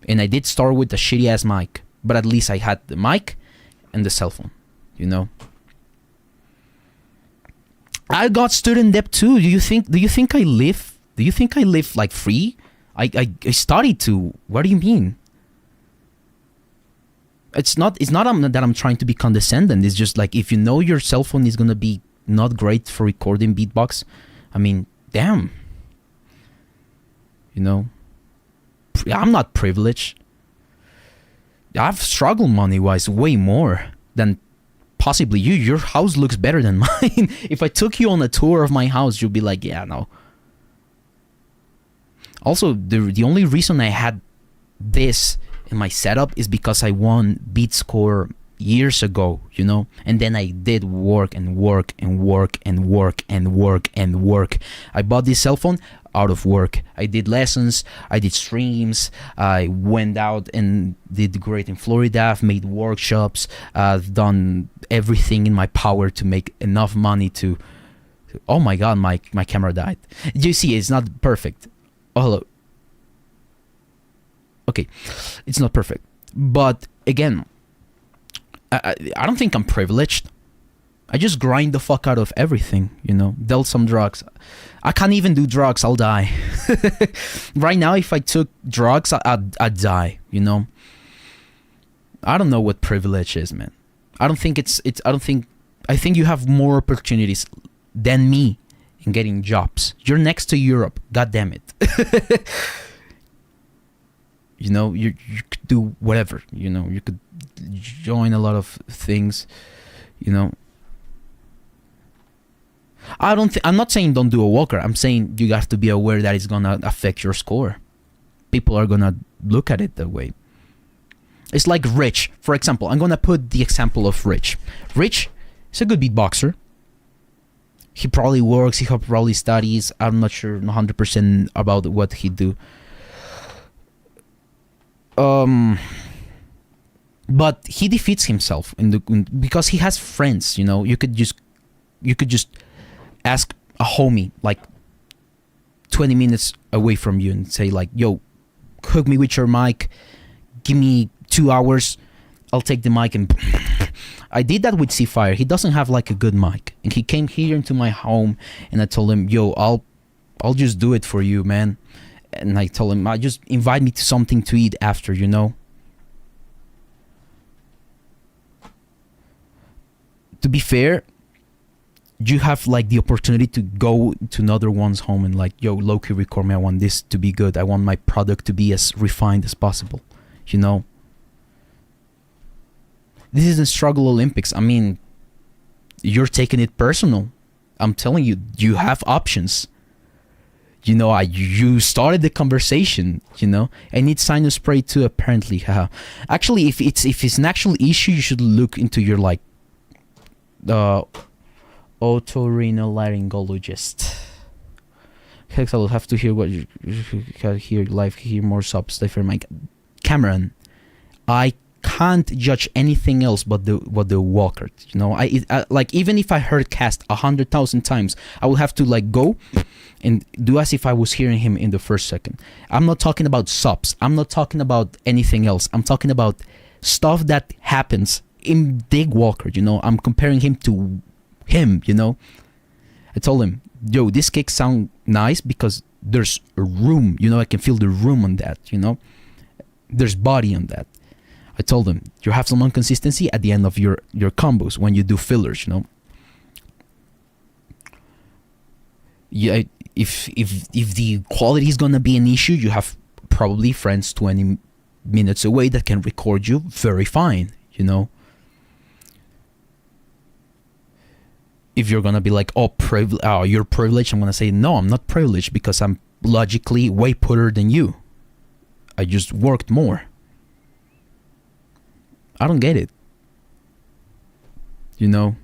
Speaker 2: And I did start with a shitty ass mic, but at least I had the mic and the cell phone, you know. I got student debt too. Do you think I live like free? I studied too. What do you mean? It's not that I'm trying to be condescending. It's just like, if you know your cell phone is gonna be not great for recording beatbox, I mean, damn. You know, I'm not privileged. I've struggled money-wise way more than possibly you. Your house looks better than mine. If I took you on a tour of my house, you'd be like, yeah, no. Also, the only reason I had this in my setup is because I won BeatScore years ago, you know, and then I did work and work and work and work and work and work. I bought this cell phone out of work. I did lessons, I did streams, I went out and did great in Florida. I've made workshops, I've done everything in my power to make enough money to oh my god, my camera died. You see, it's not perfect. Oh, hello. Okay, it's not perfect, but again, I don't think I'm privileged. I just grind the fuck out of everything, you know. Dealt some drugs. I can't even do drugs, I'll die. Right now, if I took drugs, I'd die, you know. I don't know what privilege is, man. I think you have more opportunities than me in getting jobs. You're next to Europe, god damn it. You know, you could do whatever, you know. You could join a lot of things, you know. I'm not saying don't do a walker. I'm saying you have to be aware that it's gonna affect your score. People are gonna look at it that way. It's like Rich, for example. I'm gonna put the example of Rich. Rich is a good beatboxer. He probably works, he probably studies. I'm not sure 100% about what he do. But he defeats himself because he has friends, you know. You could just ask a homie like 20 minutes away from you and say like, yo, hook me with your mic, give me 2 hours, I'll take the mic. And I did that with Seafire. He doesn't have like a good mic, and he came here into my home, and I told him, yo, I'll just do it for you, man. And I told him, just invite me to something to eat after, you know. To be fair, you have like the opportunity to go to another one's home and like, yo, low-key record me, I want this to be good, I want my product to be as refined as possible, you know. This is the Struggle Olympics. I mean, you're taking it personal. I'm telling you, you have options. You know, you started the conversation, you know. I need sinus spray too, apparently. Actually, if it's an actual issue, you should look into your like otorhinolaryngologist. Exallos, have to hear what you hear live, hear more subs. Mike Cameron, I can't judge anything else but the Wildcards. You know, I like, even if I heard Cast 100,000 times, I would have to like go and do as if I was hearing him in the first second. I'm not talking about subs. I'm not talking about anything else. I'm talking about stuff that happens in Big Walker. You know, I'm comparing him to him. You know, I told him, yo, this kick sound nice because there's a room. You know, I can feel the room on that. You know, there's body on that. I told him, you have some inconsistency at the end of your combos when you do fillers, you know. Yeah, if the quality is gonna be an issue, you have probably friends 20 minutes away that can record you very fine, you know. If you're gonna be like, oh, you're privileged, I'm gonna say, no, I'm not privileged because I'm logically way poorer than you. I just worked more. I don't get it. You know?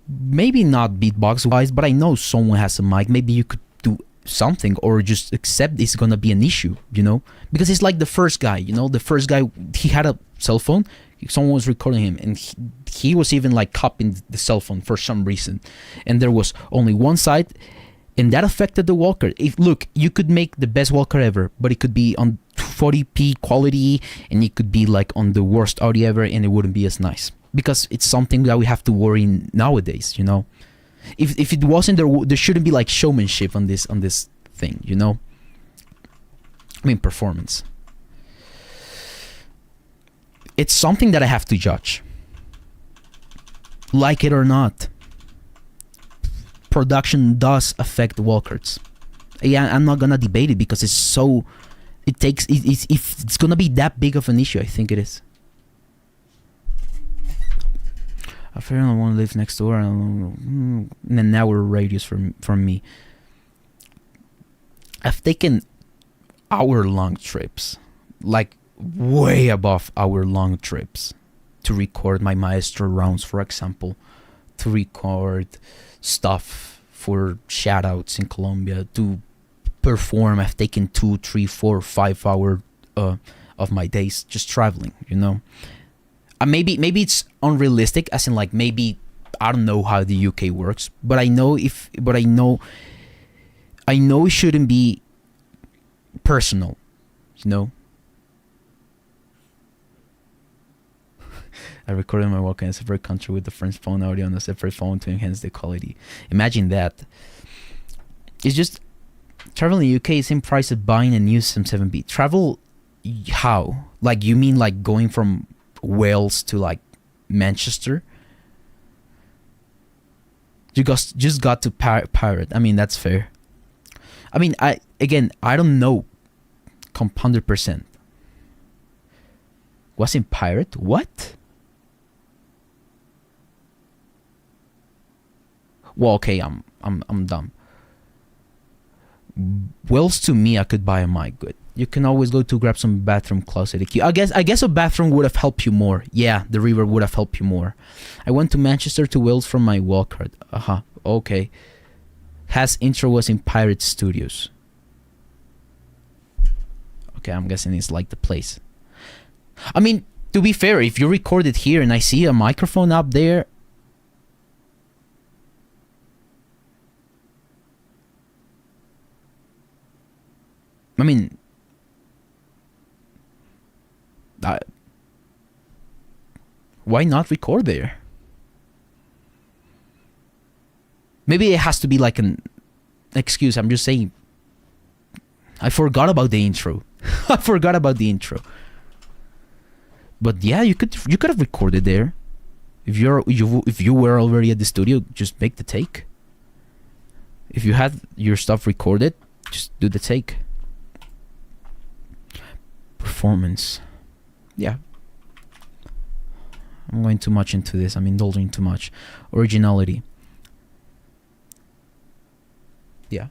Speaker 2: Maybe not beatbox wise, but I know someone has a mic. Maybe you could do something or just accept it's gonna be an issue, you know? Because it's like the first guy, you know? The first guy, he had a cell phone. Someone was recording him, and he was even like copying the cell phone for some reason. And there was only one side, and that affected the Walker. Look, you could make the best Walker ever, but it could be on 40p quality, and it could be like on the worst audio ever, and it wouldn't be as nice. Because it's something that we have to worry nowadays, you know. If it wasn't there shouldn't be like showmanship on this thing, you know. I mean, performance. It's something that I have to judge, like it or not. Production does affect Wildcards. Yeah, I'm not gonna debate it because it's so. If it's gonna be that big of an issue, I think it is. I feel I want to live next door, in an hour radius from me. I've taken hour-long trips, like way above hour-long trips, to record my maestro rounds, for example, to record stuff for shoutouts in Colombia, to perform. I've taken 2, 3, 4, 5 hours of my days just traveling, you know. Maybe it's unrealistic, as in like, maybe I don't know how the UK works, but I know it shouldn't be personal, you know. I recorded my walk in a separate country with the French phone audio on a separate phone to enhance the quality. Imagine that. It's just traveling in the UK is same price of buying a new SM7B. Travel how? Like, you mean like going from Wales to like Manchester? You just got to pirate. I mean, that's fair. I mean, I don't know 100%. Was in pirate? What? Well, okay, I'm dumb. Wales to me, I could buy a mic good. You can always go to grab some bathroom closet. I guess a bathroom would have helped you more. Yeah, the river would have helped you more. I went to Manchester to Wales from my Wildcard. Okay. Has intro was in Pirate Studios. Okay, I'm guessing it's like the place. I mean, to be fair, if you record it here and I see a microphone up there, I mean, why not record there? Maybe it has to be like an excuse. I'm just saying. I forgot about the intro. I forgot about the intro. But yeah, you could have recorded there. If you were already at the studio, just make the take. If you had your stuff recorded, just do the take. Performance. Yeah. I'm going too much into this. I'm indulging too much. Originality. Yeah.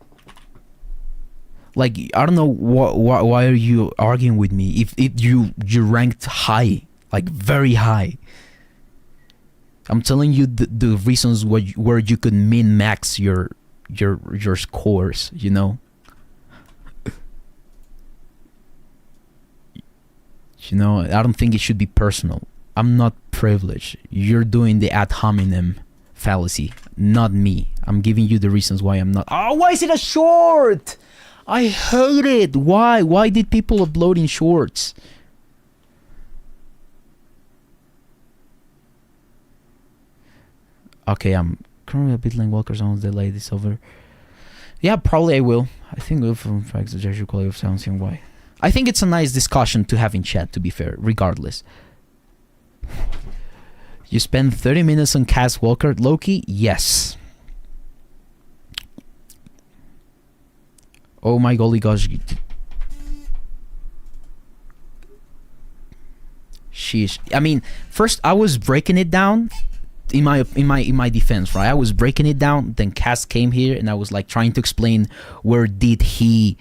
Speaker 2: Like, I don't know why are you arguing with me if you ranked high, like very high. I'm telling you the reasons where you could min max your scores, you know. You know, I don't think it should be personal. I'm not privileged. You're doing the ad hominem fallacy, not me. I'm giving you the reasons why I'm not. Oh, why is it a short? I hate it. Why? Why did people upload in shorts? Okay, I'm currently a bit late. Wildcards on delay this over. Yeah, probably I will. I think we'll from facts the gesture quality of sound, seeing why. I think it's a nice discussion to have in chat, to be fair, regardless. You spend 30 minutes on Cass Walker, Loki? Yes. Oh my golly gosh. Sheesh. I mean, first I was breaking it down in my defense, right? I was breaking it down, then Cass came here and I was like trying to explain where did he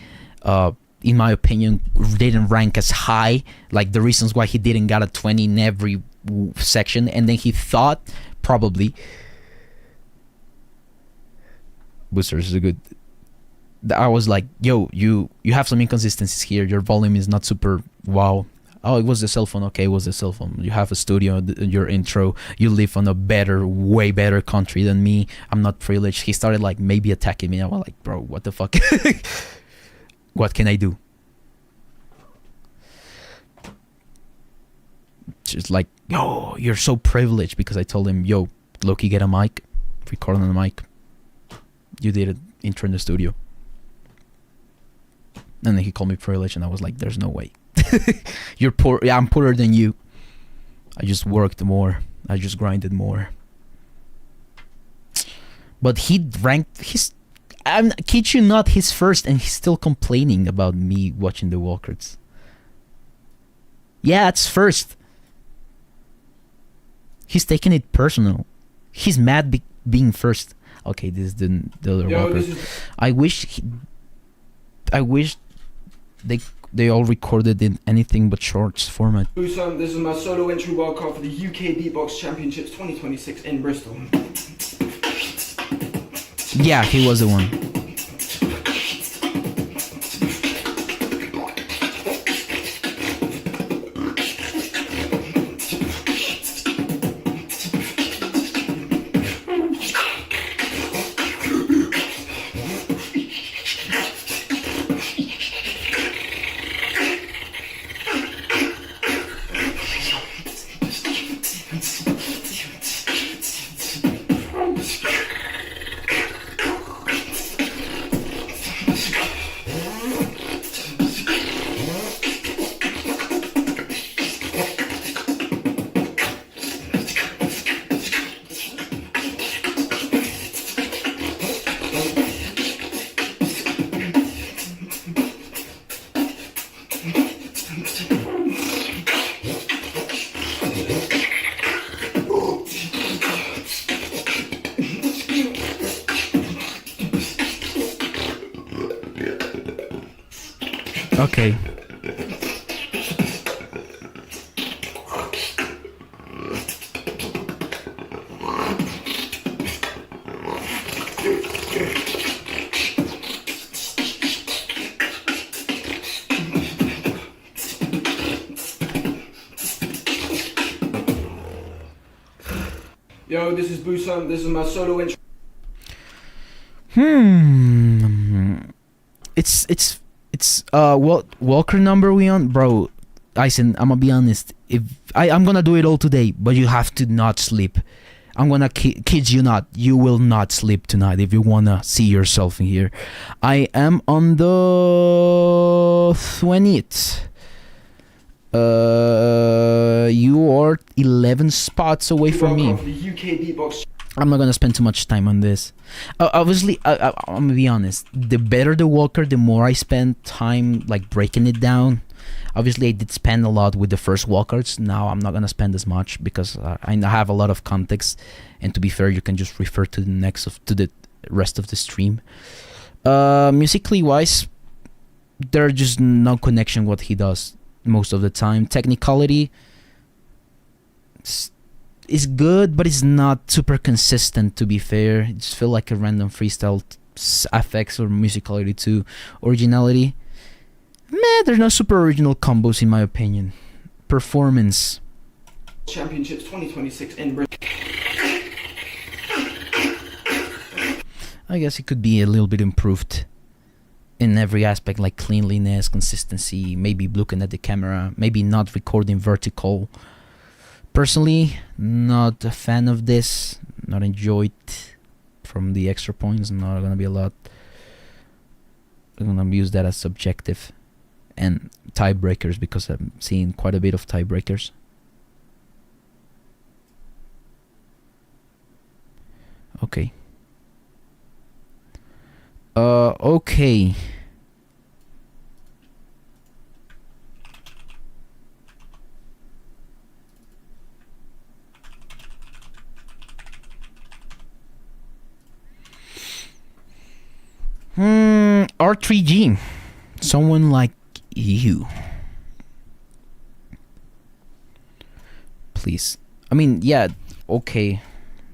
Speaker 2: in my opinion didn't rank as high, like the reasons why he didn't got a 20 in every section, and then he thought probably Boosters is a good. I was like, yo, you have some inconsistencies here. Your volume is not super wow. Oh, it was the cell phone. Okay, it was the cell phone. You have a studio, your intro. You live on a better, way better country than me. I'm not privileged. He started like maybe attacking me. I was like, bro, what the fuck? What can I do? Just like, yo, you're so privileged because I told him, yo, Loki, get a mic, record on the mic. You did an intro in the studio. And then he called me privileged, and I was like, there's no way. You're poor. Yeah, I'm poorer than you. I just worked more. I just grinded more. But he ranked his. I kid you not, he's first, and he's still complaining about me watching the Wildcards. Yeah, it's first. He's taking it personal. He's mad being first. Okay, this is the other Wildcards. I wish they all recorded in anything but shorts format.
Speaker 16: This is my solo entry wildcard for the UK Beatbox Championships 2026 in Bristol.
Speaker 2: Yeah, he was the one. Okay.
Speaker 16: Yo, this is Busam. This is my solo intro.
Speaker 2: It's It's what Walker number we on, bro? Eisen, I'm gonna be honest. If I'm gonna do it all today, but you have to not sleep. I'm gonna kid you not. You will not sleep tonight if you wanna see yourself in here. I am on the 20th. You are 11 spots away from me. I'm not gonna spend too much time on this. Obviously, I'm gonna be honest. The better the Walker, the more I spend time like breaking it down. Obviously, I did spend a lot with the first Wildcards. Now I'm not gonna spend as much because I have a lot of context. And to be fair, you can just refer to the rest of the stream. Musically wise, there's just no connection what he does most of the time. Technicality is good, but it's not super consistent. To be fair, it just feel like a random freestyle affects or musicality to originality. Meh, there's no super original combos in my opinion. Performance.
Speaker 1: Championships 2026 in Britain.
Speaker 2: I guess it could be a little bit improved in every aspect, like cleanliness, consistency, maybe looking at the camera, maybe not recording vertical. Personally, not a fan of this. Not enjoyed from the extra points. Not gonna be a lot. I'm gonna use that as subjective. And tiebreakers, because I'm seeing quite a bit of tiebreakers. Okay. Okay. R3G. Someone like you. Please. I mean, yeah, okay.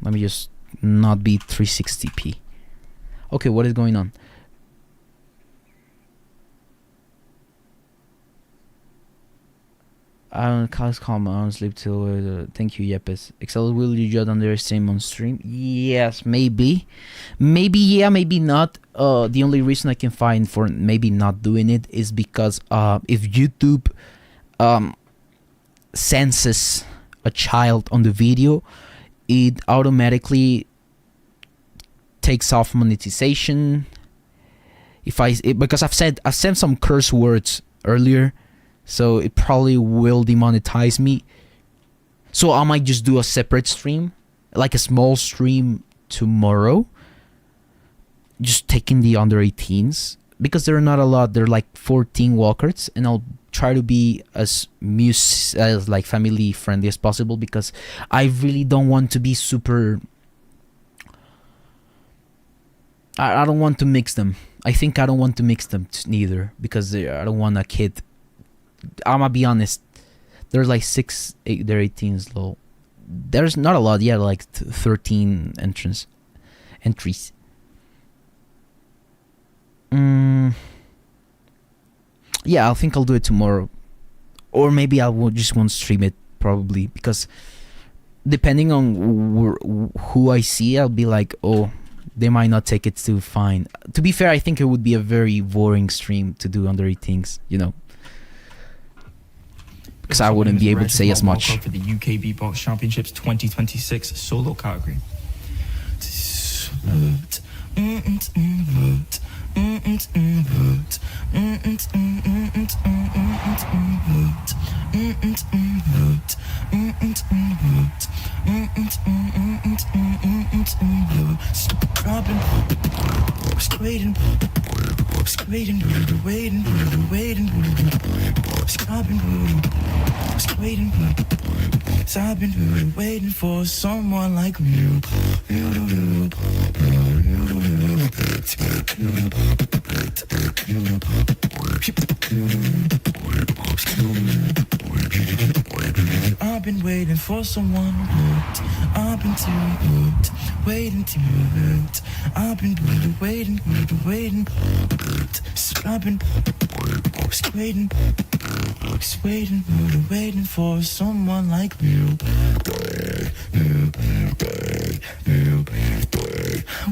Speaker 2: Let me just not be 360p. Okay, what is going on? I can't calm. I don't sleep till. Thank you, Yepes. Exallos, will you judge under stream on stream? Yes, maybe. Maybe yeah, maybe not. The only reason I can find for maybe not doing it is because if YouTube senses a child on the video, it automatically takes off monetization. Because I've said some curse words earlier. So it probably will demonetize me. So I might just do a separate stream, like a small stream tomorrow, just taking the under 18s, because there are not a lot. There are like 14 Wildcards, and I'll try to be as like family friendly as possible, because I really don't want to be super. I don't want to mix them. I think I don't want to mix them neither, because I don't want a kid. I'm gonna be honest. There's like 8, they're 18s low. There's not a lot, yeah, like 13 entries. Yeah, I think I'll do it tomorrow, or maybe I will just won't stream it probably, because depending on who I see, I'll be like, oh, they might not take it too fine. To be fair, I think it would be a very boring stream to do under 18s, you know. Because I wouldn't be able to say as much.
Speaker 22: For the UK Beatbox Championships 2026 solo category.
Speaker 8: I've been waiting for someone like you. I've been waiting for someone hooked. I've been too hooked, waiting too hooked. I've been waiting. So I've been waiting for someone like you.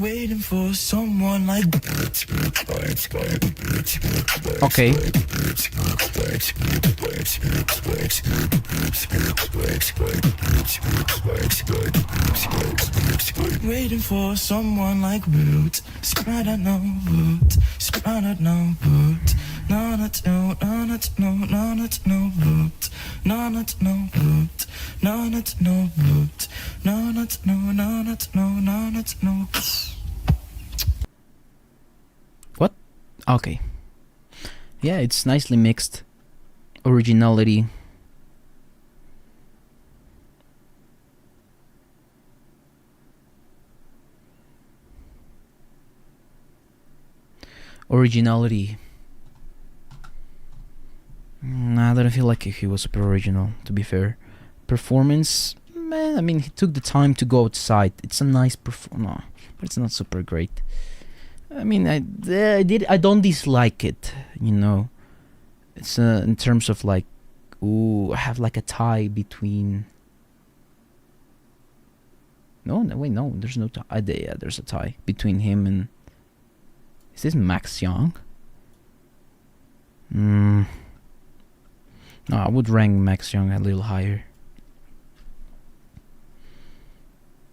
Speaker 8: waiting for someone like.
Speaker 2: Okay.
Speaker 8: Waiting for someone like Root. I don't know Root. I don't know Root. No, not no, no, not no, no, not no Root. No, not no Root. No, not no Root. No, not no, no, not no, no, not no.
Speaker 2: What? Okay. Yeah, it's nicely mixed. Originality. Originality. I don't feel like he was super original, to be fair. Performance, man, I mean, he took the time to go outside. It's a nice no, but it's not super great. I mean, I don't dislike it, you know. It's in terms of like, ooh, I have like a tie between. No, wait, no, there's no tie. Yeah, there's a tie between him and. Is this Max Young? No, I would rank Max Young a little higher.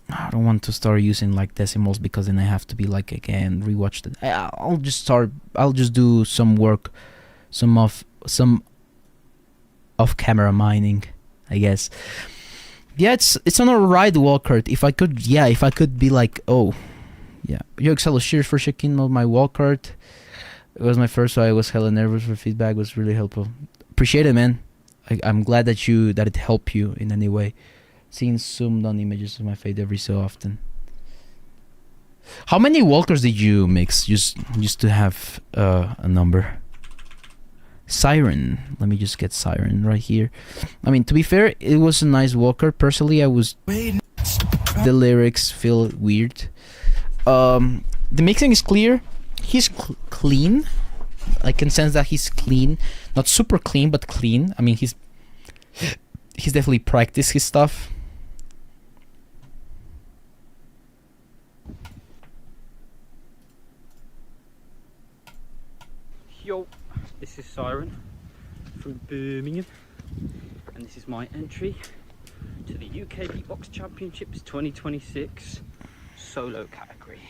Speaker 2: I don't want to start using like decimals because then I have to be like again rewatch it. I'll just do some work, some off camera mining, I guess. Yeah, it's an alright wildcard. If I could be like, oh, yeah. Yo, Exallos, cheers for checking out my wildcard. It was my first, so I was hella nervous for feedback. It was really helpful. Appreciate it, man. I'm glad that it helped you in any way. Seeing zoomed on images of my face every so often. How many wildcards did you mix? Just to have a number. Siren. Let me just get Siren right here. I mean, to be fair, it was a nice wildcard. Personally, the lyrics feel weird. The mixing is clear. He's clean. I can sense that he's clean. Not super clean, but clean. I mean, he's definitely practiced his stuff.
Speaker 3: Yo, this is Siren from Birmingham, and this is my entry to the UK Beatbox Championships 2026 solo category.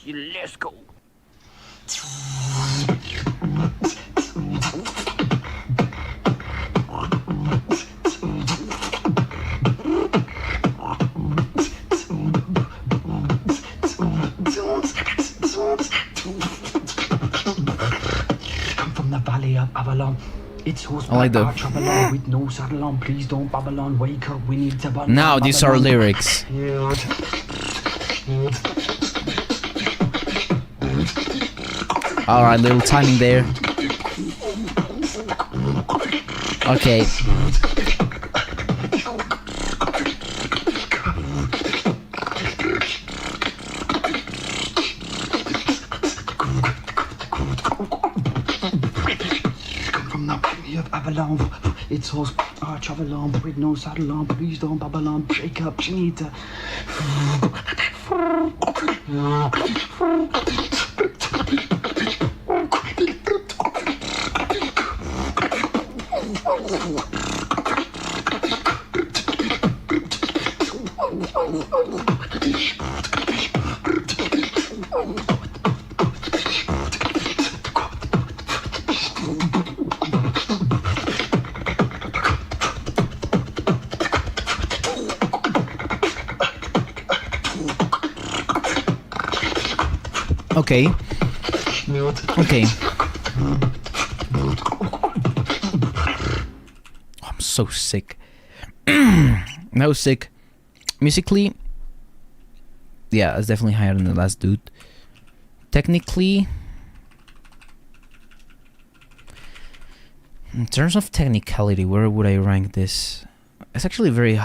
Speaker 3: Let's go.
Speaker 4: Come from the valley of Avalon. It's
Speaker 2: I like the.
Speaker 4: With no saddle on. Please don't Babylon. Wake up. We need to Babylon.
Speaker 2: Now these are lyrics. Alright, little timing there. Okay.
Speaker 4: From the valley of Avalon. It's horse arch Avalon with no saddle on. Please don't Babylon. Shake up. You need to.
Speaker 2: Okay. Okay. I'm so sick. No, sick. Musically, yeah, it's definitely higher than the last dude. Technically, in terms of technicality, where would I rank this? It's actually very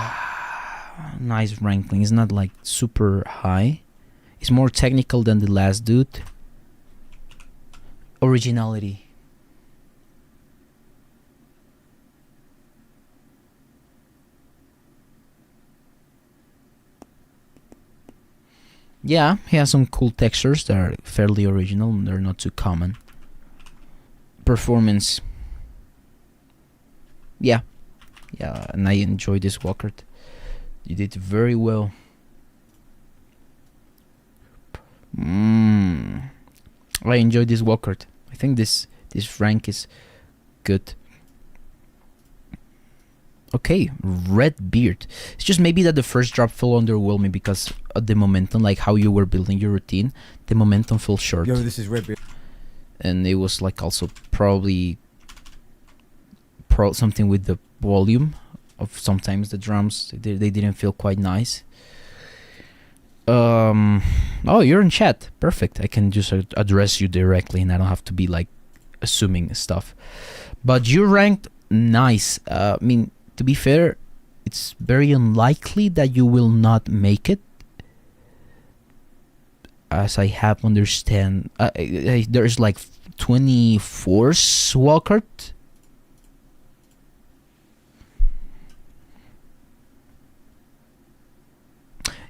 Speaker 2: nice ranking. It's not like super high. It's more technical than the last dude. Originality. Yeah, he has some cool textures that are fairly original and they're not too common. Performance. Yeah, and I enjoyed this Wildcard. You did very well. I enjoyed this Wildcard. I think this rank is good. Okay, Red Beard. It's just maybe that the first drop felt underwhelming because of the momentum, like how you were building your routine. The momentum fell short.
Speaker 5: Yo, this is Red Beard.
Speaker 2: And it was like also probably something with the volume of sometimes the drums. They didn't feel quite nice. Oh, you're in chat. Perfect. I can just address you directly and I don't have to be like assuming stuff. But you ranked nice. I mean, to be fair, it's very unlikely that you will not make it. As I have understand, there's like 24 Wildcard.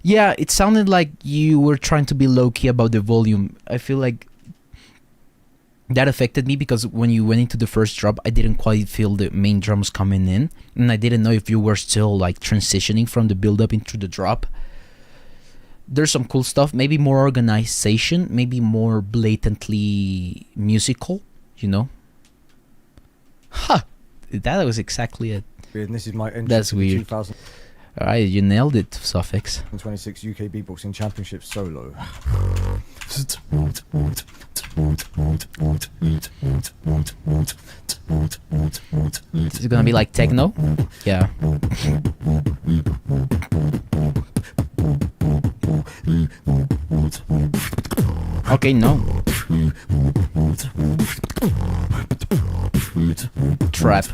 Speaker 2: Yeah, it sounded like you were trying to be low-key about the volume. I feel like that affected me because when you went into the first drop, I didn't quite feel the main drums coming in. And I didn't know if you were still like transitioning from the build-up into the drop. There's some cool stuff. Maybe more organization. Maybe more blatantly musical, you know? Ha! That was exactly it.
Speaker 5: And this is my entry
Speaker 2: That's
Speaker 5: to the
Speaker 2: weird.
Speaker 5: 2000
Speaker 2: Alright, you nailed it, Suffix.
Speaker 5: 26 UK Beatboxing Championship solo.
Speaker 2: Is it gonna be like techno? Yeah. Okay, no. Trap.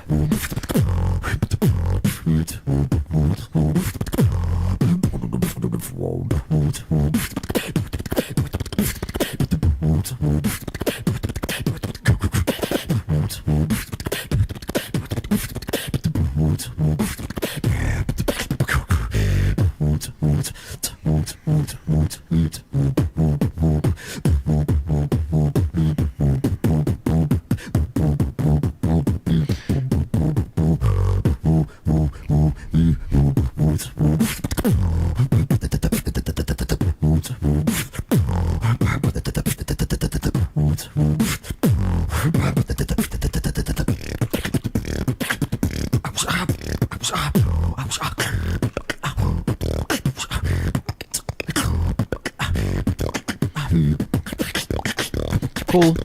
Speaker 2: Cool.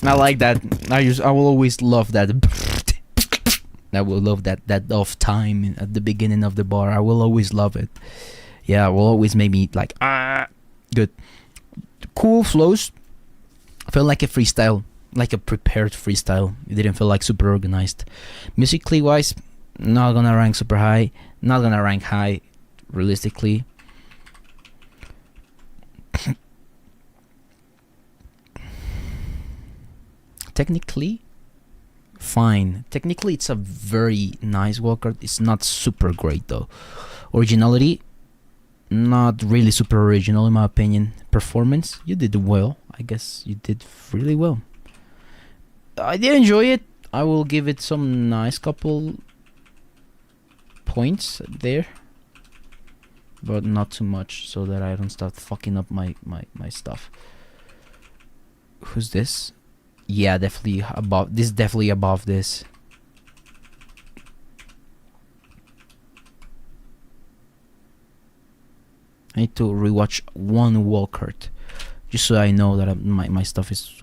Speaker 2: I like that. I will always love that. I will love that off time at the beginning of the bar. I will always love it. Yeah, will always make me like good. Cool flows. Felt like a freestyle, like a prepared freestyle. It didn't feel like super organized. Musically wise, not gonna rank super high. Not gonna rank high, realistically. Technically, fine. Technically, it's a very nice Wildcard. It's not super great though. Originality, not really super original in my opinion. Performance, you did well. I guess you did really well. I did enjoy it. I will give it some nice couple points there, but not too much so that I don't start fucking up my stuff. Who's this? Yeah, definitely above this. Definitely above this. I need to rewatch one Wildcard just so I know that my stuff is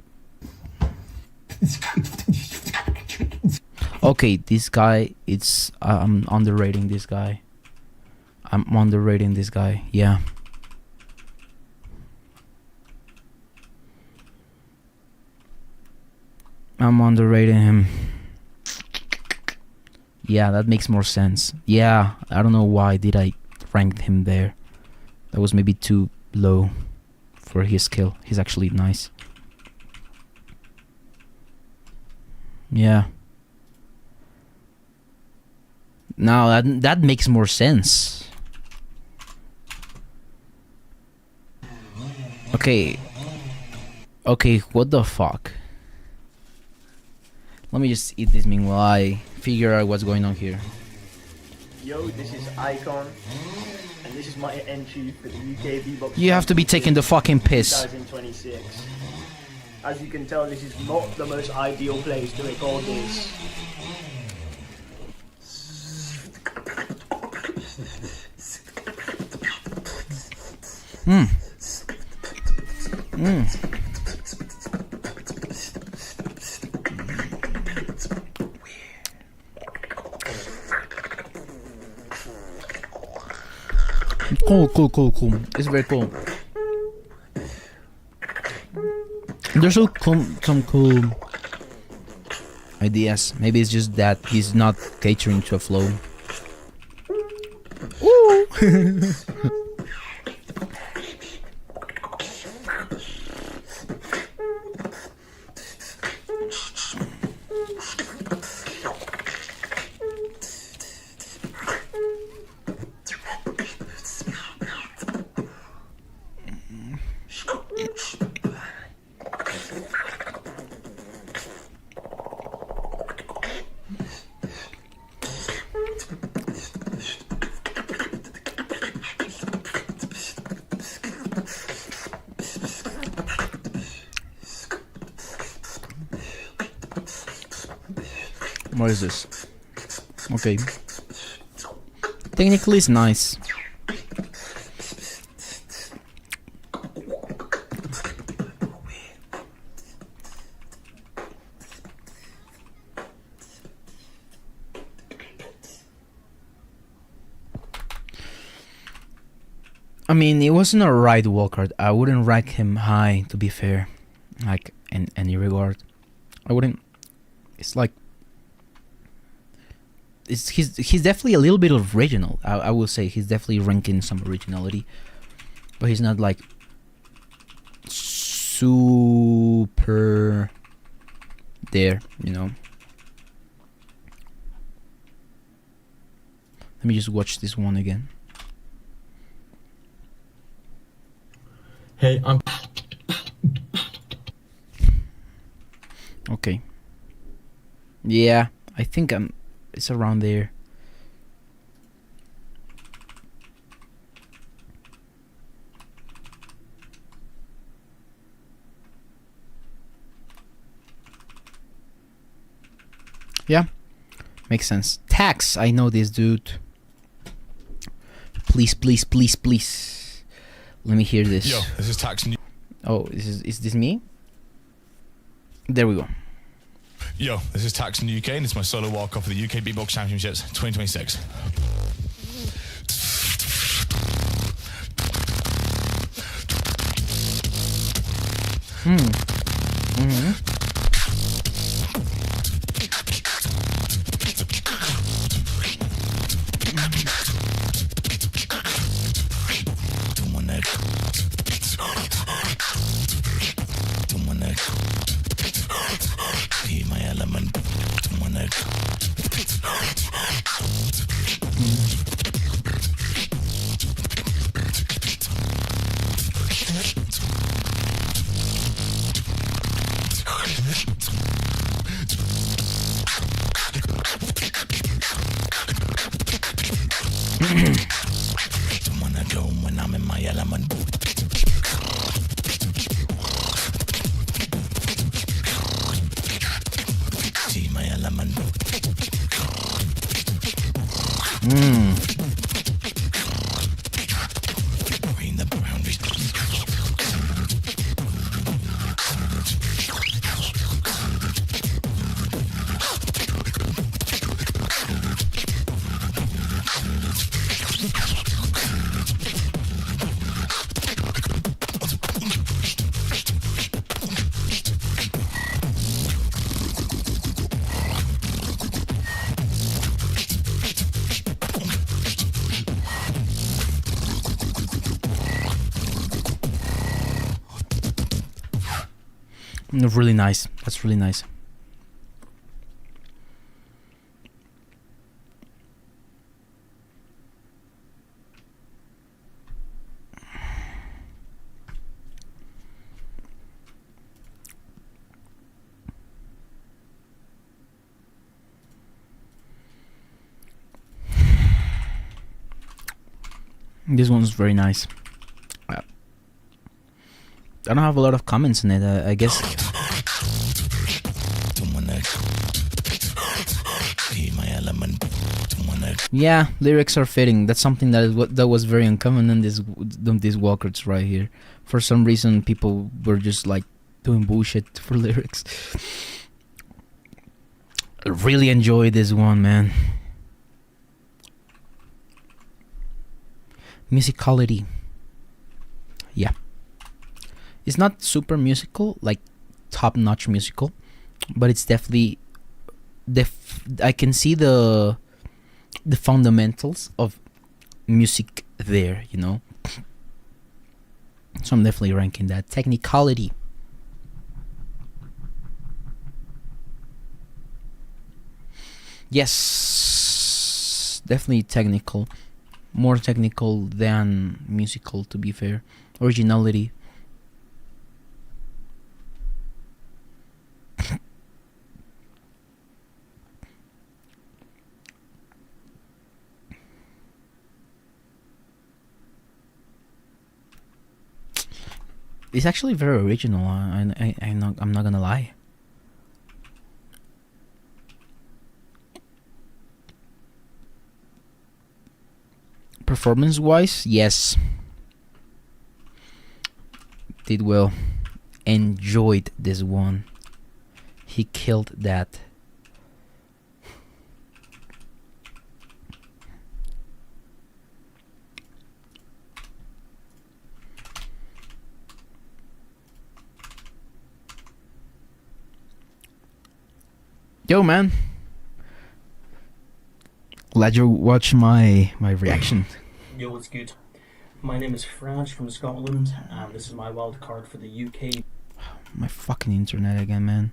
Speaker 2: okay. This guy, it's I'm underrating this guy. I'm underrating this guy. Yeah. I'm underrating him. Yeah, that makes more sense. Yeah, I don't know why did I rank him there. That was maybe too low for his skill. He's actually nice. Yeah. Now that makes more sense. Okay. Okay, what the fuck? Let me just eat this meanwhile I figure out what's going on here.
Speaker 17: Yo, this is Icon, and this is my entry for the UK Beatbox.
Speaker 2: You have to be taking the fucking piss.
Speaker 17: 2026. As you can tell, this is not the most ideal place to record this.
Speaker 2: Hmm. Hmm. Cool. It's very cool. There's some cool ideas. Maybe it's just that he's not catering to a flow. Ooh. What is this? Okay. Technically it's nice. I mean, it wasn't a right wildcard. I wouldn't rank him high, to be fair. Like, in any regard. I wouldn't... It's like... He's definitely a little bit original. I will say he's definitely ranking some originality, but he's not like super there, you know. Let me just watch this one again.
Speaker 16: Hey, I'm...
Speaker 2: Okay. Yeah, I think it's around there. Yeah, makes sense. Tax, I know this dude. Please. Let me hear this.
Speaker 6: Yo, this is Tax.
Speaker 2: Oh, is this me? There we go.
Speaker 6: Yo, this is Tax in the UK, and it's my solo walk off of the UK Beatbox Championships 2026.
Speaker 8: Wanna go when I'm in my element. See my element. Green the boundaries.
Speaker 2: Really nice. That's really nice. This one's very nice. I don't have a lot of comments in it. I guess. Yeah, lyrics are fitting. That's something that was very uncommon in these Wildcards right here. For some reason, people were just like doing bullshit for lyrics. I really enjoy this one, man. Musicality. Yeah. It's not super musical, like top-notch musical, but it's definitely I can see the fundamentals of music there, you know. So I'm definitely ranking that. Technicality. Yes, definitely technical. More technical than musical, to be fair. Originality. It's actually very original. I'm not gonna lie. Performance-wise, yes, did well. Enjoyed this one. He killed that. Yo, man. Glad you watched my reaction.
Speaker 10: Yo, what's good? My name is Franz from Scotland, and this is my wild card for the UK.
Speaker 2: My fucking internet again, man.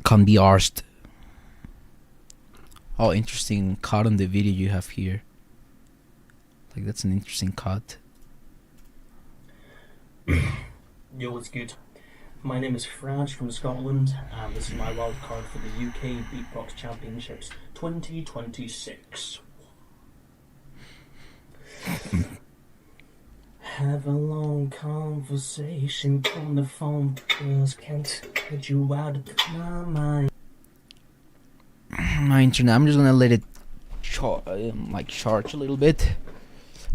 Speaker 2: Can't be arsed. Oh, interesting cut on the video you have here. Like, that's an interesting cut.
Speaker 10: Yo, what's good? My name is Franz from Scotland, and this is my wild card for the UK Beatbox Championships 2026. Have a long conversation on the phone, girls can't get you out of my mind.
Speaker 2: My internet, I'm just gonna let it charge a little bit.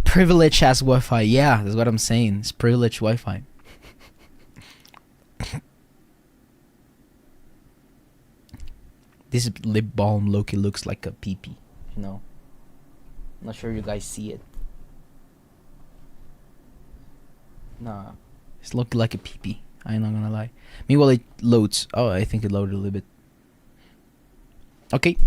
Speaker 2: Privilege has Wi-Fi. Yeah, that's what I'm saying. It's privileged Wi-Fi. This lip balm Loki looks like a pee-pee, you know. I'm not sure you guys see it. Nah, it's looking like a pee-pee. I'm not gonna lie. Meanwhile, it loads. Oh, I think it loaded a little bit. Okay.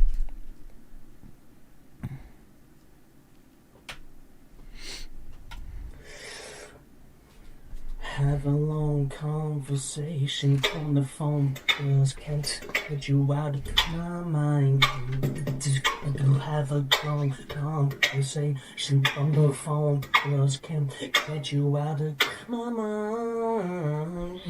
Speaker 10: Have a long conversation on the phone, girls can't get you out of my mind. To have a long conversation on the phone, girls can't get you out of my mind.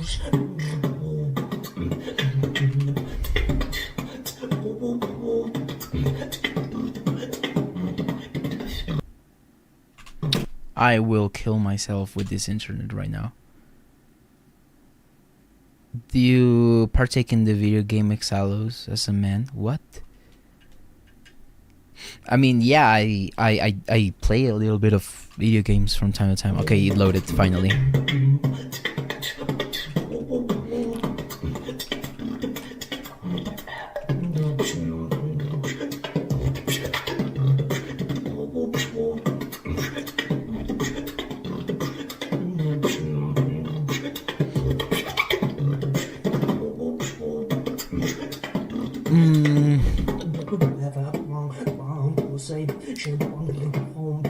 Speaker 2: I will kill myself with this internet right now. Do you partake in the video game Exallos as a man? What? I mean, yeah, I play a little bit of video games from time to time. Okay, it loaded finally.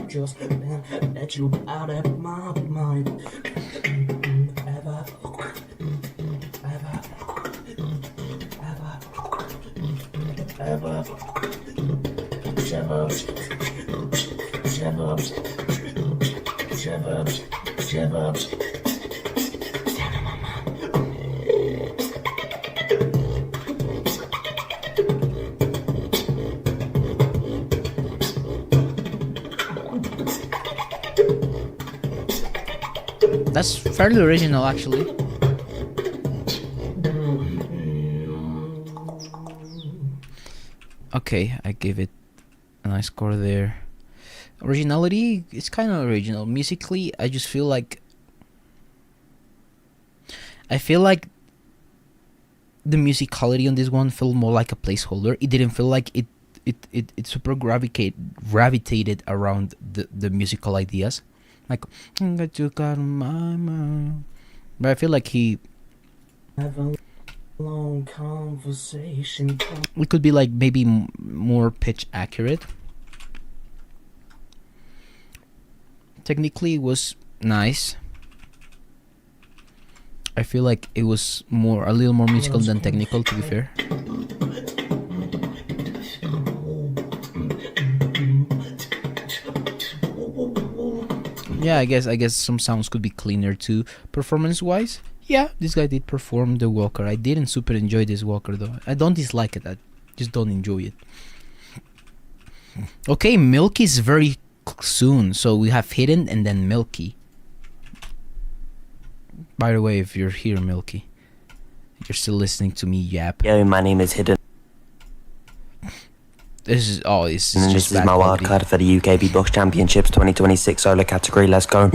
Speaker 10: Just let you out of my mind.
Speaker 2: Fairly original, actually. Okay, I give it a nice score there. Originality, it's kind of original. Musically, I just feel like the musicality on this one felt more like a placeholder. It didn't feel like it super gravitated around the musical ideas. Like, got you got my mind. But I feel like he
Speaker 10: Have a long conversation.
Speaker 2: it could be like maybe more pitch accurate. Technically, it was nice. I feel like it was a little more musical than technical, to be fair. Yeah, I guess some sounds could be cleaner too. Performance-wise, yeah, this guy did perform the Walker. I didn't super enjoy this Walker though. I don't dislike it. I just don't enjoy it. Okay, Milky is very soon, so we have Hidden and then Milky. By the way, if you're here, Milky, you're still listening to me yap.
Speaker 12: Yo, my name is Hidden.
Speaker 2: This is
Speaker 12: And this is my wildcard for the UK Beatbox Championships 2026 solo category. Let's go.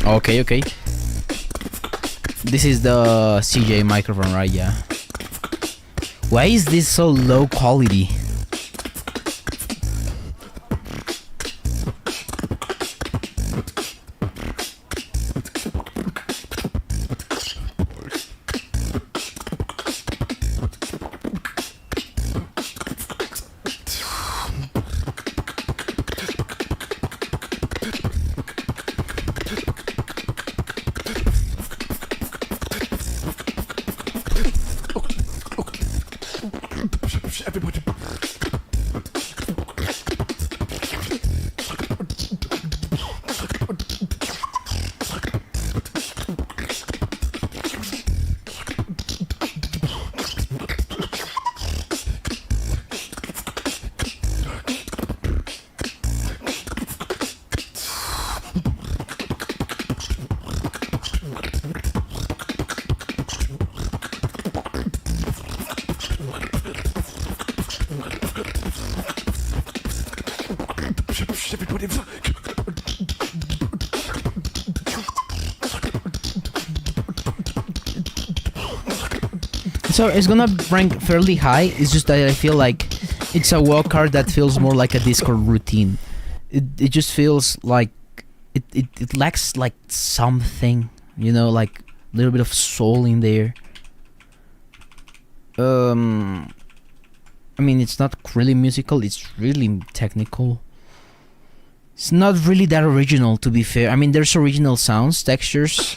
Speaker 2: Okay. This is the CJ microphone, right? Yeah. Why is this so low quality?
Speaker 21: Everybody.
Speaker 2: So it's gonna rank fairly high. It's just that I feel like it's a walk card that feels more like a Discord routine. It just feels like it lacks like something, you know, like a little bit of soul in there. I mean, it's not really musical, it's really technical. It's not really that original, to be fair. I mean, there's original sounds, textures,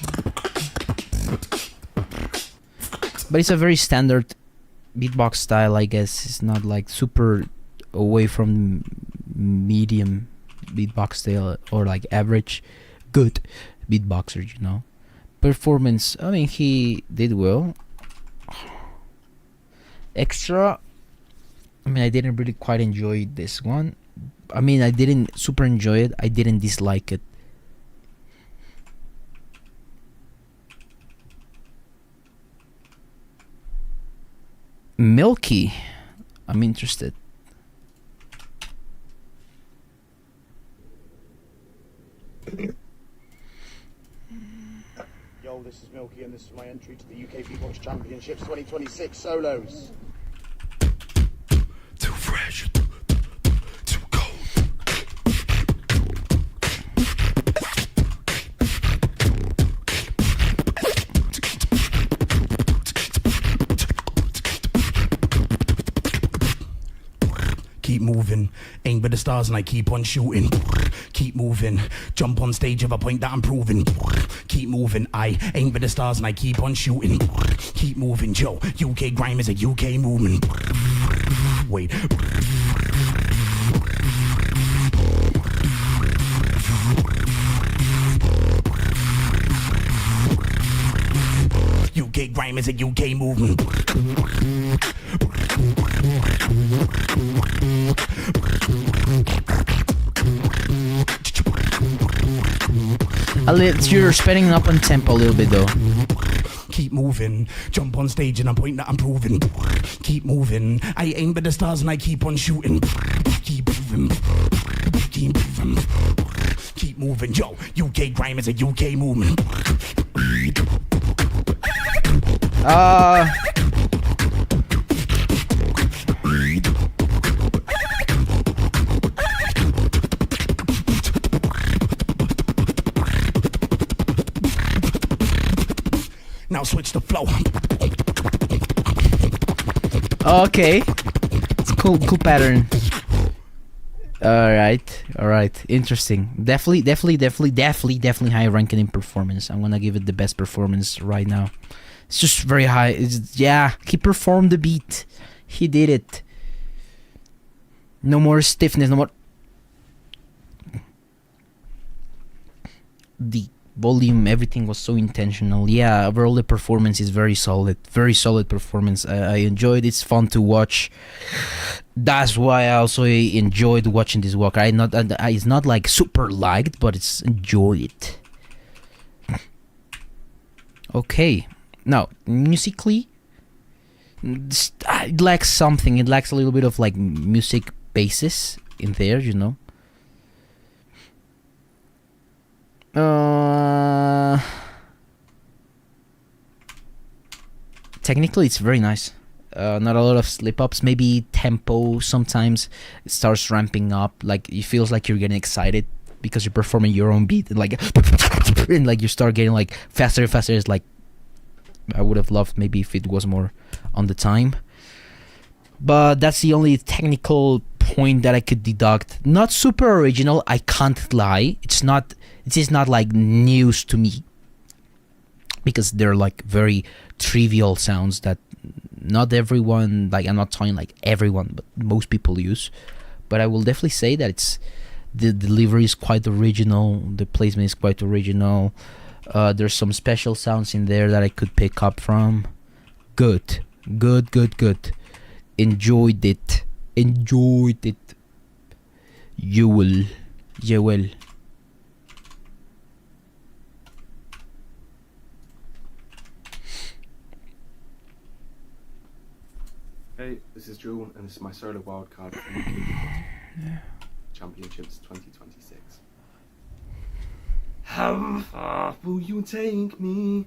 Speaker 2: but it's a very standard beatbox style, I guess. It's not like super away from medium beatbox style or like average good beatboxer, you know. Performance, I mean, he did well. Extra, I mean, I didn't really quite enjoy this one. I mean, I didn't super enjoy it. I didn't dislike it. Milky, I'm interested.
Speaker 13: Yo, this is Milky and this is my entry to the UK Beatbox Championships 2026 solos.
Speaker 21: Too fresh, too cold.
Speaker 23: Keep moving, aim for the stars and I keep on shooting. Keep moving, jump on stage of a point that I'm proving. Keep moving, I aim for the stars and I keep on shooting. Keep moving, Joe, UK grime is a UK movement. Wait. UK grime is a UK movement.
Speaker 2: You're spinning up on tempo a little bit though.
Speaker 23: Keep moving, jump on stage and I point that I'm proving. Keep moving, I aim at the stars and I keep on shooting. Keep moving, keep moving, keep moving. Yo, UK grime is a UK movement. Now switch the flow.
Speaker 2: Okay, it's cool pattern. All right, interesting. Definitely high ranking in performance. I'm gonna give it the best performance right now. It's just very high. He performed the beat. He did it. No more stiffness. No more. The volume, everything was so intentional. Yeah, overall the performance is very solid performance. I enjoyed. It's fun to watch. That's why I also enjoyed watching this walk. It's not like super liked, but it's enjoyed. Okay, now musically, it lacks something. It lacks a little bit of like music basis in there, you know. Technically it's very nice. Not a lot of slip ups. Maybe tempo sometimes it starts ramping up, like it feels like you're getting excited because you're performing your own beat, and like and like you start getting like faster and faster. It's like I would have loved maybe if it was more on the time, but that's the only technical point that I could deduct. Not super original, I can't lie. It is not like news to me, because they're like very trivial sounds that not everyone, like I'm not talking like everyone, but most people use. But I will definitely say that the delivery is quite original, the placement is quite original. There's some special sounds in there that I could pick up from. Good. Enjoyed it. You will.
Speaker 9: Hey, this is Drew, and this is my solo wildcard for UK Championships 2026. How far will you take me?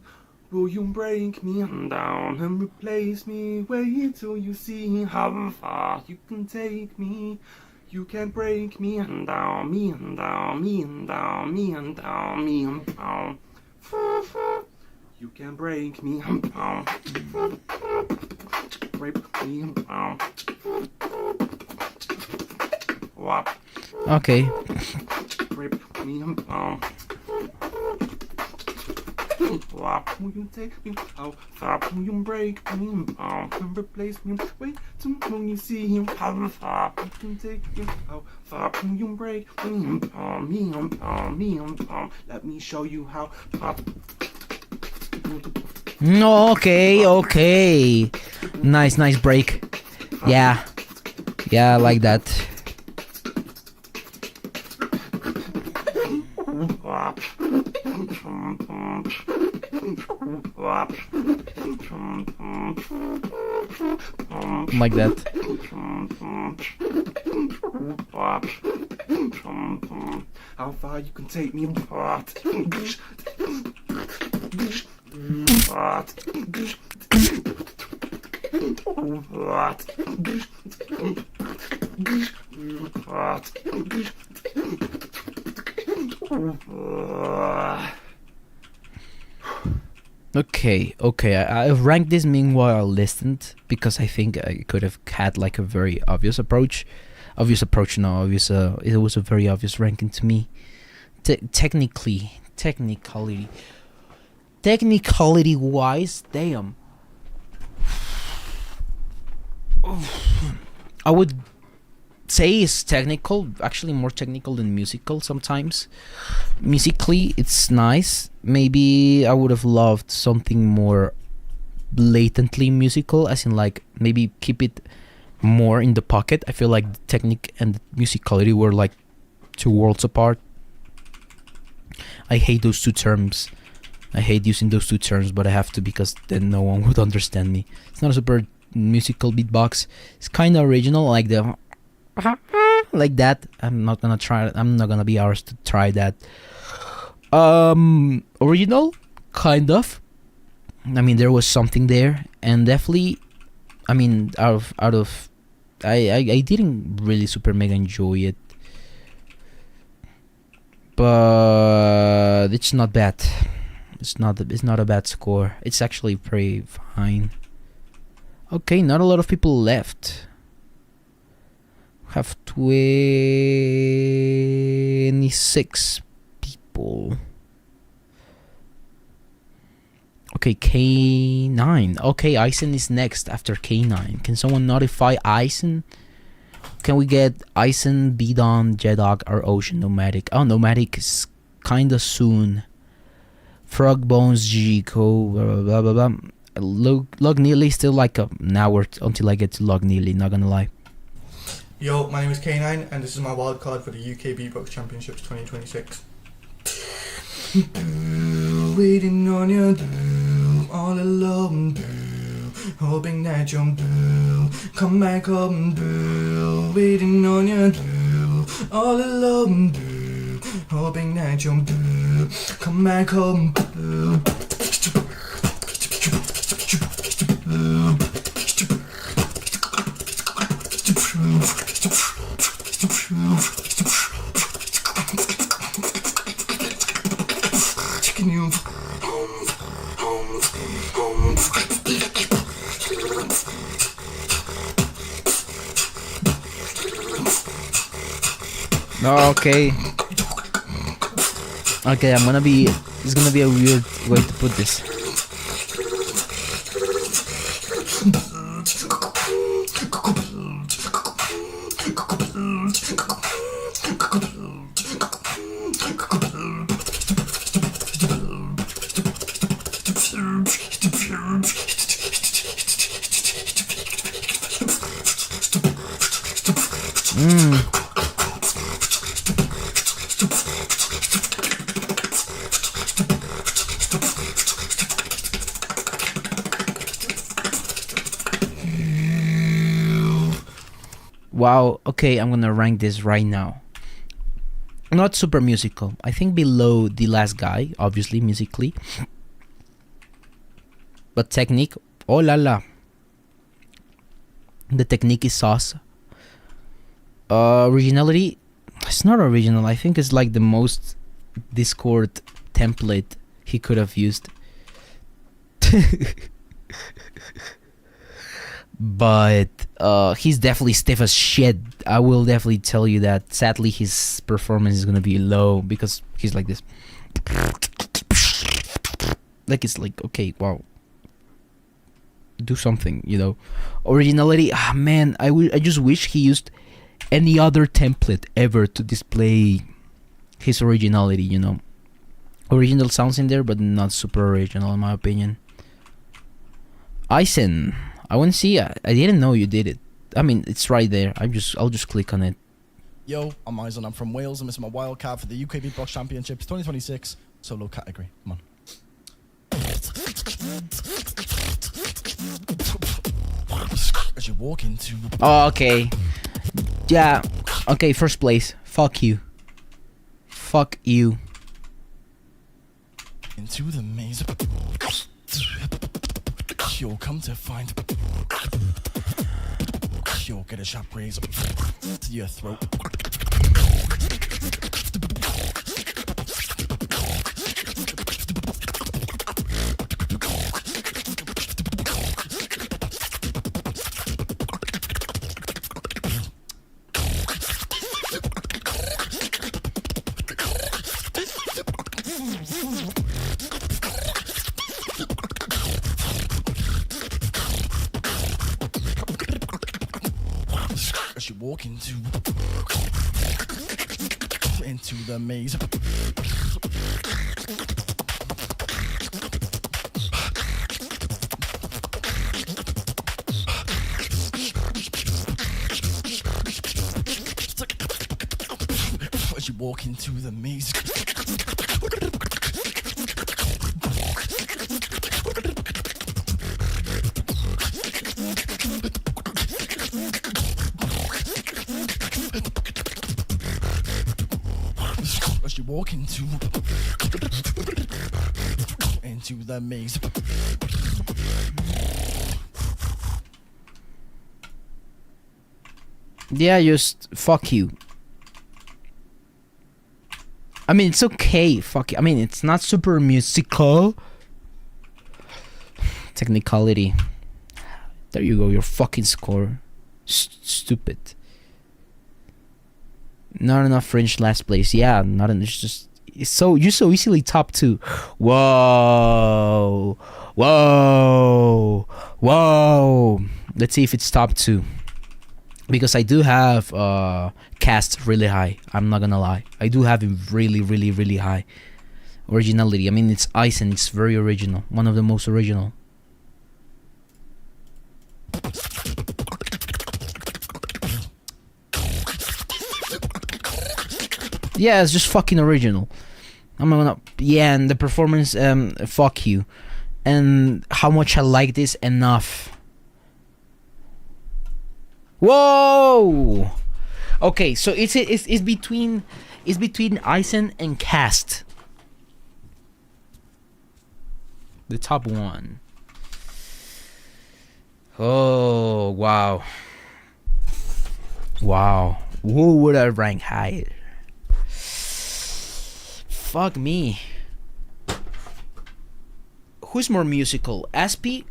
Speaker 9: Will you break me down and replace me? Wait till you see how far you can take me. You can break me and down, me and down, me and down, me and down, me and down. You can break me and down. Break me and down.
Speaker 2: Okay.
Speaker 9: Break me and down. Will you take me? How far will you break me and replace me? Wait till when you see him. How far you can take me? How far will you break me and let me show you how.
Speaker 2: Okay. Nice break. Yeah, I like that. Like that.
Speaker 9: How far you can take me apart.
Speaker 2: Okay. I ranked this meanwhile I listened, because I think I could have had like a very obvious approach. It was a very obvious ranking to me. Technicality wise, damn. I would say it's technical, actually more technical than musical sometimes. Musically, it's nice. Maybe I would have loved something more blatantly musical, as in like maybe keep it more in the pocket. I feel like the technique and the musicality were like two worlds apart. I hate those two terms. I hate using those two terms, but I have to because then no one would understand me. It's not a super musical beatbox. It's kind of original, like the like that. I'm not gonna try. I'm not gonna be ours to try that. Original, kind of. I mean, there was something there, and definitely, I mean, out of, I didn't really super mega enjoy it, but it's not bad. It's not a bad score. It's actually pretty fine. Okay, not a lot of people left. Have 26 people. Okay, K9. Okay, Eisen is next after K9. Can someone notify Eisen? Can we get Eisen, Bidon, Jedog, or Ocean Nomadic? Oh, Nomadic is kinda soon. Frog Bones, Gico, blah blah blah. Log Nearly still like an hour until I get to Log Nearly, not gonna lie.
Speaker 7: Yo, my name is K9 and this is my wild card for the UK Beatbox Championships 2026. Waiting on you, all alone, hoping that you'll come back home. Waiting on you, all alone, hoping that you'll come back home. Taking you
Speaker 2: Okay. Okay, I'm gonna be. It's gonna be a weird way to put this. Wow, okay, I'm gonna rank this right now. Not super musical. I think below the last guy, obviously, musically. But technique, oh la la. The technique is sauce. Originality, it's not original. I think it's like the most Discord template he could have used. But he's definitely stiff as shit. I will definitely tell you that. Sadly, his performance is gonna be low because he's like this. Like, it's like, okay, wow, do something, you know. Originality, man, I just wish he used any other template ever to display his originality, you know. Original sounds in there, but not super original in my opinion. Eisen, I want to see. I didn't know you did it. I mean, it's right there. I'll just click on it.
Speaker 11: Yo, I'm Eisen. I'm from Wales, and this is my wild card for the UK Beatbox Championships 2026 solo category. Come on. As you walk into.
Speaker 2: Oh, okay. Yeah. Okay, first place. Fuck you. Fuck you.
Speaker 11: Into the maze. You'll come to find. You'll get a sharp razor to your throat. As you walk into the maze. As you walk into the maze. As you walk into the maze.
Speaker 2: Yeah, just fuck you. I mean, it's okay. Fuck you. I mean, it's not super musical. Technicality. There you go. Your fucking score. Stupid. Not enough French last place. Yeah, not enough. It's just you're so easily top 2. Whoa. Let's see if it's top 2. Because I do have cast really high. I'm not gonna lie. I do have it really high. Originality. I mean, it's ice and it's very original. One of the most original. Yeah, it's just fucking original. I'm gonna... Yeah, and the performance, fuck you. And how much I like this, enough. Whoa! Okay, so it's between Eisen and Cast. The top 1. Oh, wow. Wow. Who would I rank higher? Fuck me. Who's more musical? Aspie?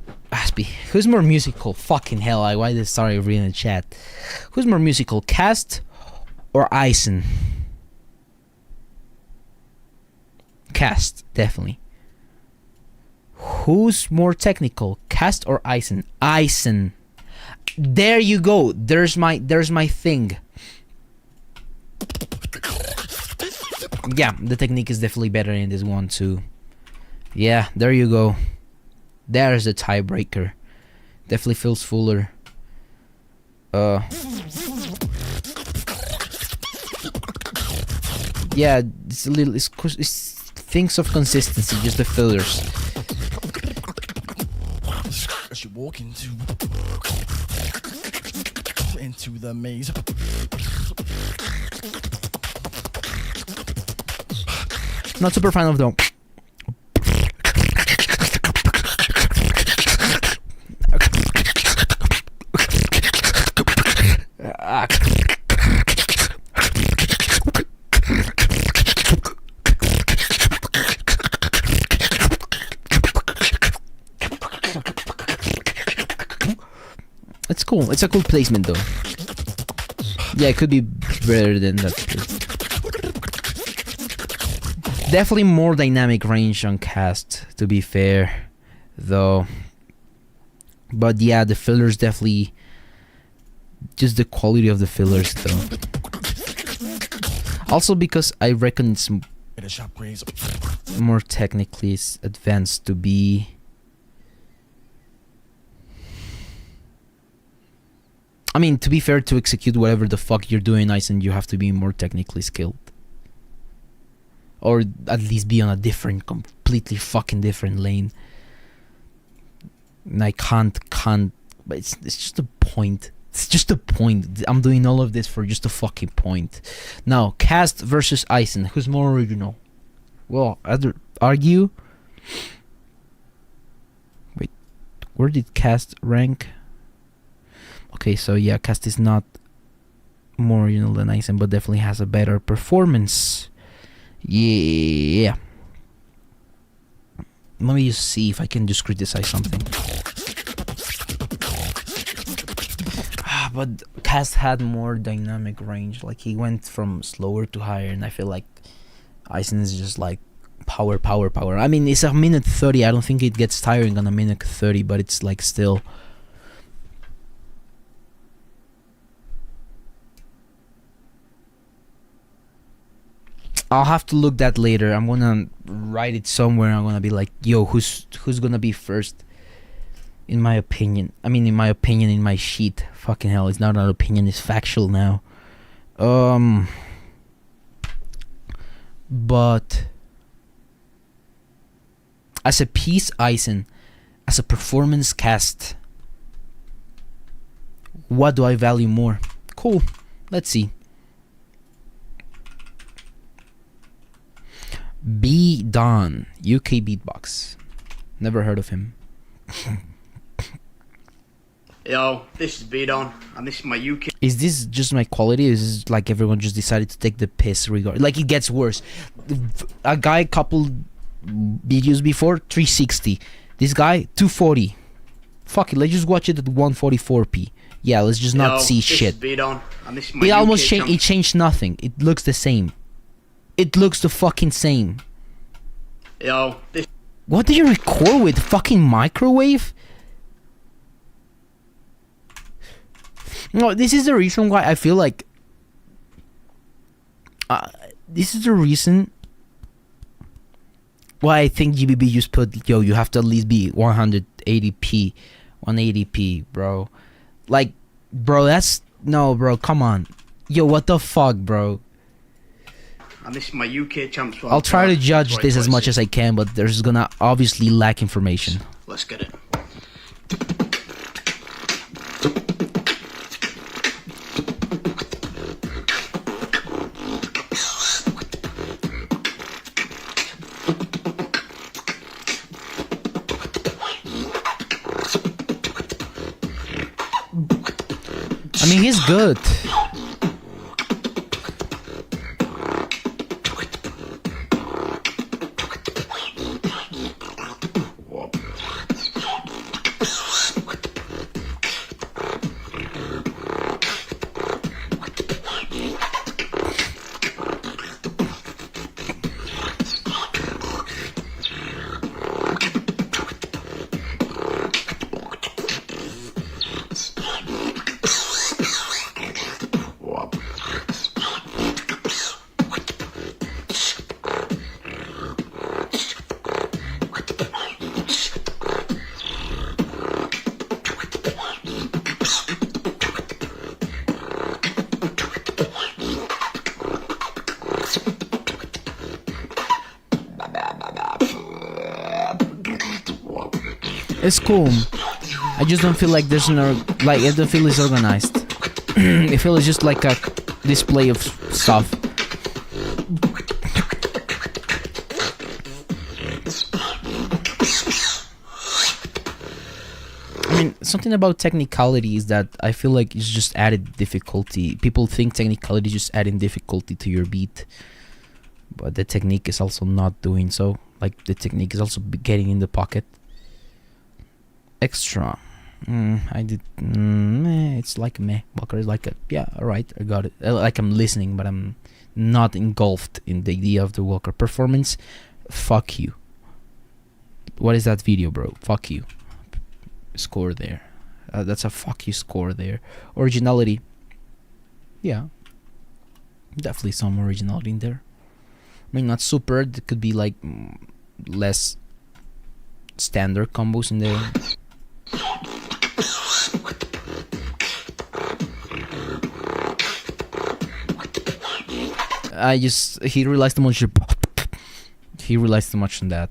Speaker 2: Who's more musical? Fucking hell, why did I start reading the chat? Who's more musical? Cast or Eisen? Cast, definitely. Who's more technical? Cast or Eisen? Eisen. There you go. There's my thing. Yeah, the technique is definitely better in this one too. Yeah, there you go. There's the tiebreaker. Definitely feels fuller. Yeah, it's a little. It's things of consistency, just the fillers.
Speaker 11: As you walk into the maze.
Speaker 2: Not super fan of them. It's cool. It's a cool placement though. Yeah, it could be better than that. Definitely more dynamic range on Cast, to be fair, though. But yeah, the fillers definitely... Just the quality of the fillers, though. Also because I reckon it's more technically advanced to be... I mean, to be fair, to execute whatever the fuck you're doing, Eisen, you have to be more technically skilled. Or at least be on a different, completely fucking different lane. And I can't, but it's just a point. It's just a point. I'm doing all of this for just a fucking point. Now, Cast versus Eisen. Who's more original? Well, I'd argue... Wait, where did Cast rank? Okay, so yeah, Cast is not more original than Eisen, but definitely has a better performance. Yeah. Let me just see if I can just criticize something. But Cast had more dynamic range. Like, he went from slower to higher, and I feel like Eisen is just like power. I mean, it's a minute 30. I don't think it gets tiring on a minute 30, but it's like still... I'll have to look that later. I'm gonna write it somewhere. I'm gonna be like, yo, who's gonna be first? In my opinion. I mean, in my sheet. Fucking hell, it's not an opinion, it's factual now. But As a piece, Eisen. As a performance cast. What do I value more? Cool. Let's see. B Don, UK beatbox. Never heard of him.
Speaker 14: Yo, this is B-Don, and this is my UK.
Speaker 2: Is this just my quality? Or is this like everyone just decided to take the piss regard? Like it gets worse. A guy couple videos before 360. This guy 240. Fuck it, let's just watch it at 144p. Yeah, let's just not see shit.
Speaker 14: This is B-Don, and this is my
Speaker 2: It
Speaker 14: UK
Speaker 2: almost changed. It changed nothing. It looks the same. It looks the fucking same.
Speaker 14: Yo, this.
Speaker 2: What do you record with? Fucking microwave? No, this is the reason why I feel like this is the reason why I think GBB just put, yo, you have to at least be 180p, 180p, bro. Like, bro, that's no, bro. Come on, yo, what the fuck, bro?
Speaker 14: And this is my UK champs.
Speaker 2: I'll try to judge this as much as I can, but there's gonna obviously lack information.
Speaker 14: Let's get it.
Speaker 2: I mean, he's good. It's cool. I just don't feel like there's no, like, I don't feel it's organized. I feel it's just like a display of stuff. I mean, something about technicality is that I feel like it's just added difficulty. People think technicality is just adding difficulty to your beat, but the technique is also not doing so. Like, the technique is also getting in the pocket. Extra. I did. It's like meh. Walker is like a, yeah, alright, I got it. Like I'm listening, but I'm not engulfed in the idea of the Walker performance. Fuck you. What is that video, bro? Fuck you. Score there. That's a fuck you score there. Originality. Yeah. Definitely some originality in there. I mean, not super. It could be like less standard combos in there. He relies too much. He relies too much on that.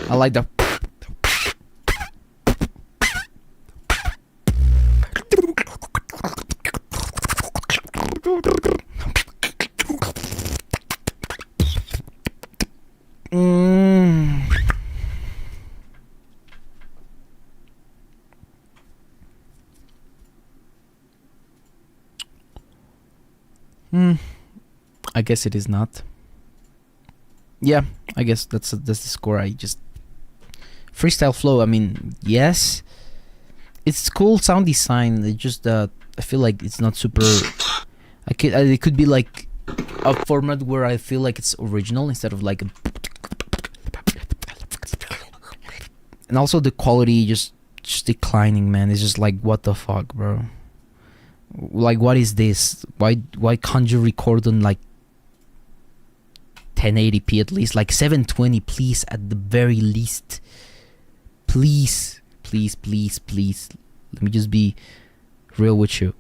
Speaker 2: I like the. I guess it is not. Yeah, I guess that's the score. I just freestyle flow. I mean, yes, it's cool sound design. It just I feel like it's not super. It could be like a format where I feel like it's original instead of like. And also the quality just declining, man. It's just like, what the fuck, bro. Like, what is this? Why can't you record on like 1080p at least, like 720, please, at the very least. Please. Let me just be real with you.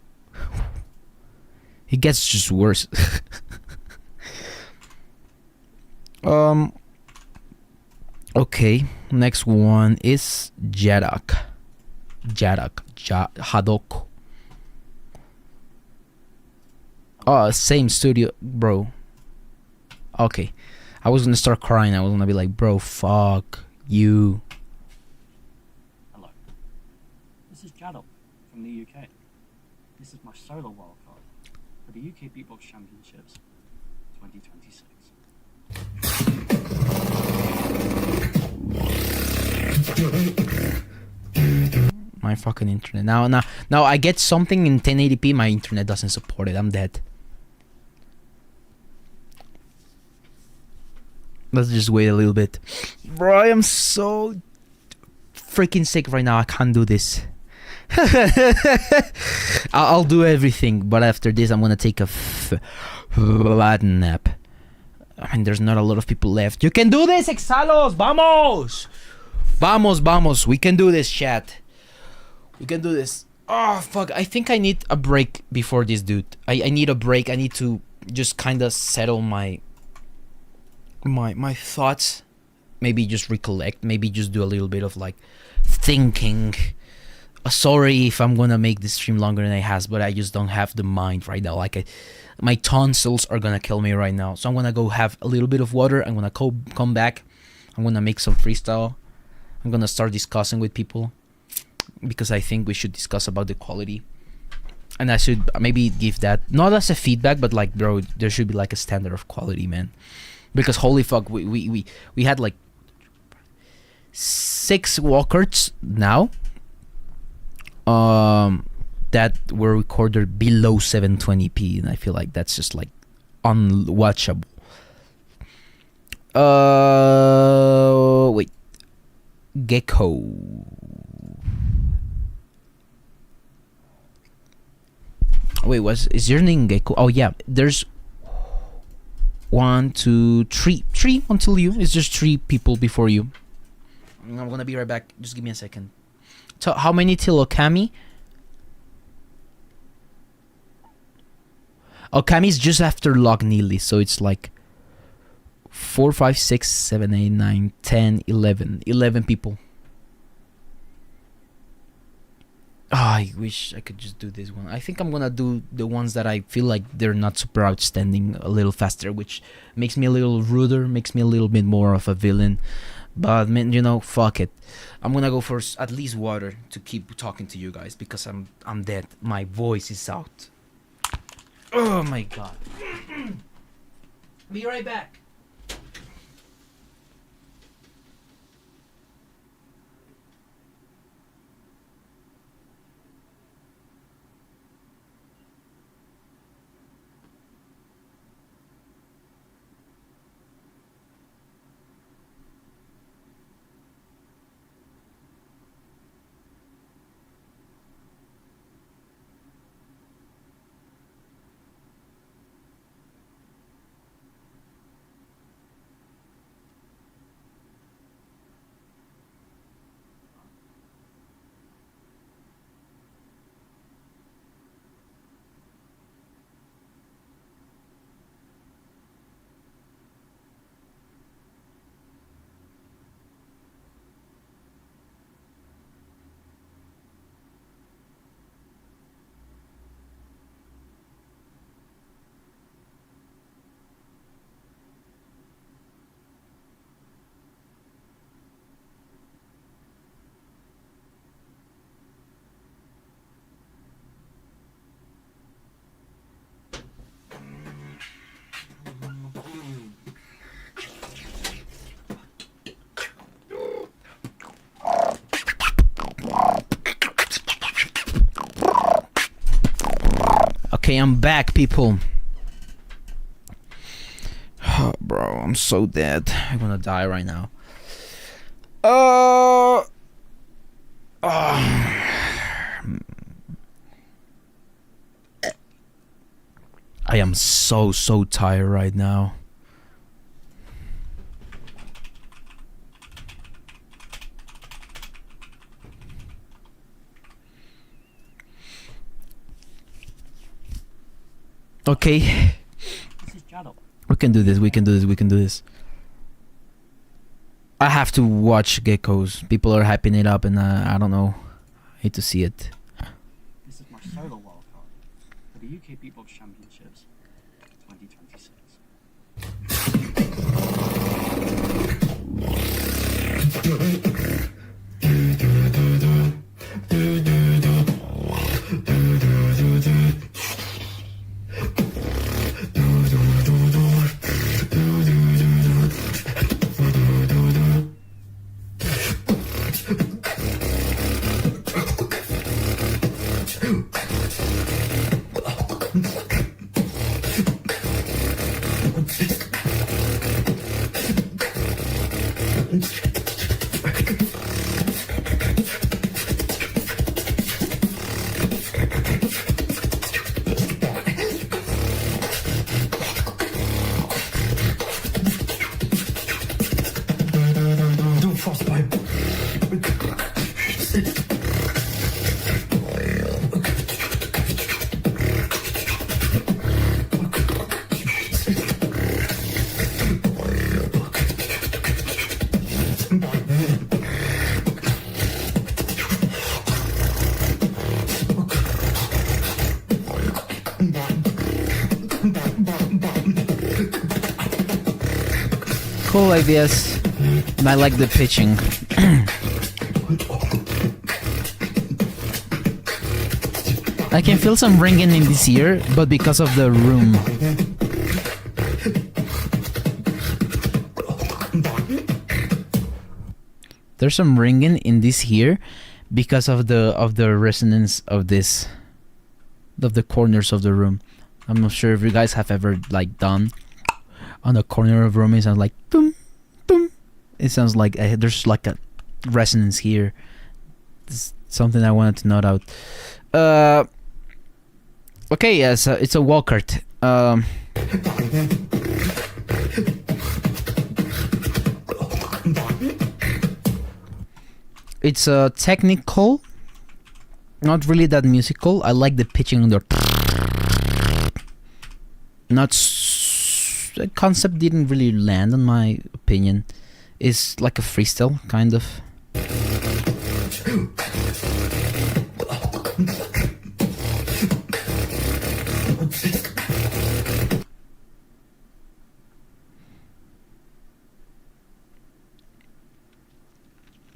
Speaker 2: It gets just worse. Okay, next one is Hadok. Oh, same studio, bro. Okay, I was gonna start crying. I was gonna be like, bro, fuck you.
Speaker 10: Hello. This is Hadok from the UK. This is my solo wildcard for the UK Beatbox Championships 2026.
Speaker 2: My fucking internet. Now I get something in 1080p. My internet doesn't support it. I'm dead. Let's just wait a little bit. Bro, I am so freaking sick right now. I can't do this. I'll do everything, but after this I'm gonna take a bad nap. I mean, there's not a lot of people left. You can do this, Exallos! Vamos! Vamos. We can do this, chat. We can do this. Oh, fuck. I think I need a break before this, dude. I need a break. I need to just kind of settle my thoughts. Maybe just recollect. Maybe just do a little bit of, like, thinking. Sorry if I'm gonna make this stream longer than it has, but I just don't have the mind right now. Like, my tonsils are gonna kill me right now. So I'm gonna go have a little bit of water. I'm gonna come back. I'm gonna make some freestyle. I'm gonna start discussing with people, because I think we should discuss about the quality. And I should maybe give that, not as a feedback, but like, bro, there should be like a standard of quality, man. Because holy fuck, we had like 6 Wildcards now that were recorded below 720p, and I feel like that's just like unwatchable. Wait. Gecko. Wait, is your name Gecko? Oh yeah, there's 1, 2, 3 until you. It's just 3 people before you. I'm gonna be right back. Just give me a second. So how many till Okami? Okami's just after Log Neely, so it's like 4, 5, 6, 7, 8, 9, 10, 11 people. Oh, I wish I could just do this one. I think I'm gonna do the ones that I feel like they're not super outstanding a little faster, which makes me a little ruder, makes me a little bit more of a villain. But man, you know, fuck it. I'm gonna go for at least water to keep talking to you guys, because I'm dead. My voice is out. Oh my god. Be right back. Okay, I'm back, people. Oh, bro, I'm so dead. I'm gonna die right now. I am so tired right now. Okay.
Speaker 10: This is Jado.
Speaker 2: We can do this. We can do this. We can do this. I have to watch Geckos. People are hyping it up, and I don't know. I hate to see it.
Speaker 10: This is my solo wildcard for the UK Beatbox Championships 2026.
Speaker 2: Cool ideas. And I like the pitching. I can feel some ringing in this ear, but because of the room. There's some ringing in this here because of the resonance of this, of the corners of the room. I'm not sure if you guys have ever like done on the corner of room. It sounds like boom, boom. It sounds like there's like a resonance here. It's something I wanted to note out. Okay, yes, it's a Wildcard. It's technical, not really that musical. I like the pitching on the. The concept didn't really land, in my opinion. It's like a freestyle, kind of.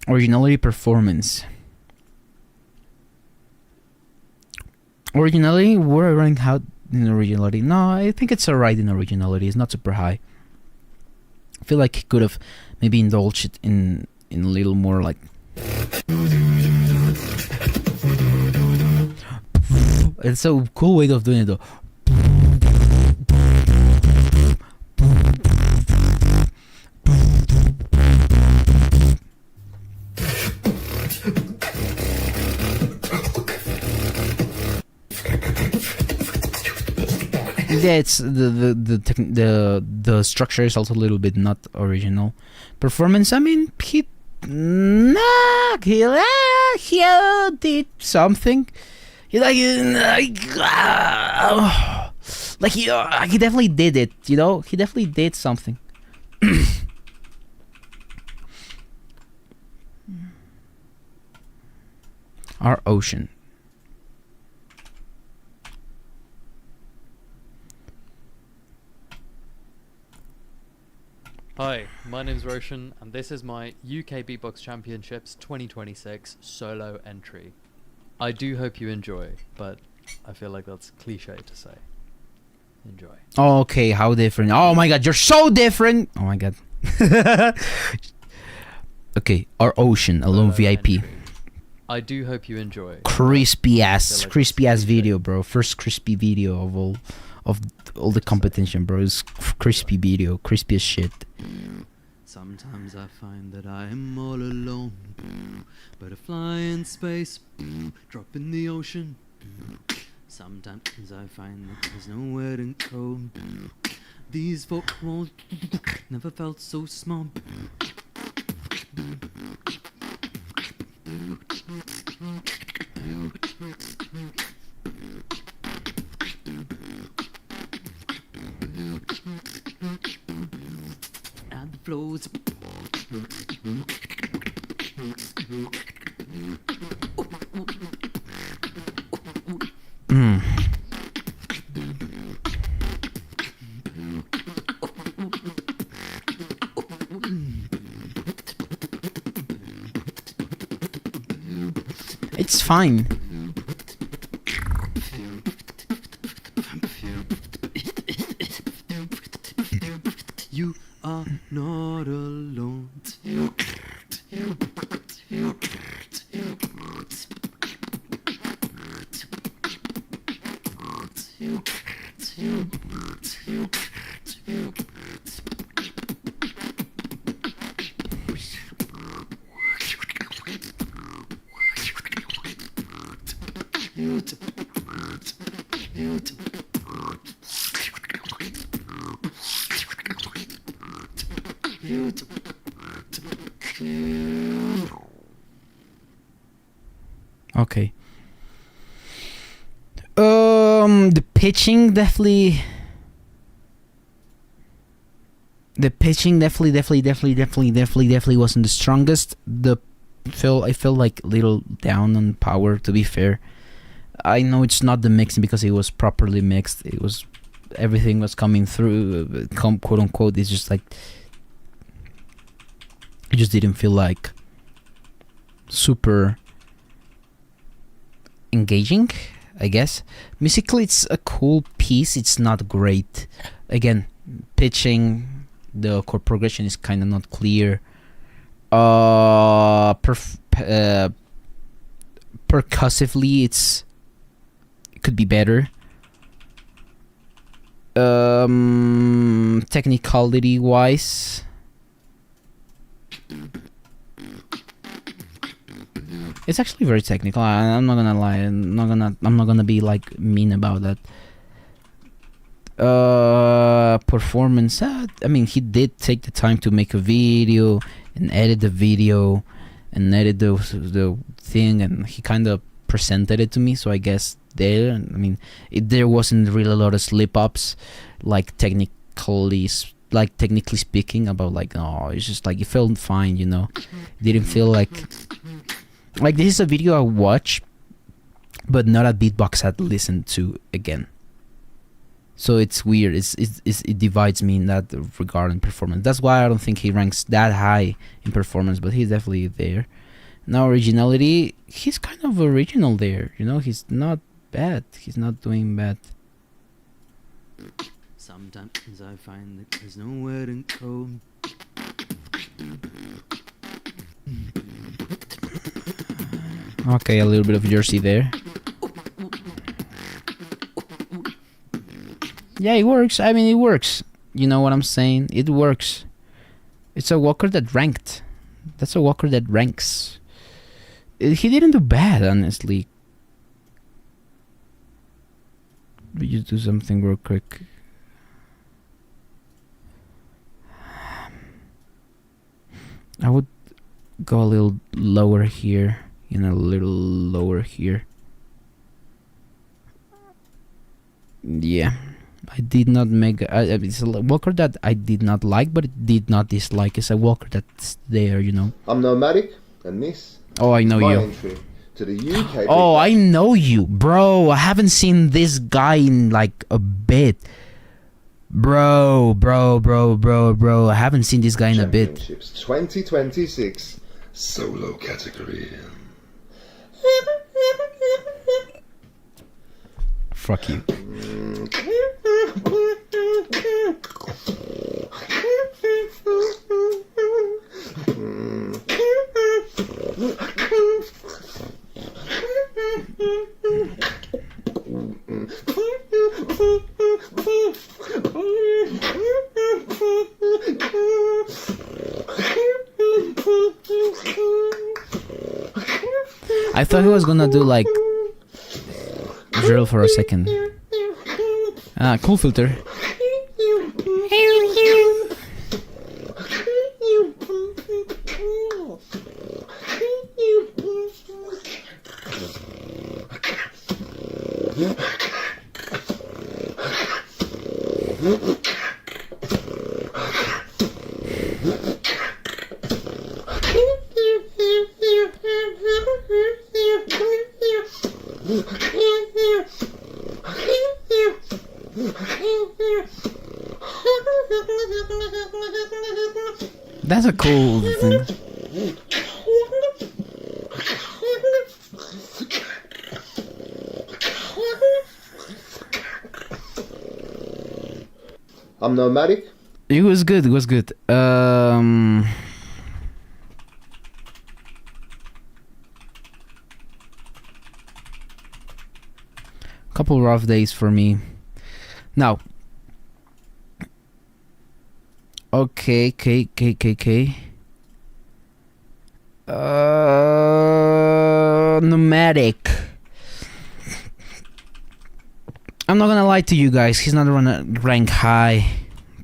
Speaker 2: Originality performance. Originality, we're running out in originality. No, I think it's alright in originality. It's not super high. I feel like he could have maybe indulged it in a little more like. It's a cool way of doing it though. Yeah, it's the structure is also a little bit not original. Performance, I mean, he did something. He definitely did it. You know, he definitely did something. Our ocean.
Speaker 15: Hi, my name's Roshan, and this is my UK Beatbox Championships 2026 solo entry. I do hope you enjoy, but I feel like that's cliche to say. Enjoy.
Speaker 2: Oh, okay, how different. Oh my god, you're so different. Oh my god. Okay, Our Ocean, Alone VIP.
Speaker 15: Entry. I do hope you enjoy.
Speaker 2: Crispy ass video, bro. First crispy video of all the competition, bro. It's crispy video, crispy as shit.
Speaker 15: Sometimes I find that I am all alone, but I fly in space, drop in the ocean. Sometimes I find that there's nowhere to go. These folk rolls never felt so small. flows.
Speaker 2: It's fine.
Speaker 15: You are not alone.
Speaker 2: Okay. The pitching definitely. The pitching definitely wasn't the strongest. I felt like a little down on power, to be fair. I know it's not the mixing because it was properly mixed. Everything was coming through, quote unquote. It's just like it just didn't feel like super engaging, I guess. Musically, it's a cool piece. It's not great. Again, pitching, the chord progression is kind of not clear. Percussively, it could be better. Technicality wise, it's actually very technical. I'm not gonna lie. I'm not gonna be like mean about that. Performance. I mean, he did take the time to make a video and edit the video and edit the thing, and he kind of presented it to me. So I guess there wasn't really a lot of slip ups, like technically speaking, about like, no, it's just like it felt fine, you know. It didn't feel like this is a video I watch, but not a beatbox I'd listen to again. So it's weird. It divides me in that regard in performance. That's why I don't think he ranks that high in performance, but he's definitely there. Now originality, he's kind of original there, you know. He's not bad. He's not doing bad.
Speaker 15: Sometimes I find that there's nowhere to go.
Speaker 2: Okay, a little bit of Jersey there. Yeah, it works. I mean, it works. You know what I'm saying? It works. It's a walker that ranked. That's a walker that ranks. He didn't do bad, honestly. We just do something real quick. I would go a little lower here. A little lower here. Yeah. I did not make... it's a walker that I did not like, but it did not dislike. It's a walker that's there, you know.
Speaker 18: I'm Nomadic, and this
Speaker 2: I know
Speaker 18: is my
Speaker 2: you.
Speaker 18: entry to the UK.
Speaker 2: Oh, I know you. Bro, I haven't seen this guy in like a bit. Bro. I haven't seen this guy in a bit.
Speaker 18: Championships 2026 solo category.
Speaker 2: Fuck you. I thought he was gonna do like drill for a second. Cool filter. That's a cool thing.
Speaker 18: I'm nomadic.
Speaker 2: It was good. It was good. Couple rough days for me. Now. Okay. Nomadic. I'm not gonna lie to you guys. He's not gonna rank high.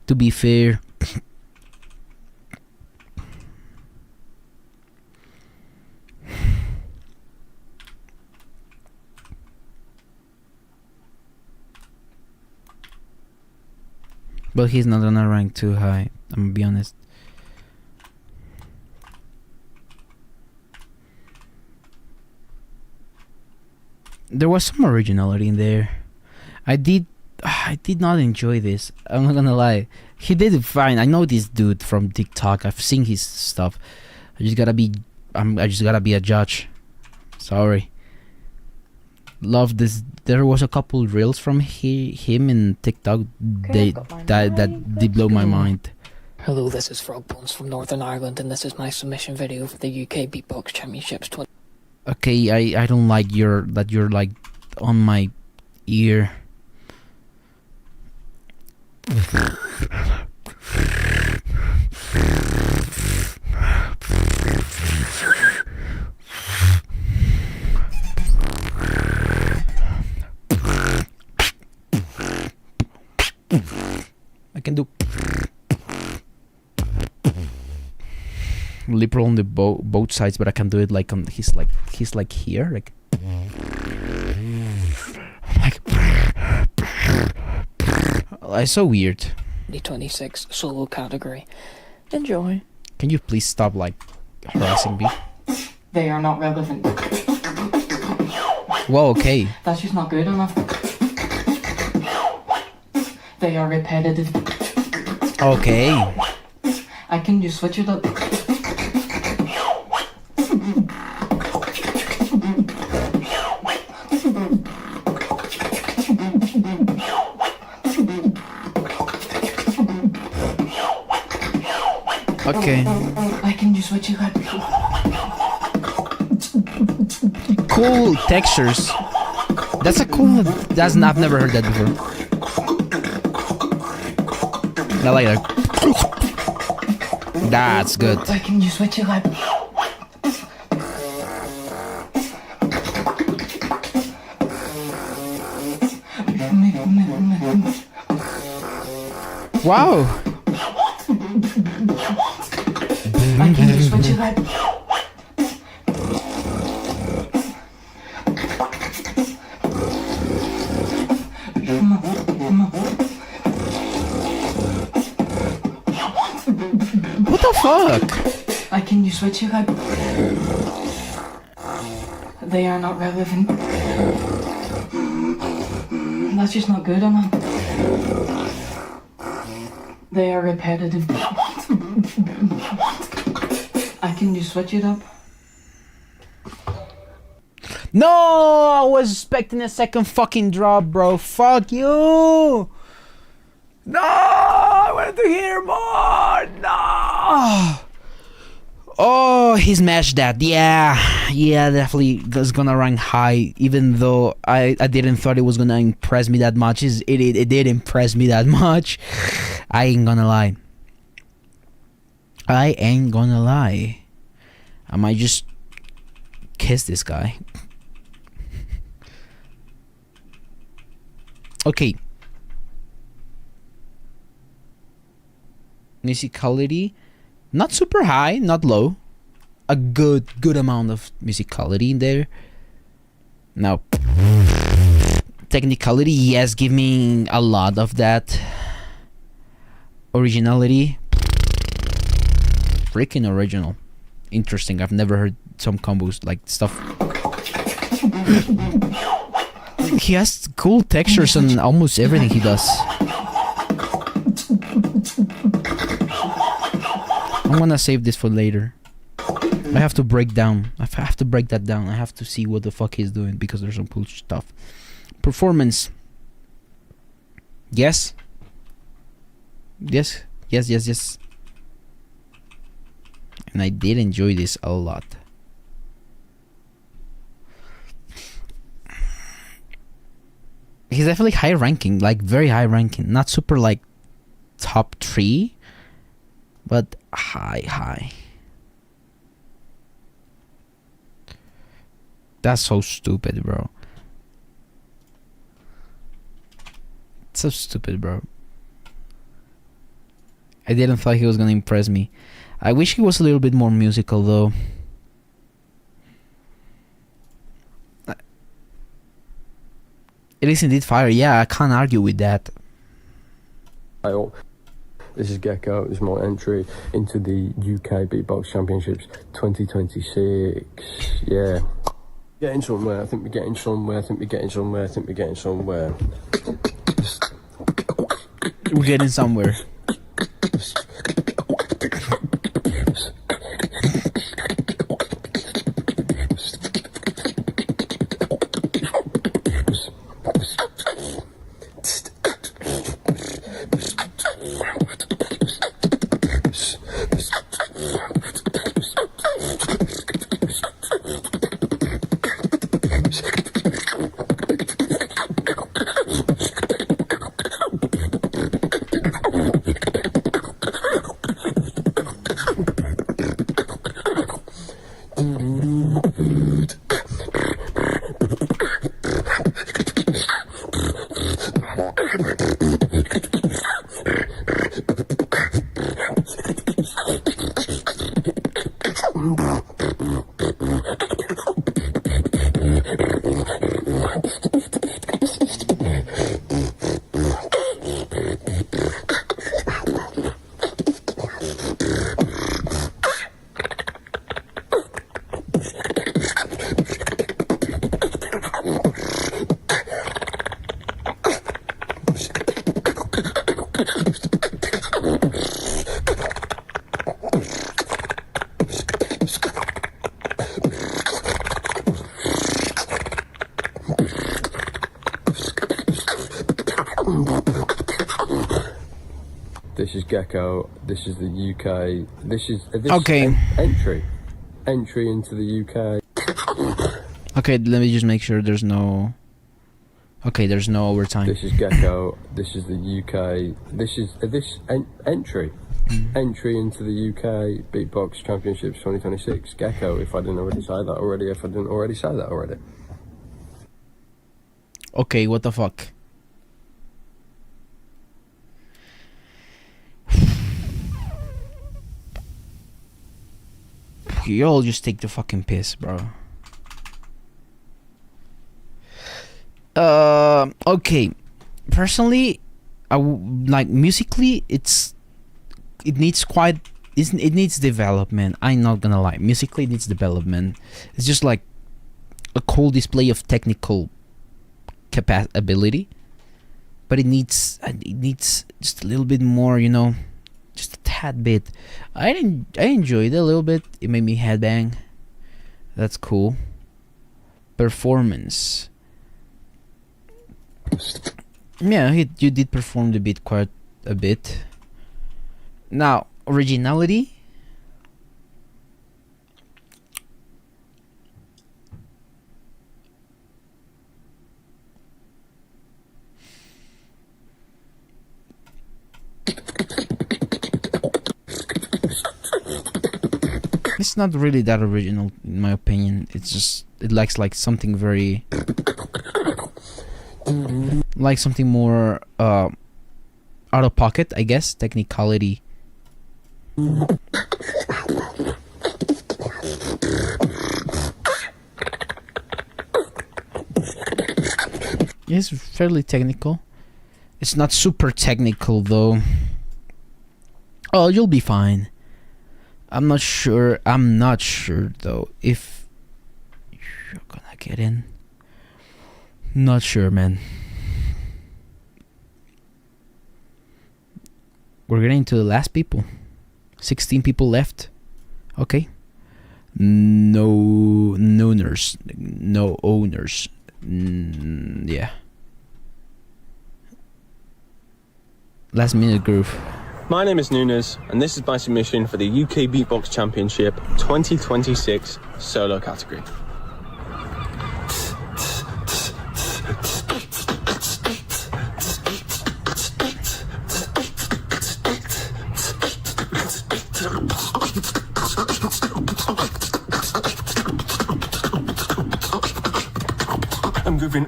Speaker 2: To be fair. But he's not gonna rank too high, I'm gonna be honest. There was some originality in there. I did not enjoy this. I'm not gonna lie. He did it fine. I know this dude from TikTok. I've seen his stuff. I just gotta be a judge. Sorry. Love this. There was a couple reels from him in TikTok. That did blow my mind.
Speaker 1: Hello, this is Frogbones from Northern Ireland, and this is my submission video for the UK Beatbox Championships 20.
Speaker 2: Okay, I don't like that you're like on my ear. I can do liberal on the both sides, but I can do it like on he's like here, like it's so weird.
Speaker 1: 2026 solo category. Enjoy.
Speaker 2: Can you please stop like harassing me?
Speaker 1: They are not relevant.
Speaker 2: Well, okay.
Speaker 1: That's just not good enough. They are repetitive.
Speaker 2: Okay.
Speaker 1: I can just switch it up.
Speaker 2: Okay.
Speaker 1: I can just switch it up.
Speaker 2: Cool textures. That's a cool. I've never heard that before. I like that. That's good.
Speaker 1: I can just switch it up.
Speaker 2: Wow.
Speaker 1: I can just switch it up.
Speaker 2: What the fuck?
Speaker 1: I can just switch it up. They are not relevant. That's just not good enough. They are repetitive. I can just switch it up.
Speaker 2: No, I was expecting a second fucking drop, bro. Fuck you. No, I wanted to hear more. No. Oh, he smashed that. Yeah, definitely that's gonna rank high. Even though I didn't thought it was gonna impress me that much. It did impress me that much. I ain't gonna lie. I might just kiss this guy. Okay. Musicality, not super high, not low. A good amount of musicality in there. Now, technicality, yes, give me a lot of that. Originality, freaking original. Interesting. I've never heard some combos like stuff. He has cool textures on almost everything he does. I'm gonna save this for later. I have to break down. I have to break that down. I have to see what the fuck he's doing because there's some cool stuff. Performance. Yes. Yes. Yes, yes, yes. And I did enjoy this a lot. He's definitely high ranking, like very high ranking. Not super like top 3, but high. That's so stupid, bro. It's so stupid, bro. I didn't thought he was gonna impress me. I wish he was a little bit more musical, though. It is indeed fire. Yeah, I can't argue with that.
Speaker 19: Hi all, this is Gecko. This is my entry into the UK Beatbox Championships 2026. Yeah. Getting somewhere, I think we're getting somewhere, I think we're getting somewhere, I think we're getting somewhere.
Speaker 2: We're getting somewhere.
Speaker 19: This is Gecko. This is the UK. This is
Speaker 2: Okay.
Speaker 19: Entry into the UK.
Speaker 2: Okay, let me just make sure there's no. Okay, there's no overtime.
Speaker 19: This is Gecko. This is the UK. This is entry. Entry into the UK Beatbox Championships 2026. Gecko. If I didn't already say that already. If I didn't already say that already.
Speaker 2: Okay, what the fuck? You all just take the fucking piss, bro. Okay. Personally, like musically, it needs development. I'm not gonna lie. Musically, it needs development. It's just like a cool display of technical ability, but it needs just a little bit more, you know. Just a tad bit. I enjoyed it a little bit. It made me headbang. That's cool. Performance. Yeah, you did perform the beat quite a bit. Now, originality. It's not really that original, in my opinion. It's just it likes like something very, like something more out of pocket, I guess. Technicality. It's fairly technical. It's not super technical though. Oh, you'll be fine. I'm not sure though if you're gonna get in. Not sure, man. We're getting to the last people. 16 people left. Okay. No owners. No owners. Yeah. Last minute groove.
Speaker 3: My name is Nunes, and this is my submission for the UK Beatbox Championship 2026 solo category. I'm grooving.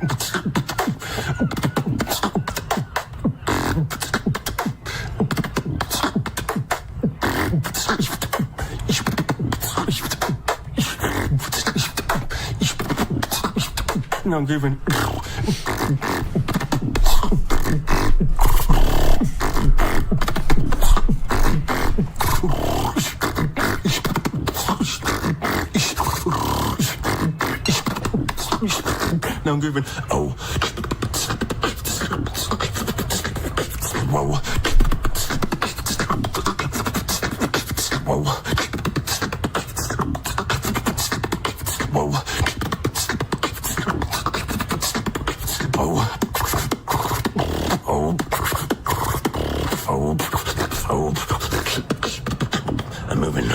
Speaker 3: Now I'm grooving. Now I'm grooving. Oh. Whoa. Whoa. Whoa. I'm moving.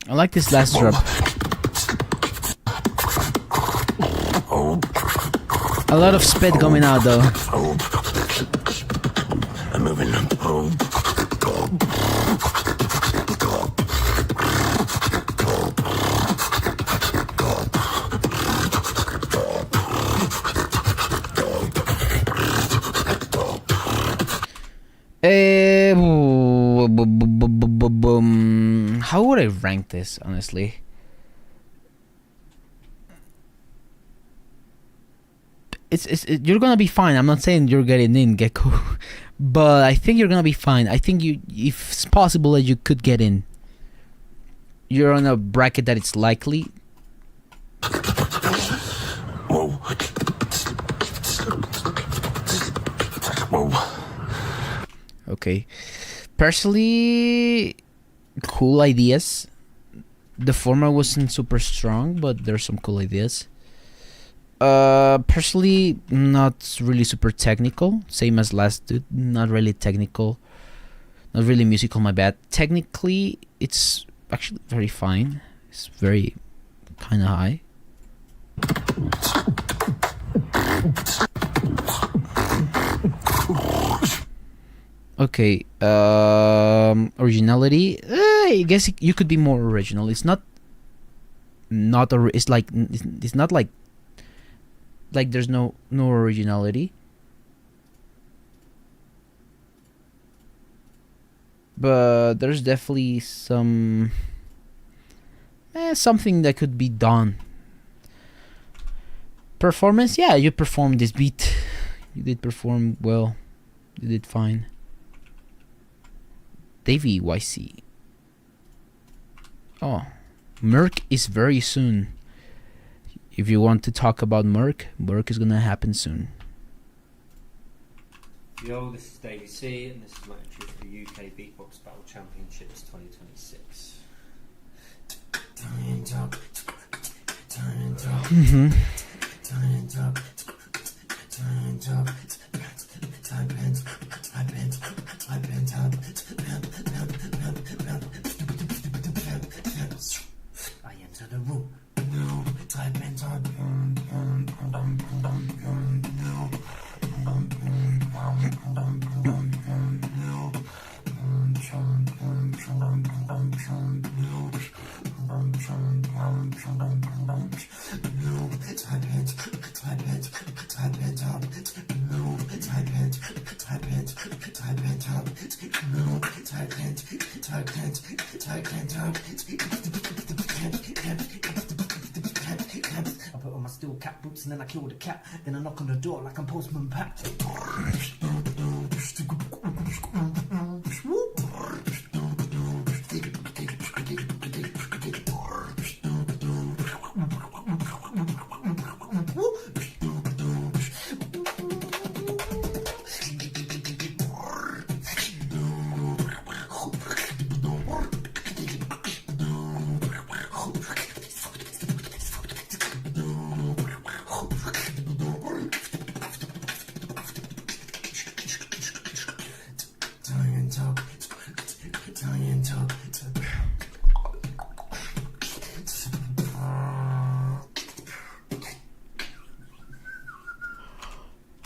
Speaker 2: I like this last drop. A lot of spit coming out though.
Speaker 3: I'm moving.
Speaker 2: How would I rank this, honestly? You're gonna be fine. I'm not saying you're getting in, Gecko, but I think you're gonna be fine. I think if it's possible that you could get in. You're on a bracket that it's likely.
Speaker 3: Whoa. Whoa.
Speaker 2: Okay. Personally, cool ideas. The format wasn't super strong, but there's some cool ideas. Personally, not really super technical. Same as last dude. Not really technical. Not really musical, my bad. Technically, it's actually very fine. It's very kind of high. Okay, originality. I guess you could be more original. It's not. It's like it's not like there's no originality. But there's definitely something that could be done. Performance, yeah, you performed this beat. You did perform well. You did fine. Davey YC. Oh, Merc is very soon. If you want to talk about Merc is gonna happen soon.
Speaker 20: Yo, this is Davey C, and this is my entry for the UK Beatbox Battle Championships 2026.
Speaker 10: I enter the room. No, type in time. Type cat boots and then I kill the cat. Then I knock on the door like I'm Postman Pat.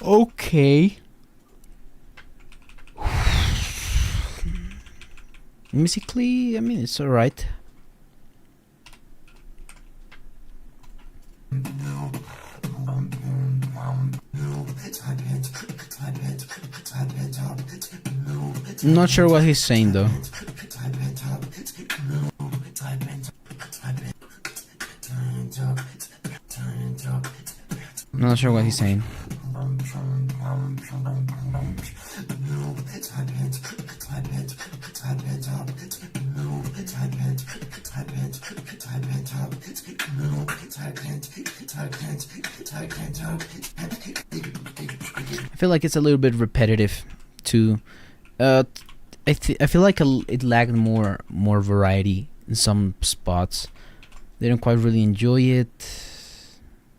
Speaker 2: Okay. Musically, I mean, it's alright. I'm not sure what he's saying though. I'm not sure what he's saying. I feel like it's a little bit repetitive too. I feel like it lacked more variety in some spots. They don't quite really enjoy it.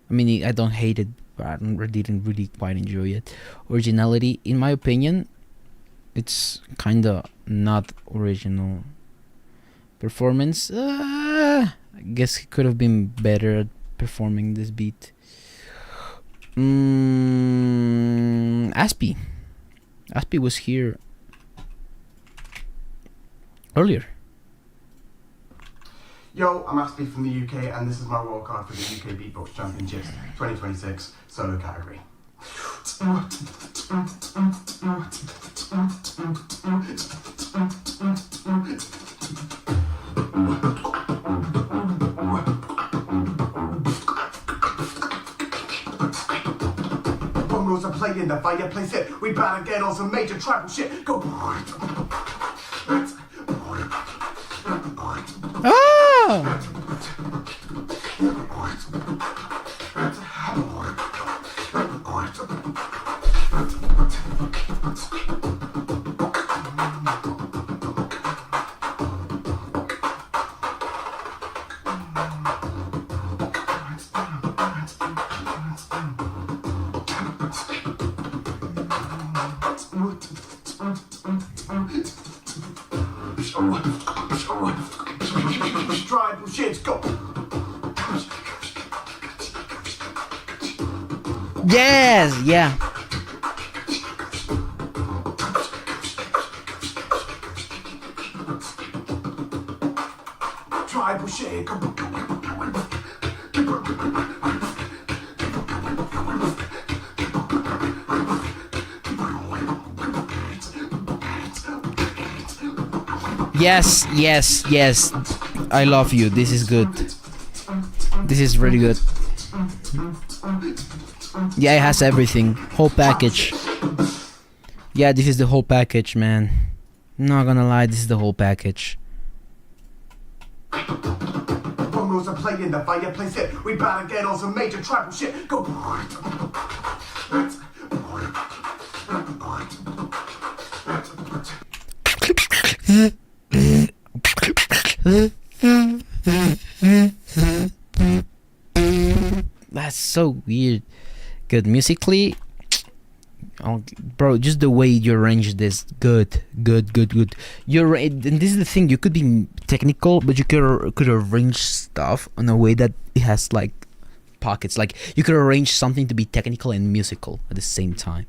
Speaker 2: I mean, I don't hate it, but I didn't really quite enjoy it. Originality, in my opinion, it's kinda not original. Performance, I guess he could have been better at performing this beat. Aspie was here earlier.
Speaker 13: Yo, I'm Aspie from the UK, and this is my wildcard for the UK Beatbox Championships 2026 solo category. Bongos are playing the fireplace hit. We better get on some major tribal shit. Go.
Speaker 2: Ah!
Speaker 13: Tribal shit, go.
Speaker 2: Yes, yeah.
Speaker 13: Tribal shit, go.
Speaker 2: Yes, yes, yes. I love you. This is good. This is really good. Yeah, it has everything. Whole package. Yeah, this is the whole package, man. Not gonna lie, this is the whole package.
Speaker 13: Bongos are playing the fireplace hit. We better get on some major tribal shit. Go.
Speaker 2: That's so weird. Good musically, oh, bro. Just the way you arrange this, good. And this is the thing. You could be technical, but you could arrange stuff in a way that it has like pockets. Like you could arrange something to be technical and musical at the same time.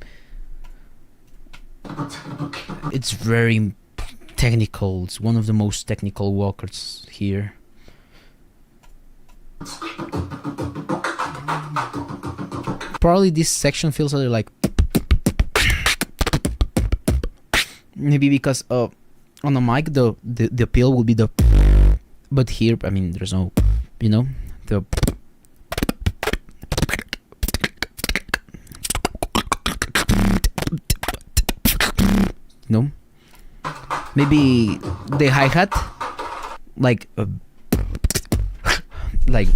Speaker 2: It's very technical. It's one of the most technical walkers here. Probably this section feels a little like maybe because on the mic the appeal will be the, but here I mean there's no, you know, the No, maybe the hi-hat, like like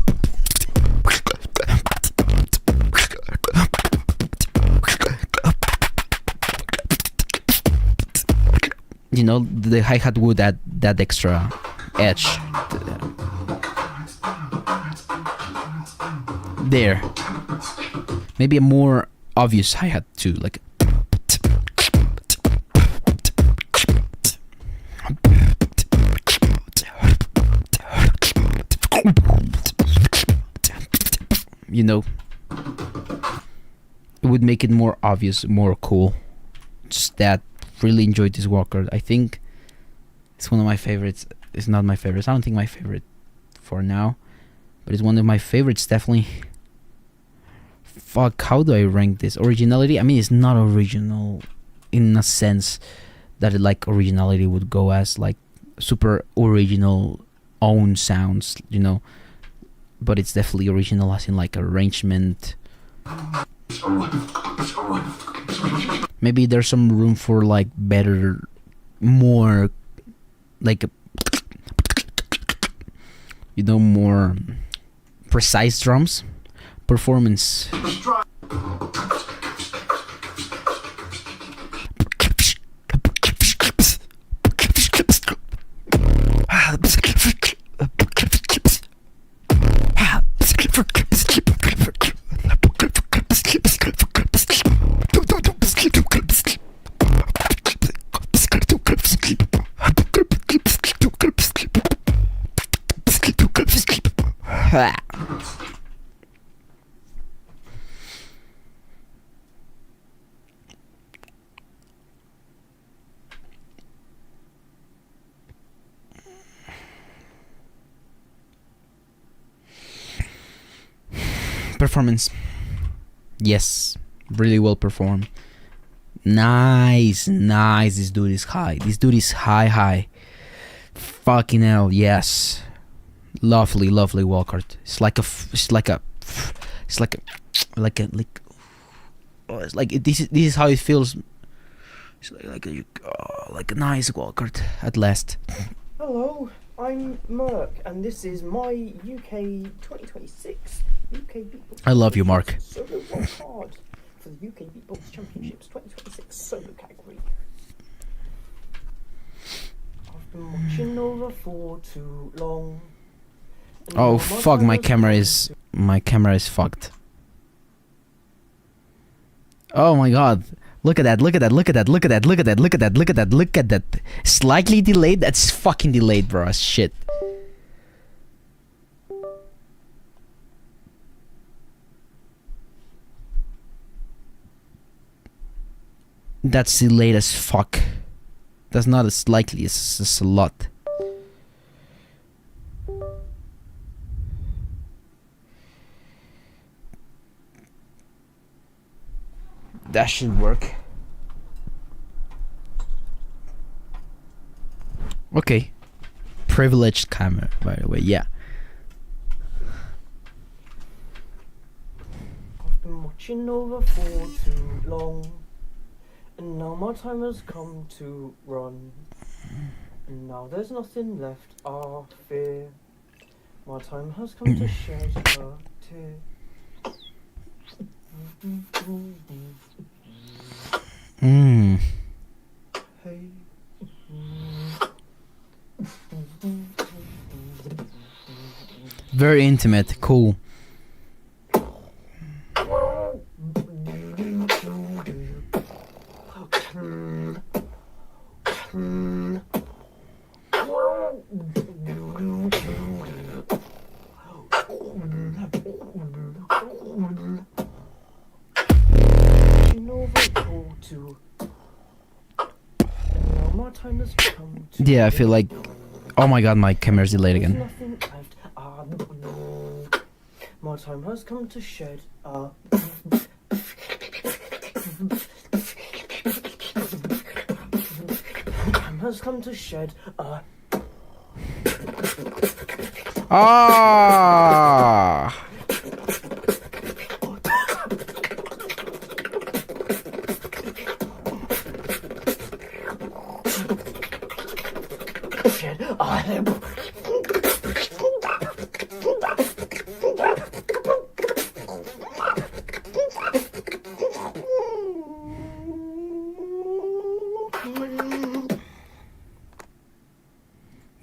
Speaker 2: you know, the hi-hat would add that extra edge there. Maybe a more obvious hi-hat too, like you know, it would make it more obvious, more cool. Just that, really enjoyed this wildcard. I think it's one of my favorites. It's not my favorites. I don't think my favorite for now, but it's one of my favorites, definitely. Fuck, how do I rank this? Originality? I mean, it's not original in a sense that it, like, originality would go as like super original own sounds, you know, but it's definitely original as in like arrangement. Maybe there's some room for like better, more like, you know, more precise drums. Performance. Performance. Yes, really well performed. Nice. This dude is high. High. Fucking hell, yes. Lovely wildcard. It's like this is how it feels. It's like a nice wildcard at last.
Speaker 10: Hello, I'm Merc, and this is my UK 2026 UK Beatbox.
Speaker 2: I love you, Mark.
Speaker 10: Solo wildcard for the UK Beatbox Championships 2026 solo category. I've been watching over for too long.
Speaker 2: Oh fuck! My camera is fucked. Oh my god! Look at that! Slightly delayed. That's fucking delayed, bro. Shit. That's delayed as fuck. That's not as slightly. It's just a lot. That should work. Okay. Privileged camera, by the way, yeah.
Speaker 10: I've been watching over for too long, and now my time has come to run. And now there's nothing left, I fear. My time has come to shed a tear. Hey.
Speaker 2: Very intimate, cool. Yeah, I feel like, oh my god, my camera's delayed again.
Speaker 10: My time has come to shed has come to shed
Speaker 2: Ah.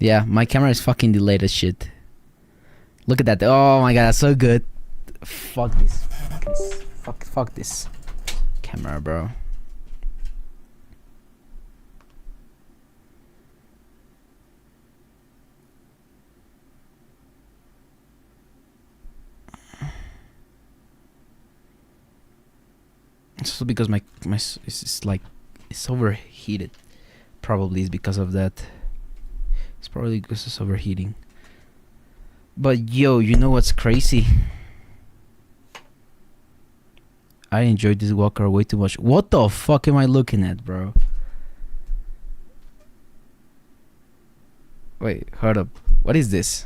Speaker 2: Yeah, my camera is fucking delayed as shit. Look at that. Oh my god, that's so good. Fuck this. Fuck this camera, bro. It's also because my it's like it's overheated. Probably is because of that. It's probably because it's overheating. But yo, you know what's crazy? I enjoyed this walker way too much. What the fuck am I looking at, bro? Wait, hold up. What is this?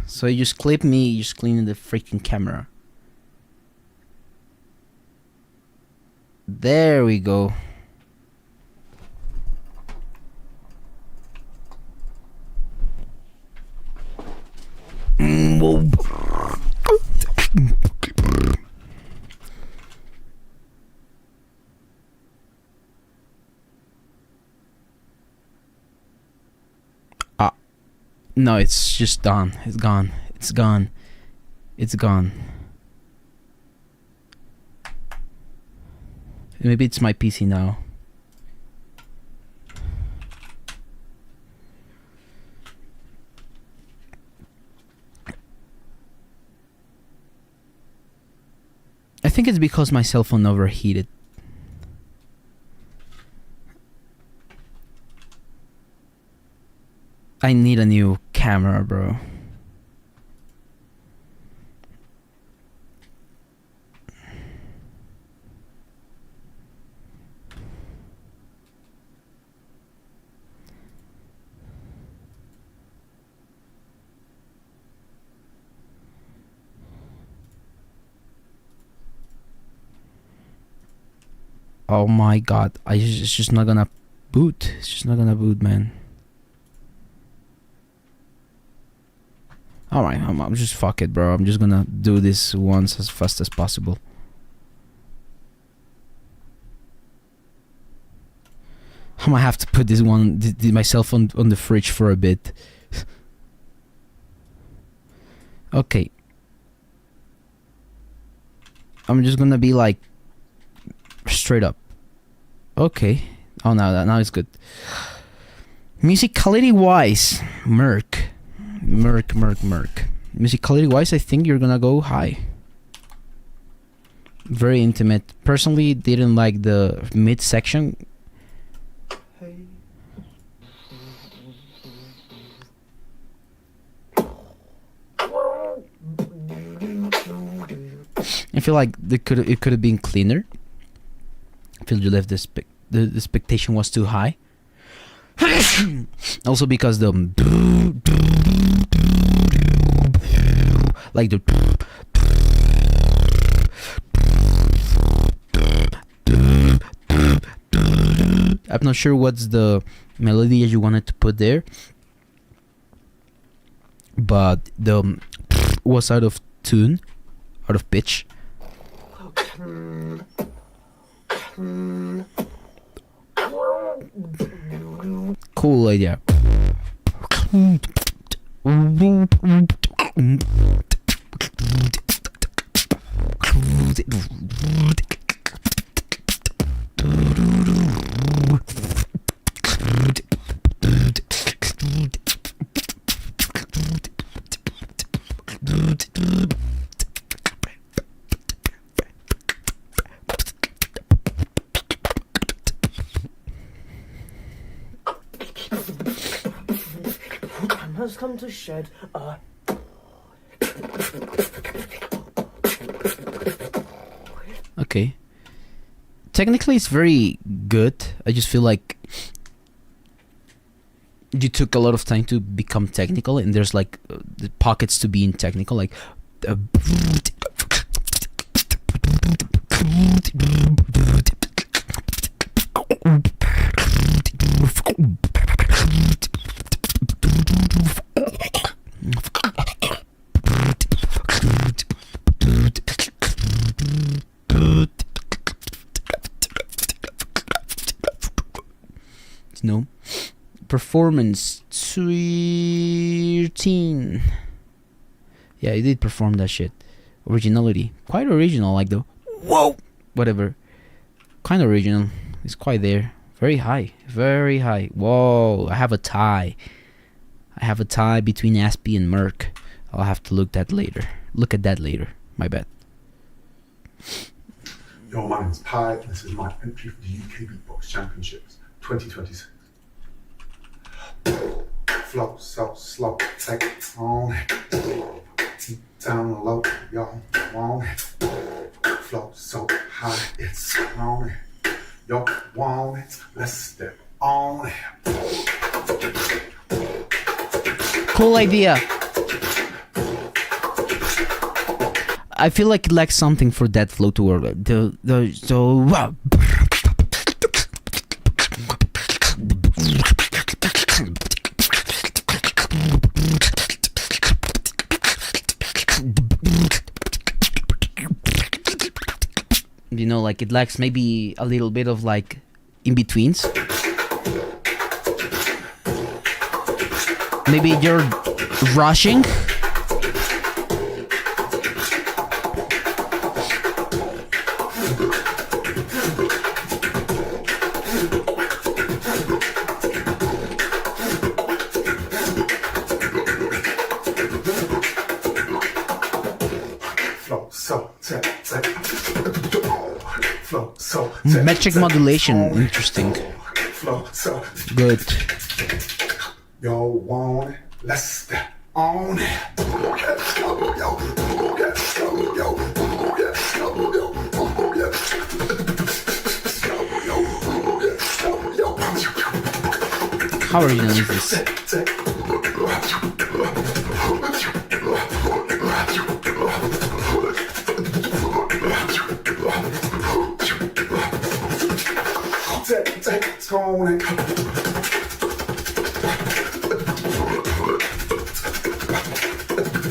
Speaker 2: So you just clip me, you just cleaning the freaking camera. There we go. No, it's just done. It's gone. It's gone. It's gone. Maybe it's my PC now. I think it's because my cell phone overheated. I need a new camera, bro. Oh my god, it's just not gonna boot. It's just not gonna boot, man. Alright, I'm just fuck it, bro. I'm just gonna do this once as fast as possible. I might have to put this one, myself on the fridge for a bit. Okay. I'm just gonna be like straight up. Okay. Oh, now it's good. Musicality wise, Merc. Musicality wise, I think you're gonna go high. Very intimate. Personally, didn't like the mid section. I feel like it could have been cleaner. I feel you left the expectation was too high. Also because the like the I'm not sure what's the melody that you wanted to put there, but the was out of tune, out of pitch. Cool idea.
Speaker 10: Has come to shed a
Speaker 2: okay. Technically it's very good. I just feel like you took a lot of time to become technical, and there's like the pockets to being technical, like performance 13. Yeah, he did perform that shit. Originality, quite original, like the whoa, whatever, kind of original. It's quite there. Very high, very high. Whoa, I have a tie. I have a tie between Aspie and Merc. I'll have to look at that later. My bad.
Speaker 4: Yo, my name's Pi, and this is my entry for the UK Beatbox Championships 2026. Flow so slow, take it on it. Deep down low, y'all want it. Flow so high, it's on it. Y'all want it, let's step on it.
Speaker 2: Cool idea. I feel like it lacks something for that flow to work. You know, like it lacks maybe a little bit of like in betweens. Maybe you're rushing. Metric modulation, interesting. Good.
Speaker 4: Yo, want it, let's step on it.
Speaker 2: How original is this?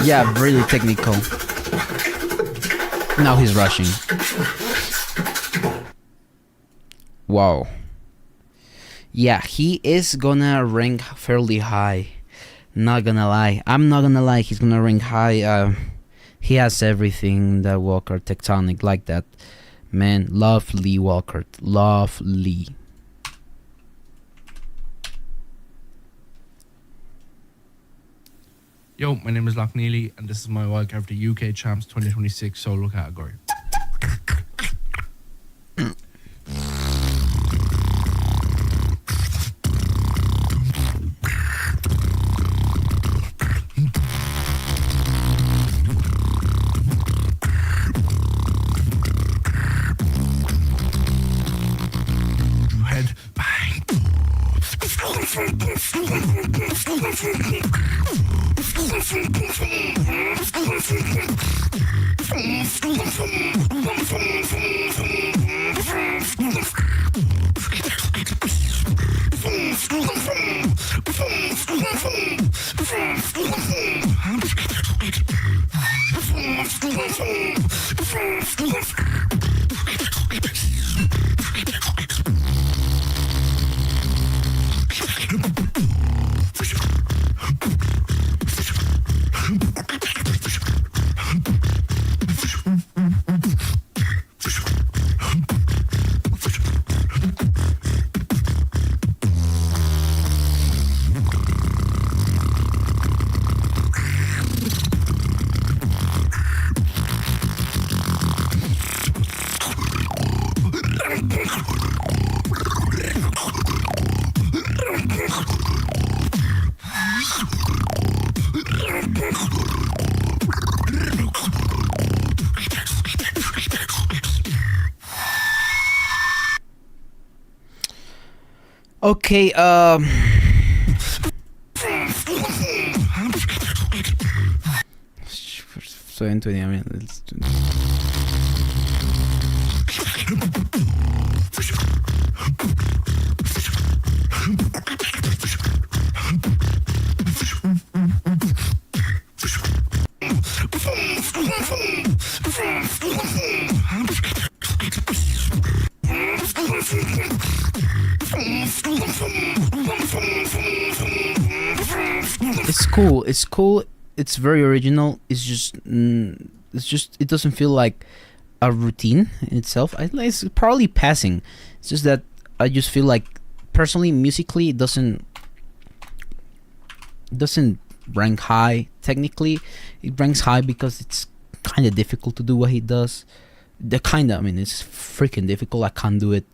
Speaker 2: Yeah, really technical. Now he's rushing. Wow. Yeah, he is gonna rank fairly high. Not gonna lie. I'm not gonna lie, he's gonna rank high. He has everything that Walker Tectonic like that. Man, lovely Walker. Lovely.
Speaker 5: Yo, my name is Loch Neely, and this is my wildcard for the UK Champs 2026 solo category. Head bang.
Speaker 2: Okay, so into it, I mean, let's do It's cool. It's cool. It's very original. It doesn't feel like a routine in itself. It's probably passing. It's just that I just feel like personally, musically, it doesn't rank high. Technically, it ranks high because it's kind of difficult to do what he does. I mean, it's freaking difficult. I can't do it.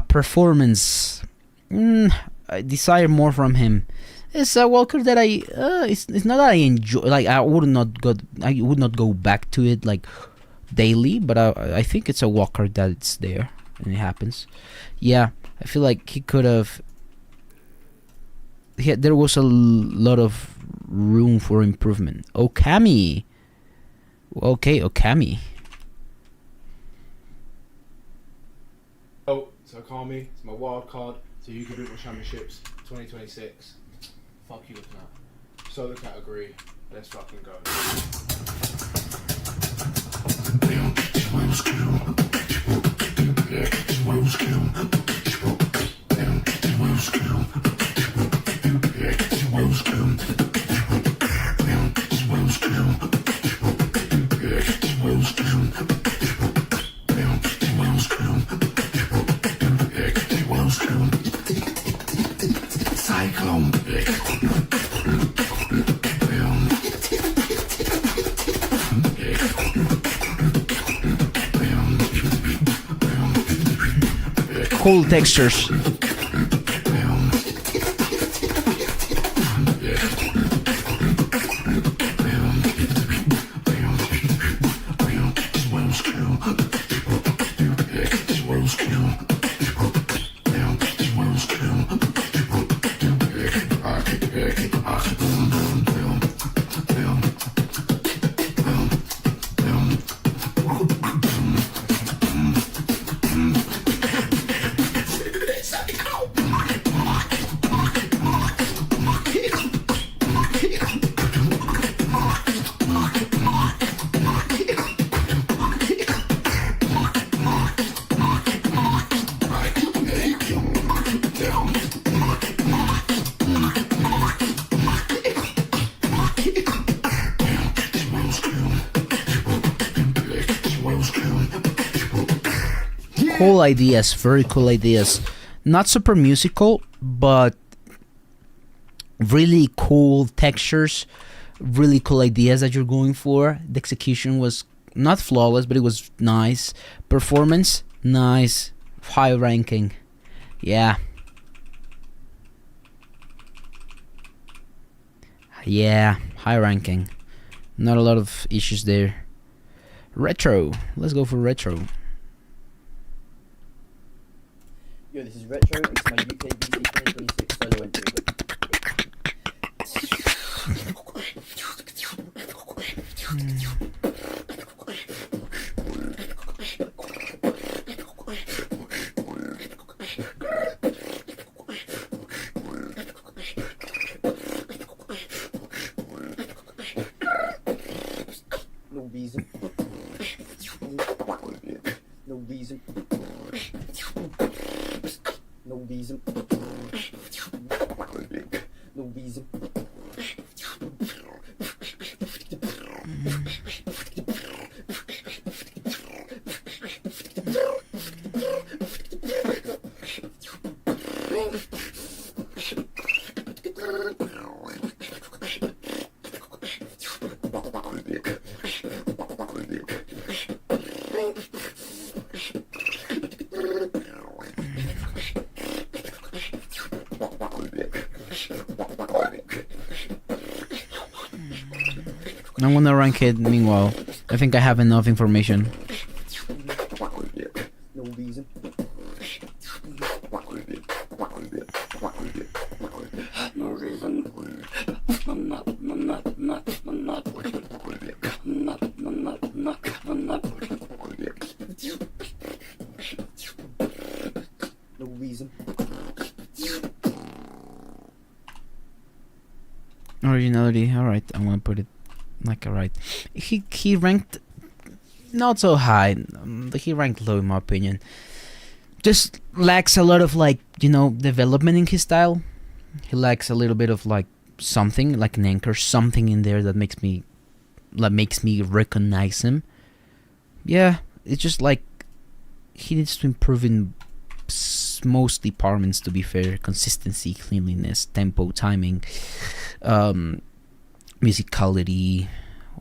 Speaker 2: Performance. I desire more from him. It's a Walker that it's not that I enjoy. Like I would not go back to it like daily, but I think it's a Walker that it's there and it happens. Yeah, I feel like he could have. There was a lot of room for improvement. Okami. Okay, Okami.
Speaker 5: Oh, so Okami, it's my wild card to UK Beatbox Championships 2026. Fuck you looking at. Solo category, let's fucking go.
Speaker 8: Cyclone.
Speaker 2: Cool textures. Cool ideas, very cool ideas. Not super musical, but really cool textures, really cool ideas that you're going for. The execution was not flawless, but it was nice. Performance, nice. High ranking. Yeah. Yeah, high ranking. Not a lot of issues there. Retro. Let's go for retro.
Speaker 16: Yo, this is Retro. It's my UKBC 2026 solo entry. No reason. No reason. No reason. No reason.
Speaker 2: I'm gonna rank it. Meanwhile, I think I have enough information.
Speaker 16: No reason. No reason. No reason.
Speaker 2: Originality. All right, I'm gonna put it like alright. He ranked not so high. He ranked low in my opinion. Just lacks a lot of development in his style. He lacks a little bit of something like an anchor, something in there that makes me recognize him. Yeah, it's just like he needs to improve in most departments, to be fair. Consistency, cleanliness, tempo, timing, musicality,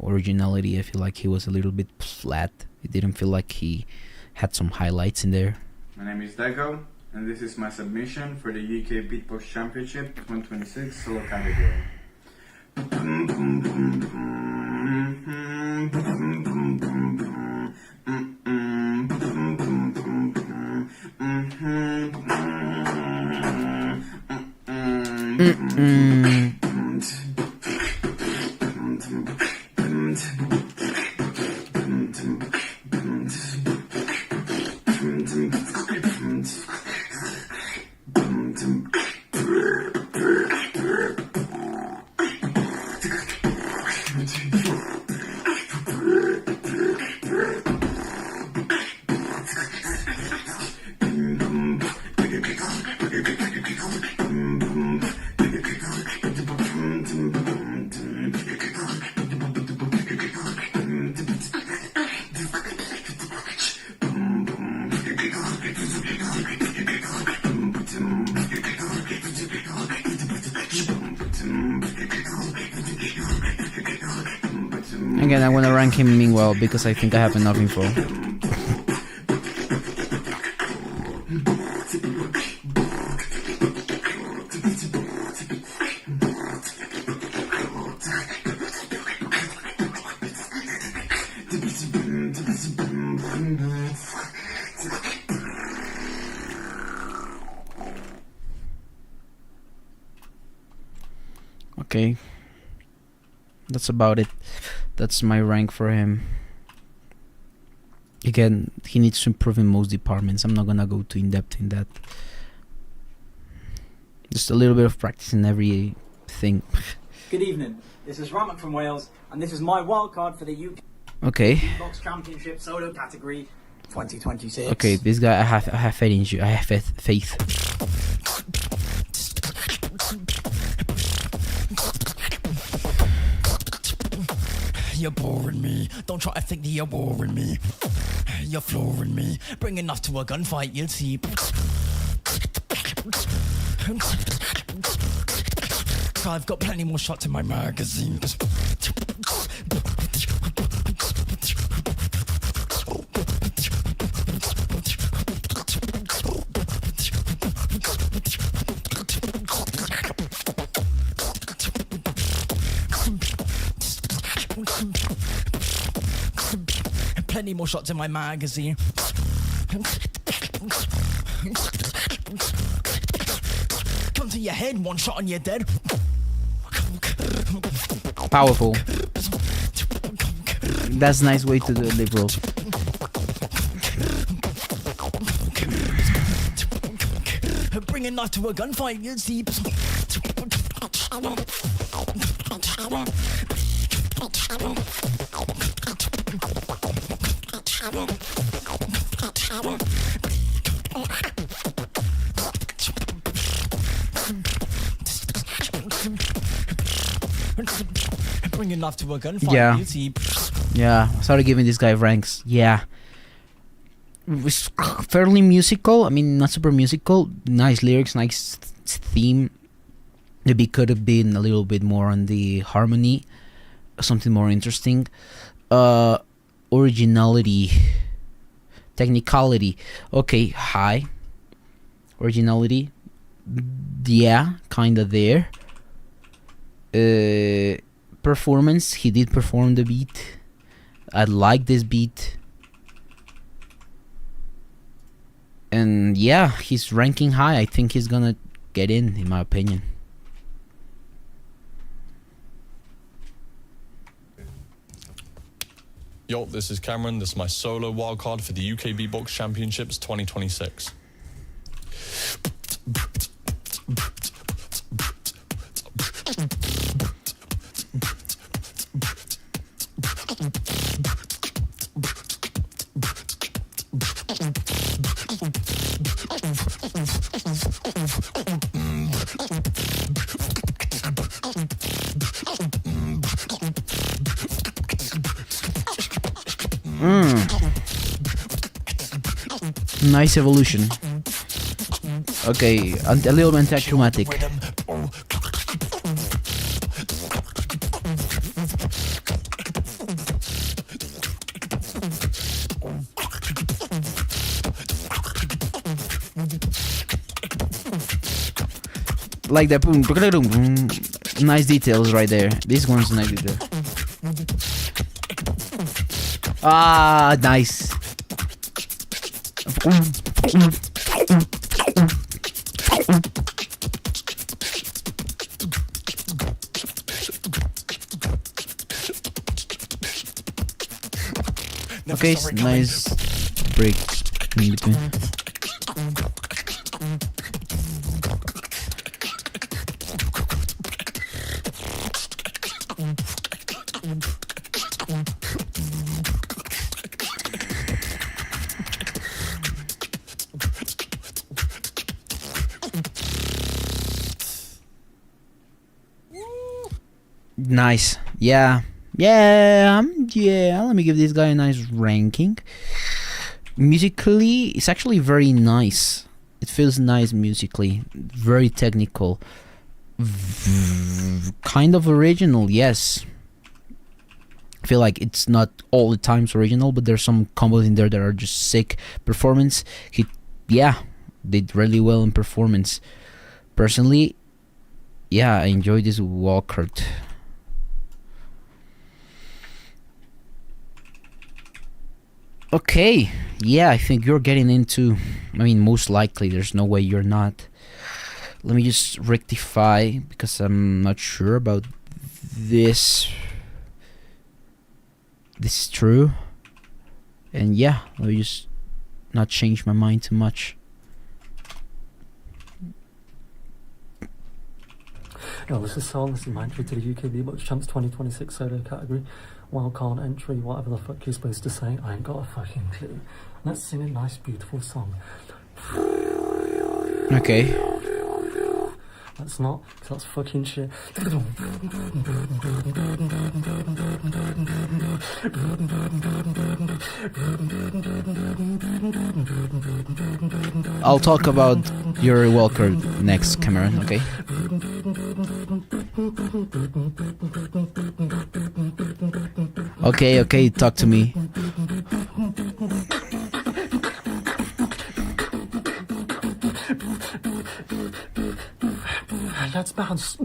Speaker 2: originality. I feel like he was a little bit flat. It didn't feel like he had some highlights in there.
Speaker 6: My name is Dago, and this is my submission for the UK Beatbox Championship 2026 solo category.
Speaker 2: Again, I want to rank him meanwhile because I think I have enough info. Okay, that's about it. That's my rank for him. Again, he needs to improve in most departments. I'm not gonna go too in depth in that. Just a little bit of practice in every thing.
Speaker 17: Good evening. This is Ramak from Wales, and this is my wildcard for the UK
Speaker 2: Okay.
Speaker 17: Box Championship solo category 2026.
Speaker 2: Okay, this guy, I have faith in you. I have faith.
Speaker 8: You're boring me. Don't try to think that you're boring me. You're flooring me. Bring enough to a gunfight, you'll see. I've got plenty more shots in my magazine. Plenty more shots in my magazine. Come to your head, one shot and you're dead.
Speaker 2: Powerful. That's a nice way to do it, liberal.
Speaker 8: Bring a knife to a gunfight, you'll see. Bring enough to a gunfight.
Speaker 2: Yeah.
Speaker 8: You see.
Speaker 2: Yeah, I started giving this guy ranks. Yeah. It was fairly musical. I mean, not super musical. Nice lyrics, nice theme. The beat could have been a little bit more on the harmony. Something more interesting. Originality. Technicality. Okay, high. Originality. Yeah, kinda there. Performance. He did perform the beat. I like this beat. And yeah, he's ranking high. I think he's gonna get in my opinion.
Speaker 21: Yo, this is Cameron. This is my solo wildcard for the UK Beatbox Championships 2026.
Speaker 2: Nice evolution. Okay, a little anticlimactic. Like that, boom, nice details right there. This one's nice detail. Ah, nice. Okay, nice break in between. Nice. Yeah. Let me give this guy a nice ranking. Musically, it's actually very nice. It feels nice musically. Very technical. Kind of original, yes. I feel like it's not all the times original, but there's some combos in there that are just sick. Performance, he did really well in performance. Personally, I enjoyed this Wildcard. Okay, I think you're getting into, most likely, there's no way you're not. Let me just rectify, because I'm not sure about this. This is true. And let me just not change my mind too much.
Speaker 12: Yo, this is Sol, this is my entry to the UK Beatbox Champs 2026 solo category. Wildcard entry, whatever the fuck you're supposed to say, I ain't got a fucking clue. Let's sing a nice, beautiful song.
Speaker 2: Okay.
Speaker 12: That's not, because that's fucking shit.
Speaker 2: I'll talk about your Wildcard next, Cameron, okay? Okay, talk to me.
Speaker 12: Let's bounce.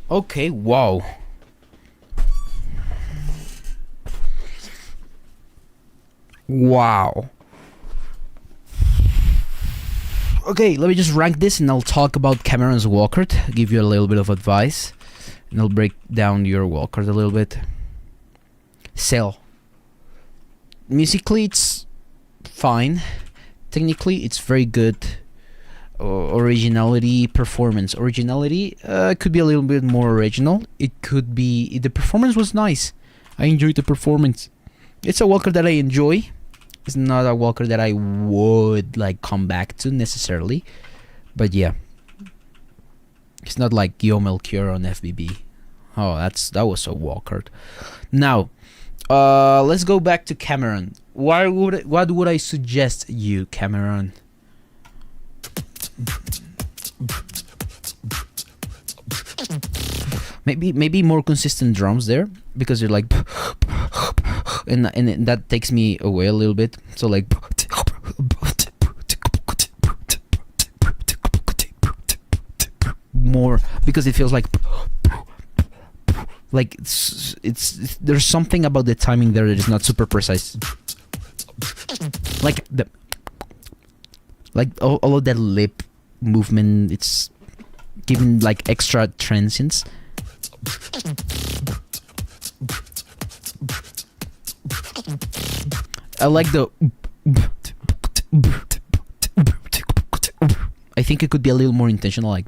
Speaker 2: Okay, wow. Wow. Okay, let me just rank this and I'll talk about Cameron's Wildcard, give you a little bit of advice, and I'll break down your Wildcard a little bit. Cell. Musically, it's fine. Technically, it's very good. Originality, performance. Originality could be a little bit more original. It could be... The performance was nice. I enjoyed the performance. It's a Wildcard that I enjoy. It's not a Wildcard that I would come back to necessarily. But yeah. It's not like Yo Melchior on FBB. Oh, that was a Wildcard. Now, let's go back to Cameron. What would I suggest you, Cameron? Maybe more consistent drums there, because you're like, and that takes me away a little bit. So like, more, because it feels like like it's there's something about the timing there that is not super precise. Like all of that lip movement, it's giving like extra transience. I like the. I think it could be a little more intentional, like.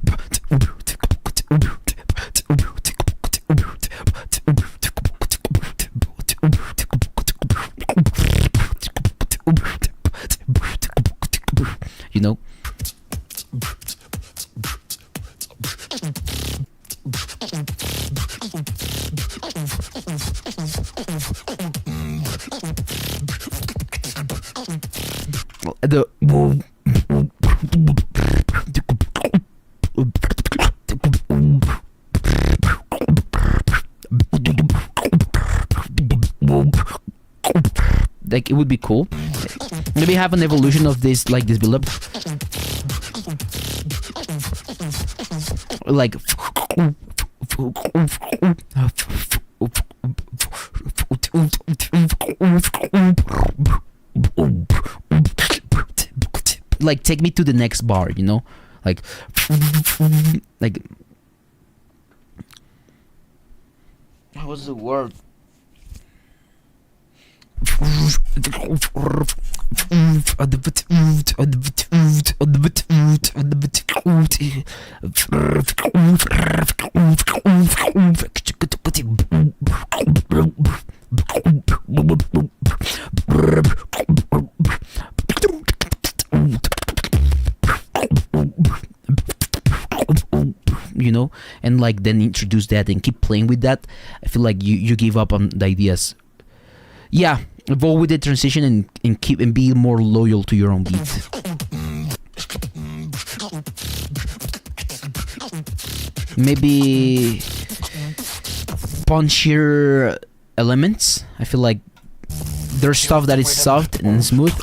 Speaker 2: You know. The like it would be cool. Maybe have an evolution of this, like this build up. Like like take me to the next bar, you know? Like what was the word? You know, and like then introduce that and keep playing with that. I feel like you give up on the ideas. Yeah, evolve with the transition and keep and be more loyal to your own beat. Maybe punchier elements. I feel like there's stuff that is soft and smooth.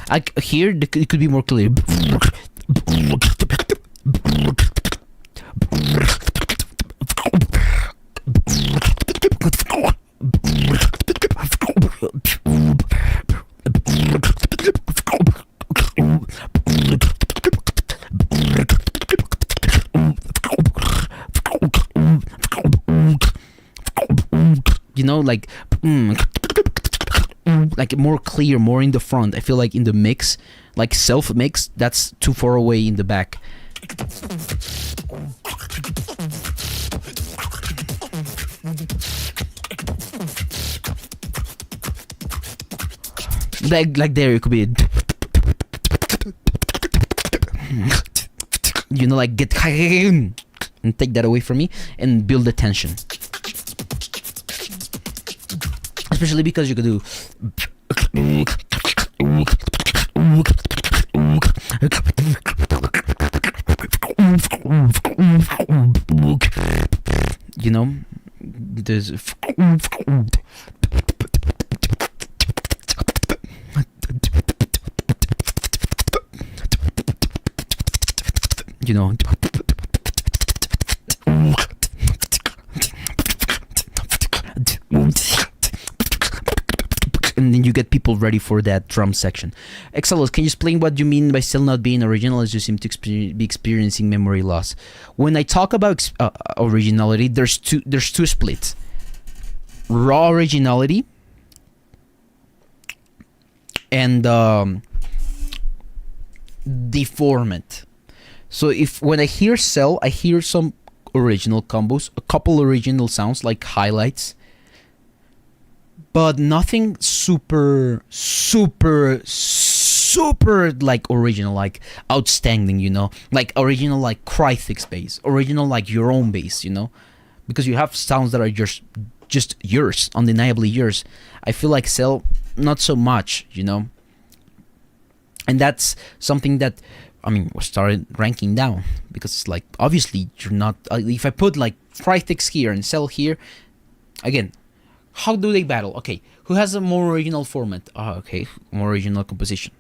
Speaker 2: Like here, it could be more clear. You know, like more clear, more in the front. I feel like in the mix, like self mix, that's too far away in the back. Like there it could be, you know, like get and take that away from me and build the tension. Especially because you could do you know, there's you know, and then you get people ready for that drum section. Exallos, can you explain what you mean by still not being original, as you seem to be experiencing memory loss? When I talk about originality, there's two splits: raw originality and deformed. So when I hear Cell, I hear some original combos, a couple original sounds like highlights, but nothing super like original, like outstanding, you know, like original like Crythix bass, original like your own bass, you know, because you have sounds that are just yours, undeniably yours. I feel like Cell, not so much, you know, and that's something that, I mean, we started ranking down, because like obviously you're not, if I put like Crythix here and Cell here, again, how do they battle? Okay, who has a more original format? Okay, more original composition,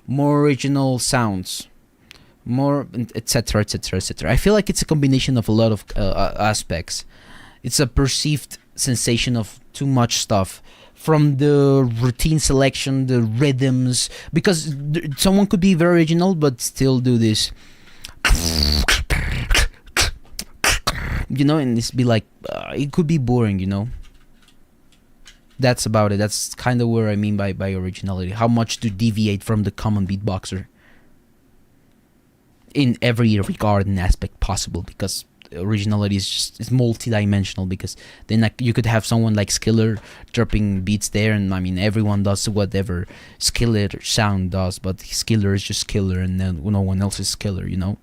Speaker 2: more original sounds, more, etc., etc., etc. I feel like it's a combination of a lot of aspects. It's a perceived sensation of too much stuff, from the routine selection, the rhythms, because someone could be very original but still do this, you know, and it's be like it could be boring, you know. That's about it. That's kind of where I mean by originality. How much to deviate from the common beatboxer in every regard and aspect possible, because originality is multi-dimensional. Because then you could have someone like Skiller dropping beats there, and I mean everyone does whatever Skiller sound does, but Skiller is just Skiller, and then no one else is Skiller, you know.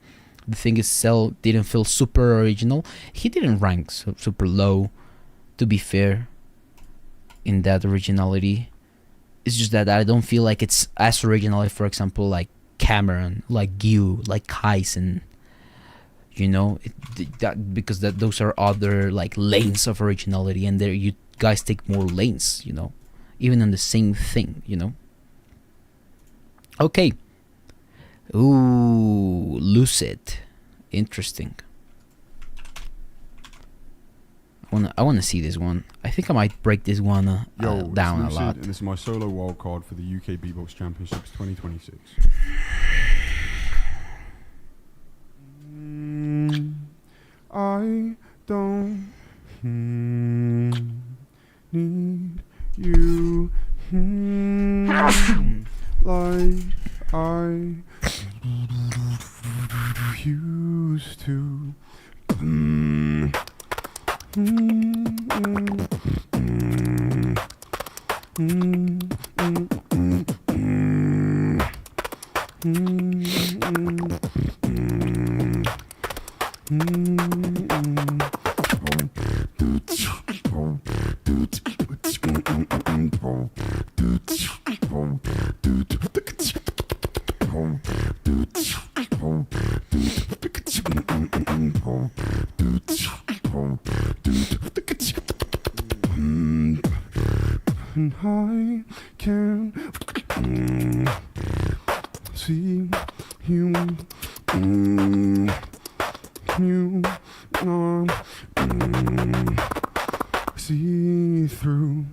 Speaker 2: The thing is, Cell didn't feel super original. He didn't rank super low, to be fair, in that originality. It's just that I don't feel like it's as original, for example, like Cameron, like Gyu, like Kaisen, you know, because those are other like lanes of originality, and there you guys take more lanes, you know, even on the same thing, you know. Okay. Ooh, Lucid, interesting. I want to see this one. I think I might break this one down a lot.
Speaker 9: And this is my solo wildcard for the UK Beatbox Championships 2026. I don't need you like I used to. And I can see you, you not see through.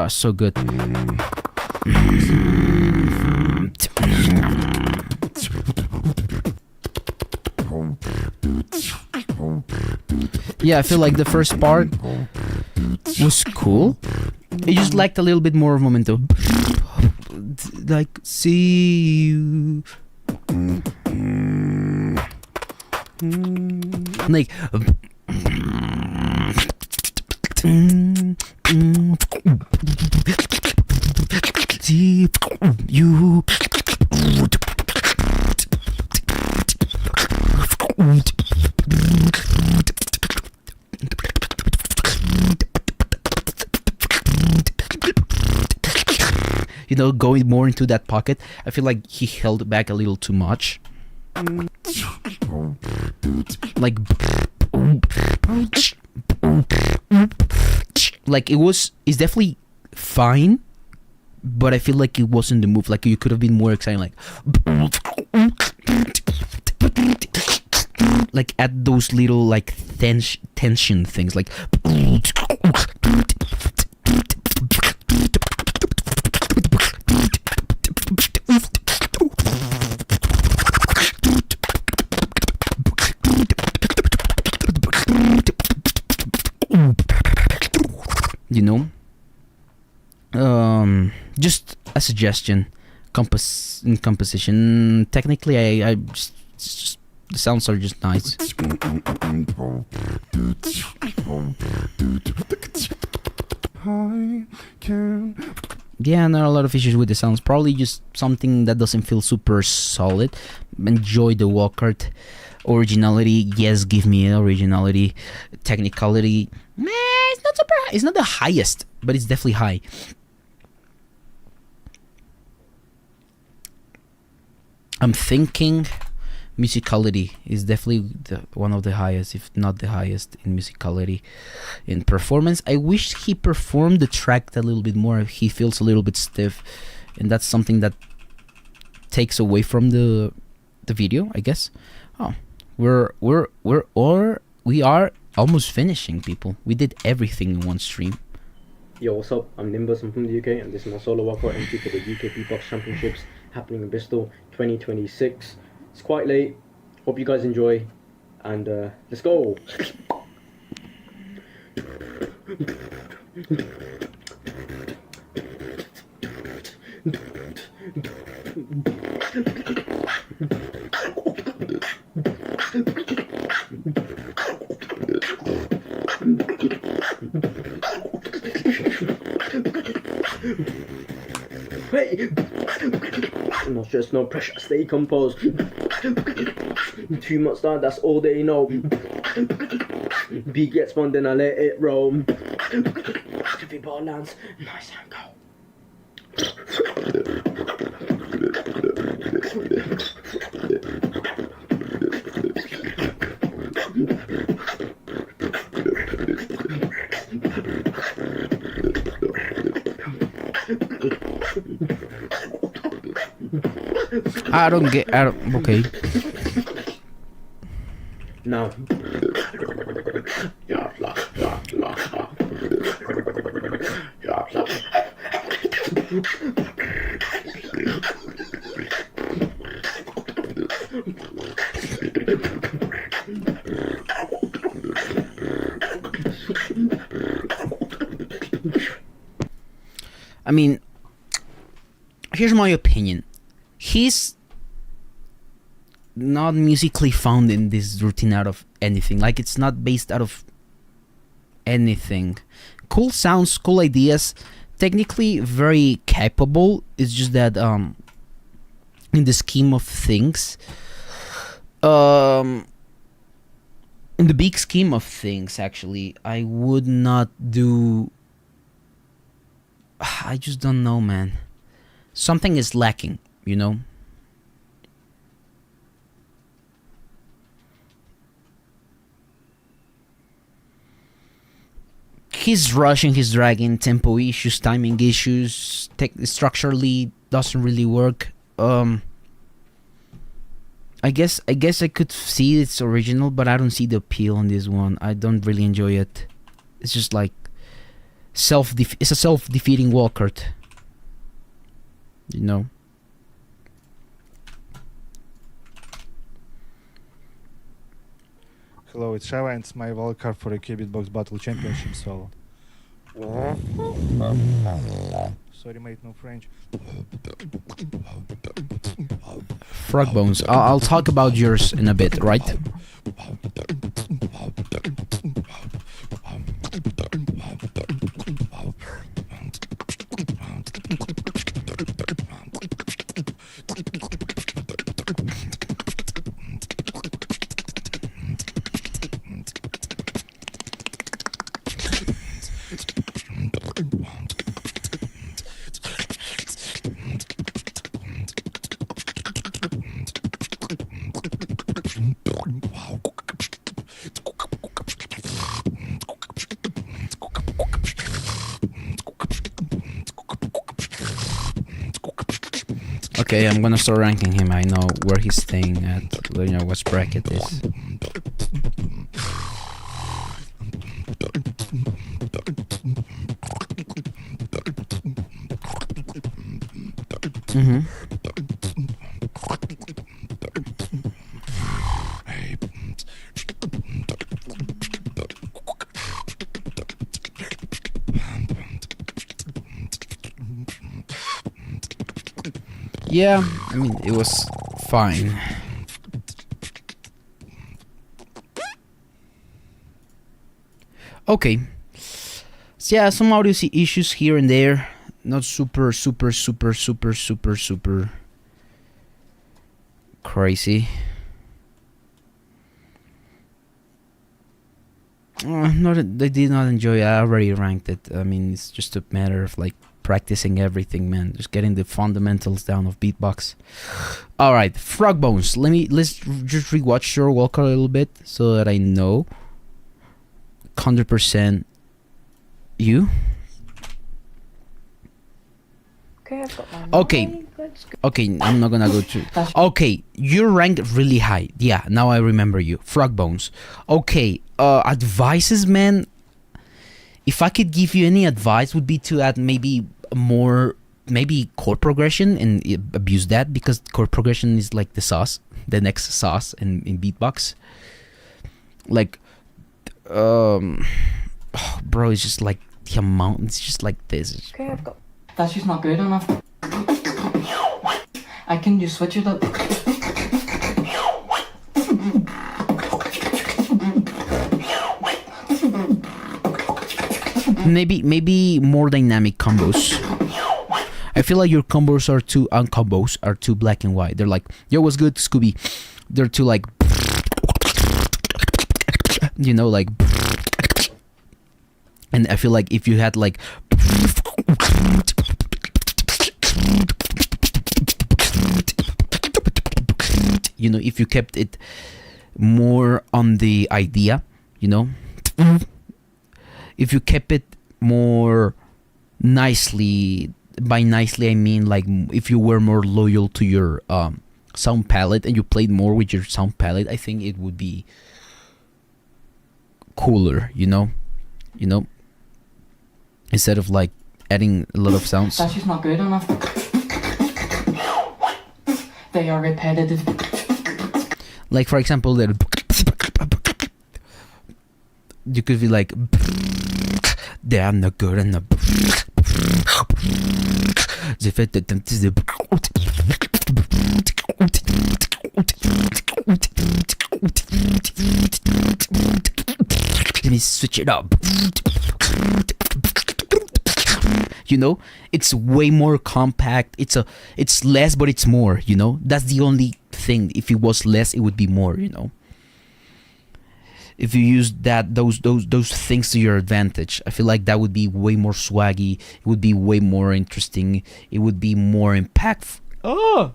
Speaker 9: So good. Yeah, I feel like the first part was cool. It just lacked a little bit more of momentum. Like, see you. Like, see you. You know, going more into that pocket, I feel like he held back a little too much. Like it's definitely fine, but I feel like it wasn't the move. Like you could have been more exciting, like at those little like tension things, like you know. Just a suggestion. Composition. Technically, I just the sounds are just nice.
Speaker 4: I can.
Speaker 2: Yeah, not a lot of issues with the sounds. Probably just something that doesn't feel super solid. Enjoy the wildcard. Originality, yes, give me originality. Technicality, meh, it's not super. It's not the highest, but it's definitely high. I'm thinking musicality is definitely one of the highest, if not the highest, in musicality. In performance, I wish he performed the track a little bit more. He feels a little bit stiff, and that's something that takes away from the video, I guess. Oh, we are almost finishing, people. We did everything in one stream.
Speaker 7: Yo, what's up? I'm Nimbus. I'm from the UK, and this is my solo walkout entry for the UK Beatbox Championships happening in Bristol 2026. It's quite late. Hope you guys enjoy, and let's go. Hey! No stress, no pressure, stay composed. 2 months down, that's all they know. Beat gets spun, then I let it roll. If it ball lands, nice and go.
Speaker 2: Okay.
Speaker 7: Now.
Speaker 2: I mean, here's my opinion. He's not musically found in this routine out of anything. Like, it's not based out of anything. Cool sounds, cool ideas, technically very capable. It's just that in the scheme of things, in the big scheme of things, actually, I would not do. I just don't know, man. Something is lacking, you know? He's rushing, he's dragging, tempo issues, timing issues, structurally doesn't really work. I guess I could see it's original, but I don't see the appeal on this one. I don't really enjoy it. It's just like it's a self-defeating wildcard, you know.
Speaker 22: Hello, it's Shava, and it's my wildcard for a UK Beatbox Battle Championship solo. Sorry, mate, no French.
Speaker 2: Frog bones. I'll talk about yours in a bit, right? Okay, I'm gonna start ranking him. I know where he's staying at. You know what bracket is. Yeah, I mean, it was fine. Okay. So yeah, some audio issues here and there. Not super crazy. I did not enjoy it. I already ranked it. I mean, it's just a matter of like practicing everything, man. Just getting the fundamentals down of beatbox. All right, Frog Bones. Let's just rewatch your wildcard a little bit so that I know 100% you.
Speaker 1: Okay, I've got my
Speaker 2: Okay. Okay, I'm not gonna go through. Okay, you're ranked really high. Yeah, now I remember you. Frog Bones. Okay, advices, man. If I could give you any advice, would be to add maybe chord progression and abuse that, because chord progression is like the sauce, the next sauce in beatbox. Like, bro, it's just like the amount. It's just like this.
Speaker 1: Okay, I've got. That's just not good enough. I can just switch it up.
Speaker 2: Maybe more dynamic combos. I feel like your combos are too black and white. They're like, yo, what's good, Scooby? They're too like, you know, like, and I feel like if you had like, you know, if you kept it more on the idea, you know, if you kept it more nicely, by nicely I mean like if you were more loyal to your sound palette and you played more with your sound palette, I think it would be cooler, you know, instead of like adding a lot of sounds.
Speaker 1: That's just not good enough. They are repetitive.
Speaker 2: Like for example, that you could be like, they are not good enough. Let me switch it up. You know, it's way more compact. It's less, but it's more. You know, that's the only thing. If it was less, it would be more. You know, if you use those things to your advantage, I feel like that would be way more swaggy. It would be way more interesting. It would be more impactful.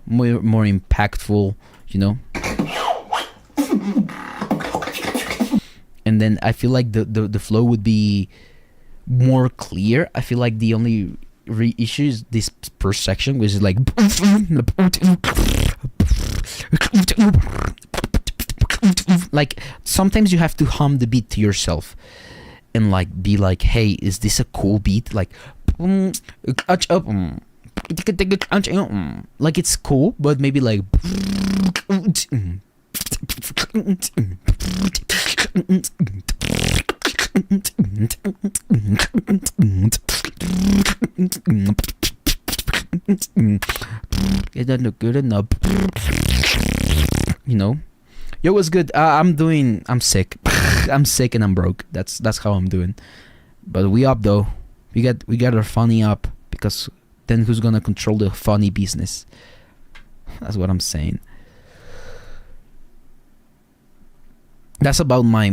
Speaker 2: More impactful. You know. And then I feel like the flow would be more clear. I feel like the only issue is this first section, which is like, like sometimes you have to hum the beat to yourself and like be like, hey, is this a cool beat? Like, like it's cool, but maybe like, it doesn't look good enough. You know, yo, what's good? I'm sick. I'm sick and I'm broke. That's how I'm doing. But we up though. We got our funny up, because then who's gonna control the funny business? That's what I'm saying. That's about my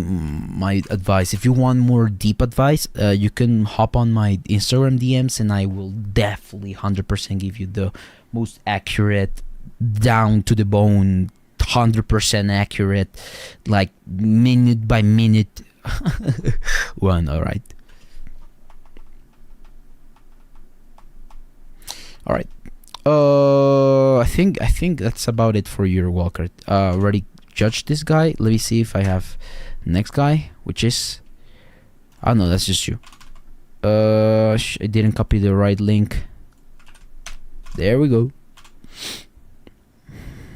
Speaker 2: advice. If you want more deep advice, you can hop on my Instagram DMs and I will definitely 100% give you the most accurate, down to the bone, 100% accurate, like minute by minute one. All right. I think that's about it for your Wildcard. Already judge this guy. Let me see if I have next guy, which is, oh no, that's just you. I didn't copy the right link. There we go.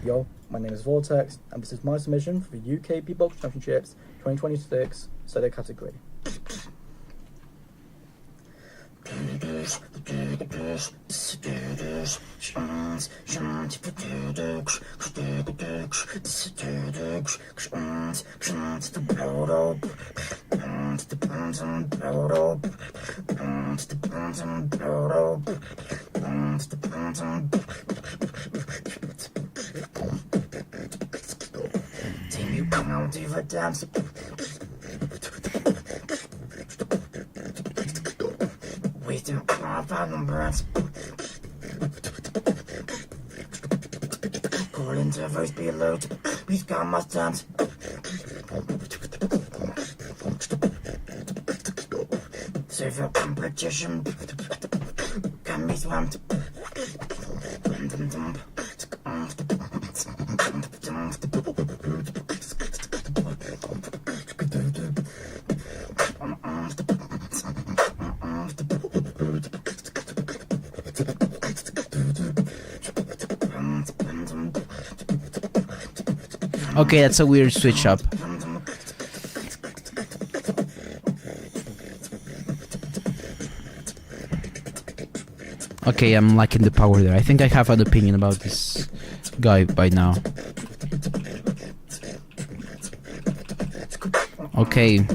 Speaker 11: Yo, my name is Vortex, and this is my submission for the UK Beatbox Championships 2026 solo category.
Speaker 10: I'll do the dance. We don't clap on brands. According to those below, we've got my dance. So the competition can be swamped.
Speaker 2: Okay, that's a weird switch up. Okay, I'm liking the power there. I think I have an opinion about this guy by now. Okay.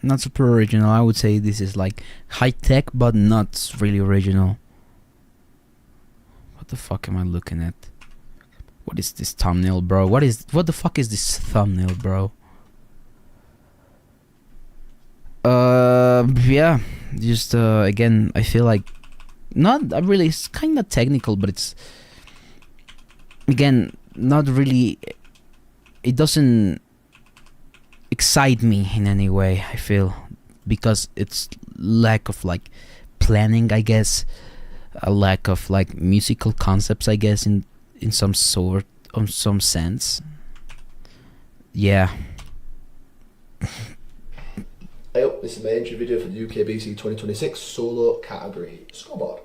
Speaker 2: Not super original. I would say this is like high tech, but not really original. What the fuck am I looking at? What is this thumbnail, bro? What the fuck is this thumbnail, bro? Yeah, just again, I feel like not really. It's kind of technical, but it's again not really. It doesn't excite me in any way. I feel because it's lack of like planning, I guess, a lack of like musical concepts, I guess, in some sort, on some sense. Yeah.
Speaker 14: Hey up, this is my entry video for the Ukbc 2026 solo category scoreboard.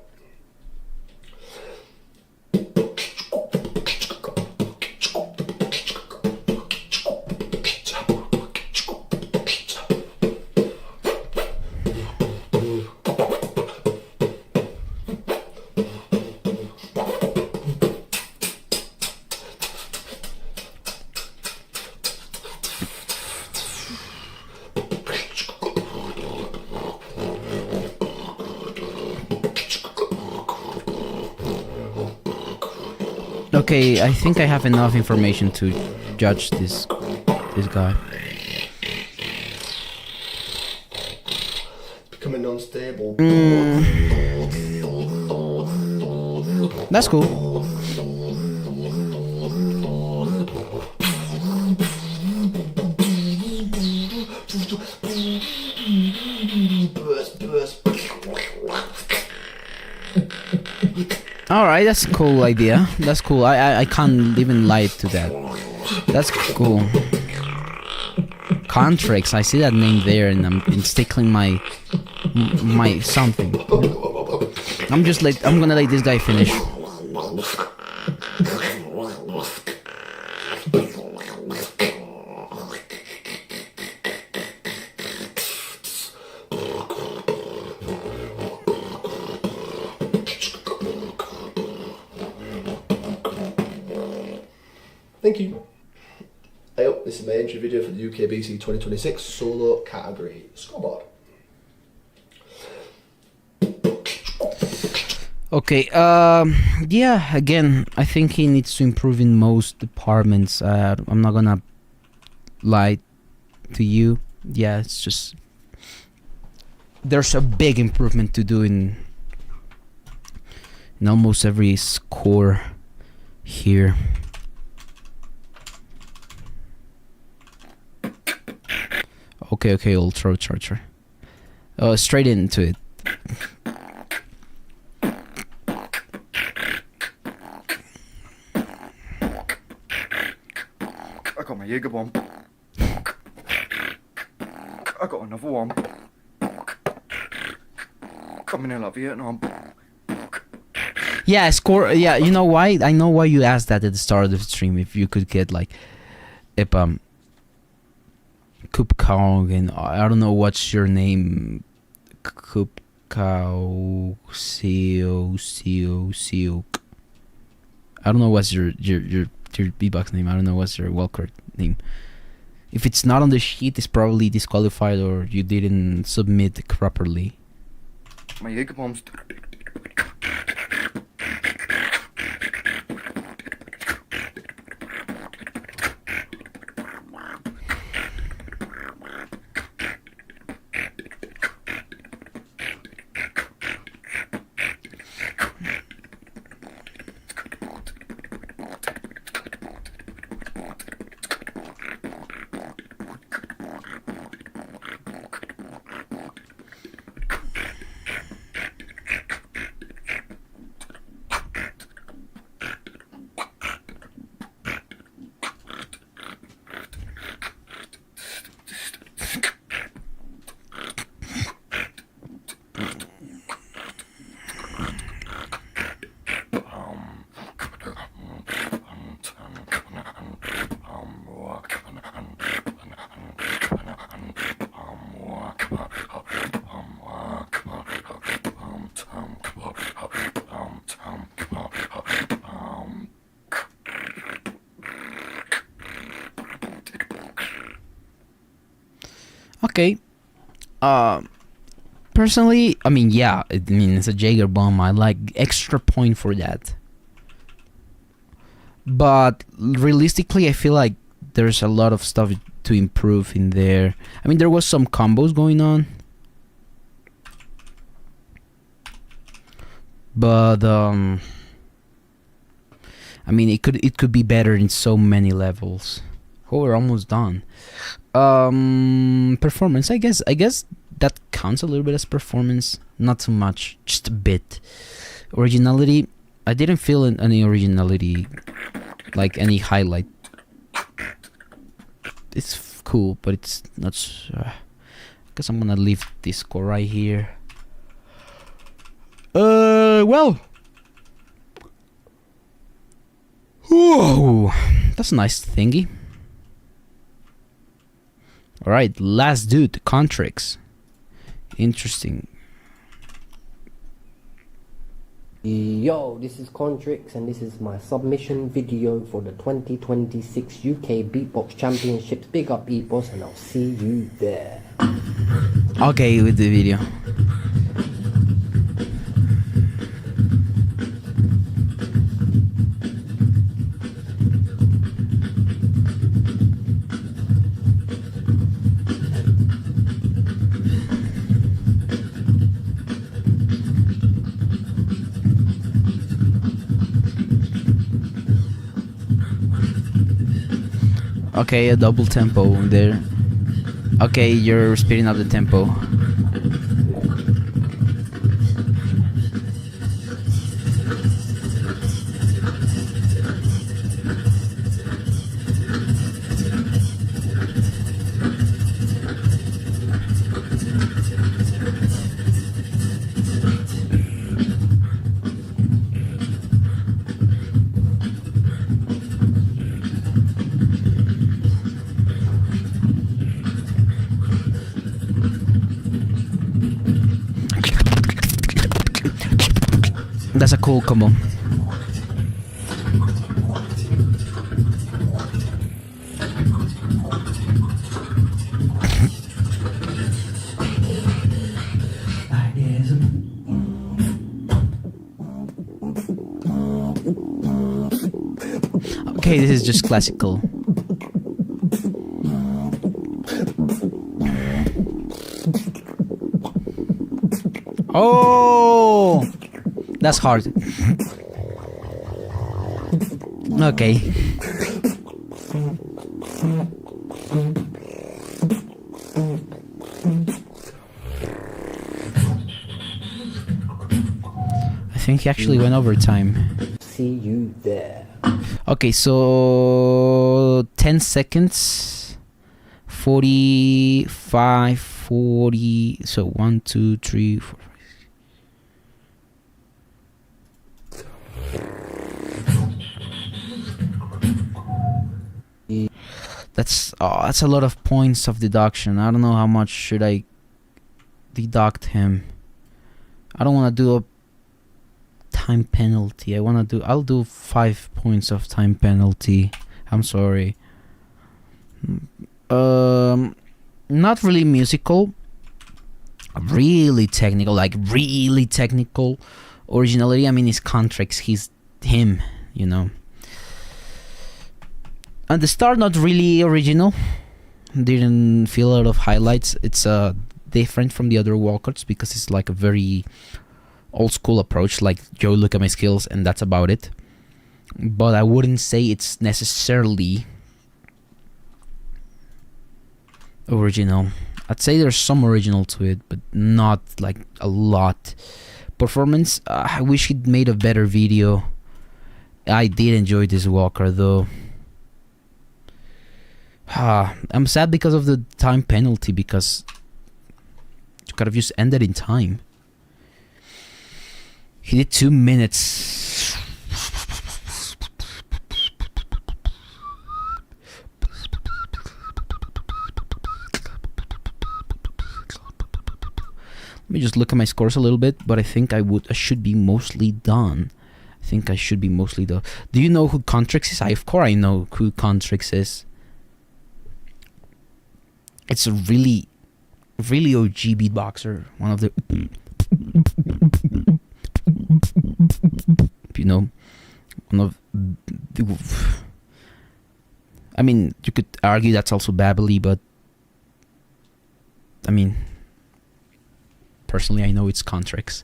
Speaker 2: Okay, I think I have enough information to judge this guy.
Speaker 14: Becoming unstable.
Speaker 2: That's cool. Alright, that's a cool idea. That's cool. I can't even lie to that. That's cool. Contrix, I see that name there and it's tickling my something. I'm gonna let this guy finish.
Speaker 14: Thank you. Hey up, this is my entry video for the Ukbc 2026 solo category scoreboard.
Speaker 2: Okay, yeah, again, I think he needs to improve in most departments. I'm not gonna lie to you. Yeah, it's just there's a big improvement to do in almost every score here. Okay, Ultra Charger. Straight into it.
Speaker 15: I got my Jaeger bomb. I got another one. Coming in like Vietnam.
Speaker 2: Yeah, score. Yeah, you know why? I know why you asked that at the start of the stream. If you could get like, if Kupkao and I don't know what's your name. Kupkao Seo. I don't know what's your B-Box name. I don't know what's your wildcard name. If it's not on the sheet, it's probably disqualified or you didn't submit properly.
Speaker 15: my Jaeger bombs.
Speaker 2: Okay. Personally, I mean, yeah, it's a Jaeger bomb. I like extra point for that. But realistically, I feel like there's a lot of stuff to improve in there. I mean, there was some combos going on, but I mean, it could be better in so many levels. Oh, we're almost done. Performance, I guess that counts a little bit as performance, not so much, just a bit. Originality, I didn't feel any originality, like any highlight. It's cool, but it's not. I guess I'm gonna leave this score right here. Well. Whoa, that's a nice thingy. Alright, last dude, Contrix. Interesting.
Speaker 18: Yo, this is Contrix and this is my submission video for the 2026 UK Beatbox Championships. Big up Beatbox and I'll see you there.
Speaker 2: Okay, with the video. Okay, a double tempo there. Okay, you're speeding up the tempo. That's a cool combo. Okay, this is just classical. Oh, that's hard. Okay. I think he actually went overtime.
Speaker 18: See you there.
Speaker 2: Okay, so 10 seconds. 45, 40. So 1, 2, 3, 4. That's a lot of points of deduction. I don't know how much should I deduct him. I don't want to do a time penalty. I'll do 5 points of time penalty. I'm sorry. Not really musical. really technical, like really technical originality. I mean, his contracts, he's him, you know. At the start, not really original. Didn't feel a lot of highlights. It's different from the other wildcards because it's like a very old school approach, like, yo, look at my skills, and that's about it. But I wouldn't say it's necessarily original. I'd say there's some original to it, but not like a lot. Performance, I wish he'd made a better video. I did enjoy this walker though. I'm sad because of the time penalty, because you could have just ended in time. He did 2 minutes. Let me just look at my scores a little bit, but I think I should be mostly done. Do you know who Contrix is? Of course I know who Contrix is. It's a really OG beatboxer. One of the, you know, one of the, I mean, you could argue that's also babbly, but I mean, personally, I know it's Contrix.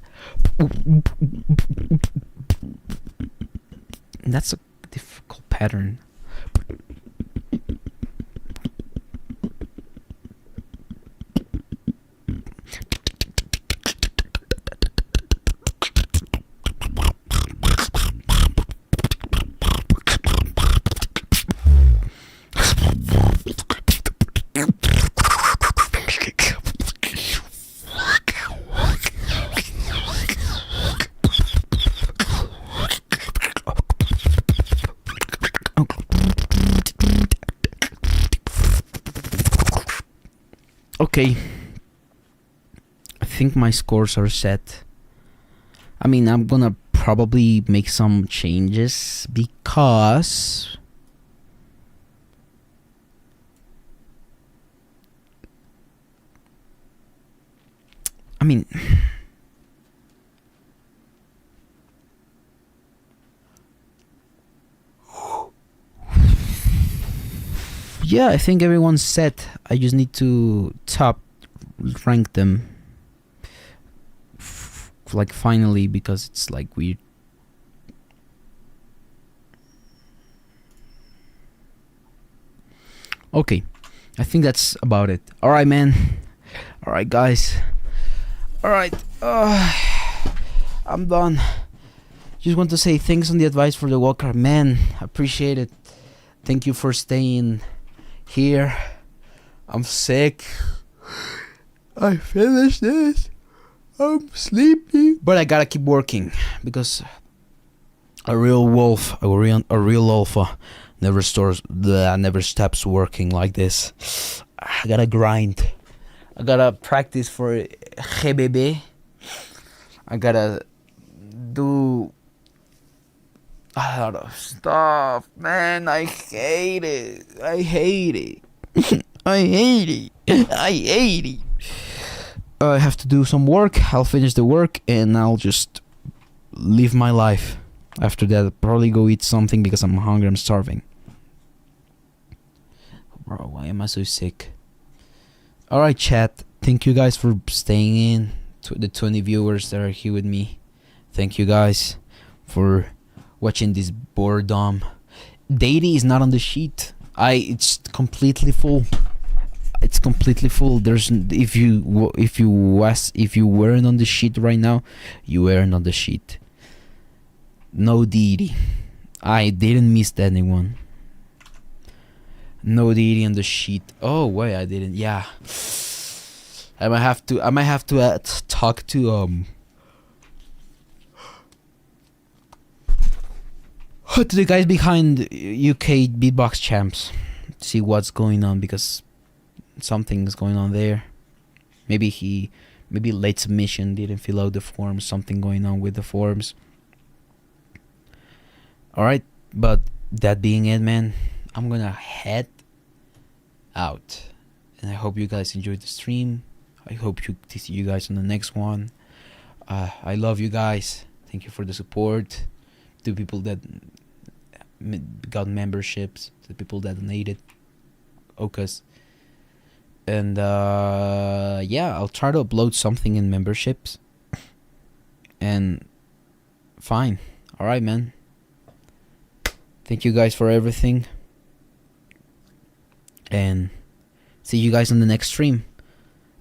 Speaker 2: That's a difficult pattern. Okay, I think my scores are set. I mean, I'm gonna probably make some changes because I mean, yeah, I think everyone's set. I just need to top rank them, like, finally, because it's like weird. Okay, I think that's about it. Alright, man. Alright, guys. Alright, I'm done. Just want to say thanks on the advice for the walker. Man, appreciate it. Thank you for staying here. I'm sick. I finished this. I'm sleepy, but I gotta keep working because a real wolf, a real alpha, never stops working like this. I gotta grind. I gotta practice for GBB. I gotta do a lot of stuff, man. I hate it. I hate it. I hate it. I have to do some work. I'll finish the work and I'll just live my life. After that, I'll probably go eat something because I'm hungry. I'm starving. Bro, why am I so sick? Alright, chat. Thank you guys for staying in. To the 20 viewers that are here with me. Thank you guys for watching this boredom. Deity is not on the sheet. It's completely full. It's completely full. There's if you weren't on the sheet right now, you weren't on the sheet. No deity. I didn't miss anyone. No deity on the sheet. Oh wait, I didn't. Yeah. I might have to talk to to the guys behind UK beatbox champs, see what's going on, because something's going on there. Maybe late submission, didn't fill out the forms, something going on with the forms. Alright, but that being it, man, I'm gonna head out. And I hope you guys enjoyed the stream. I hope to see you guys on the next one. I love you guys. Thank you for the support. To people that got memberships, to people that donated. Okas. And yeah, I'll try to upload something in memberships. And fine. Alright, man. Thank you guys for everything. And see you guys on the next stream.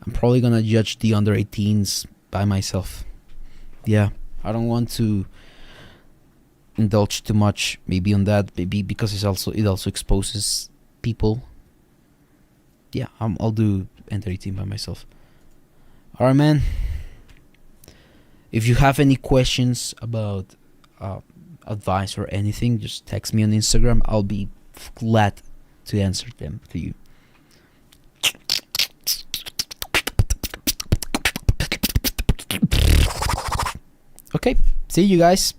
Speaker 2: I'm probably gonna judge the under 18s by myself. Yeah, I don't want to indulge too much maybe on that, maybe because it also exposes people. Yeah, I'll do under 18 by myself. Alright, man. If you have any questions about advice or anything, just text me on Instagram. I'll be glad to answer them to you. Okay, see you guys.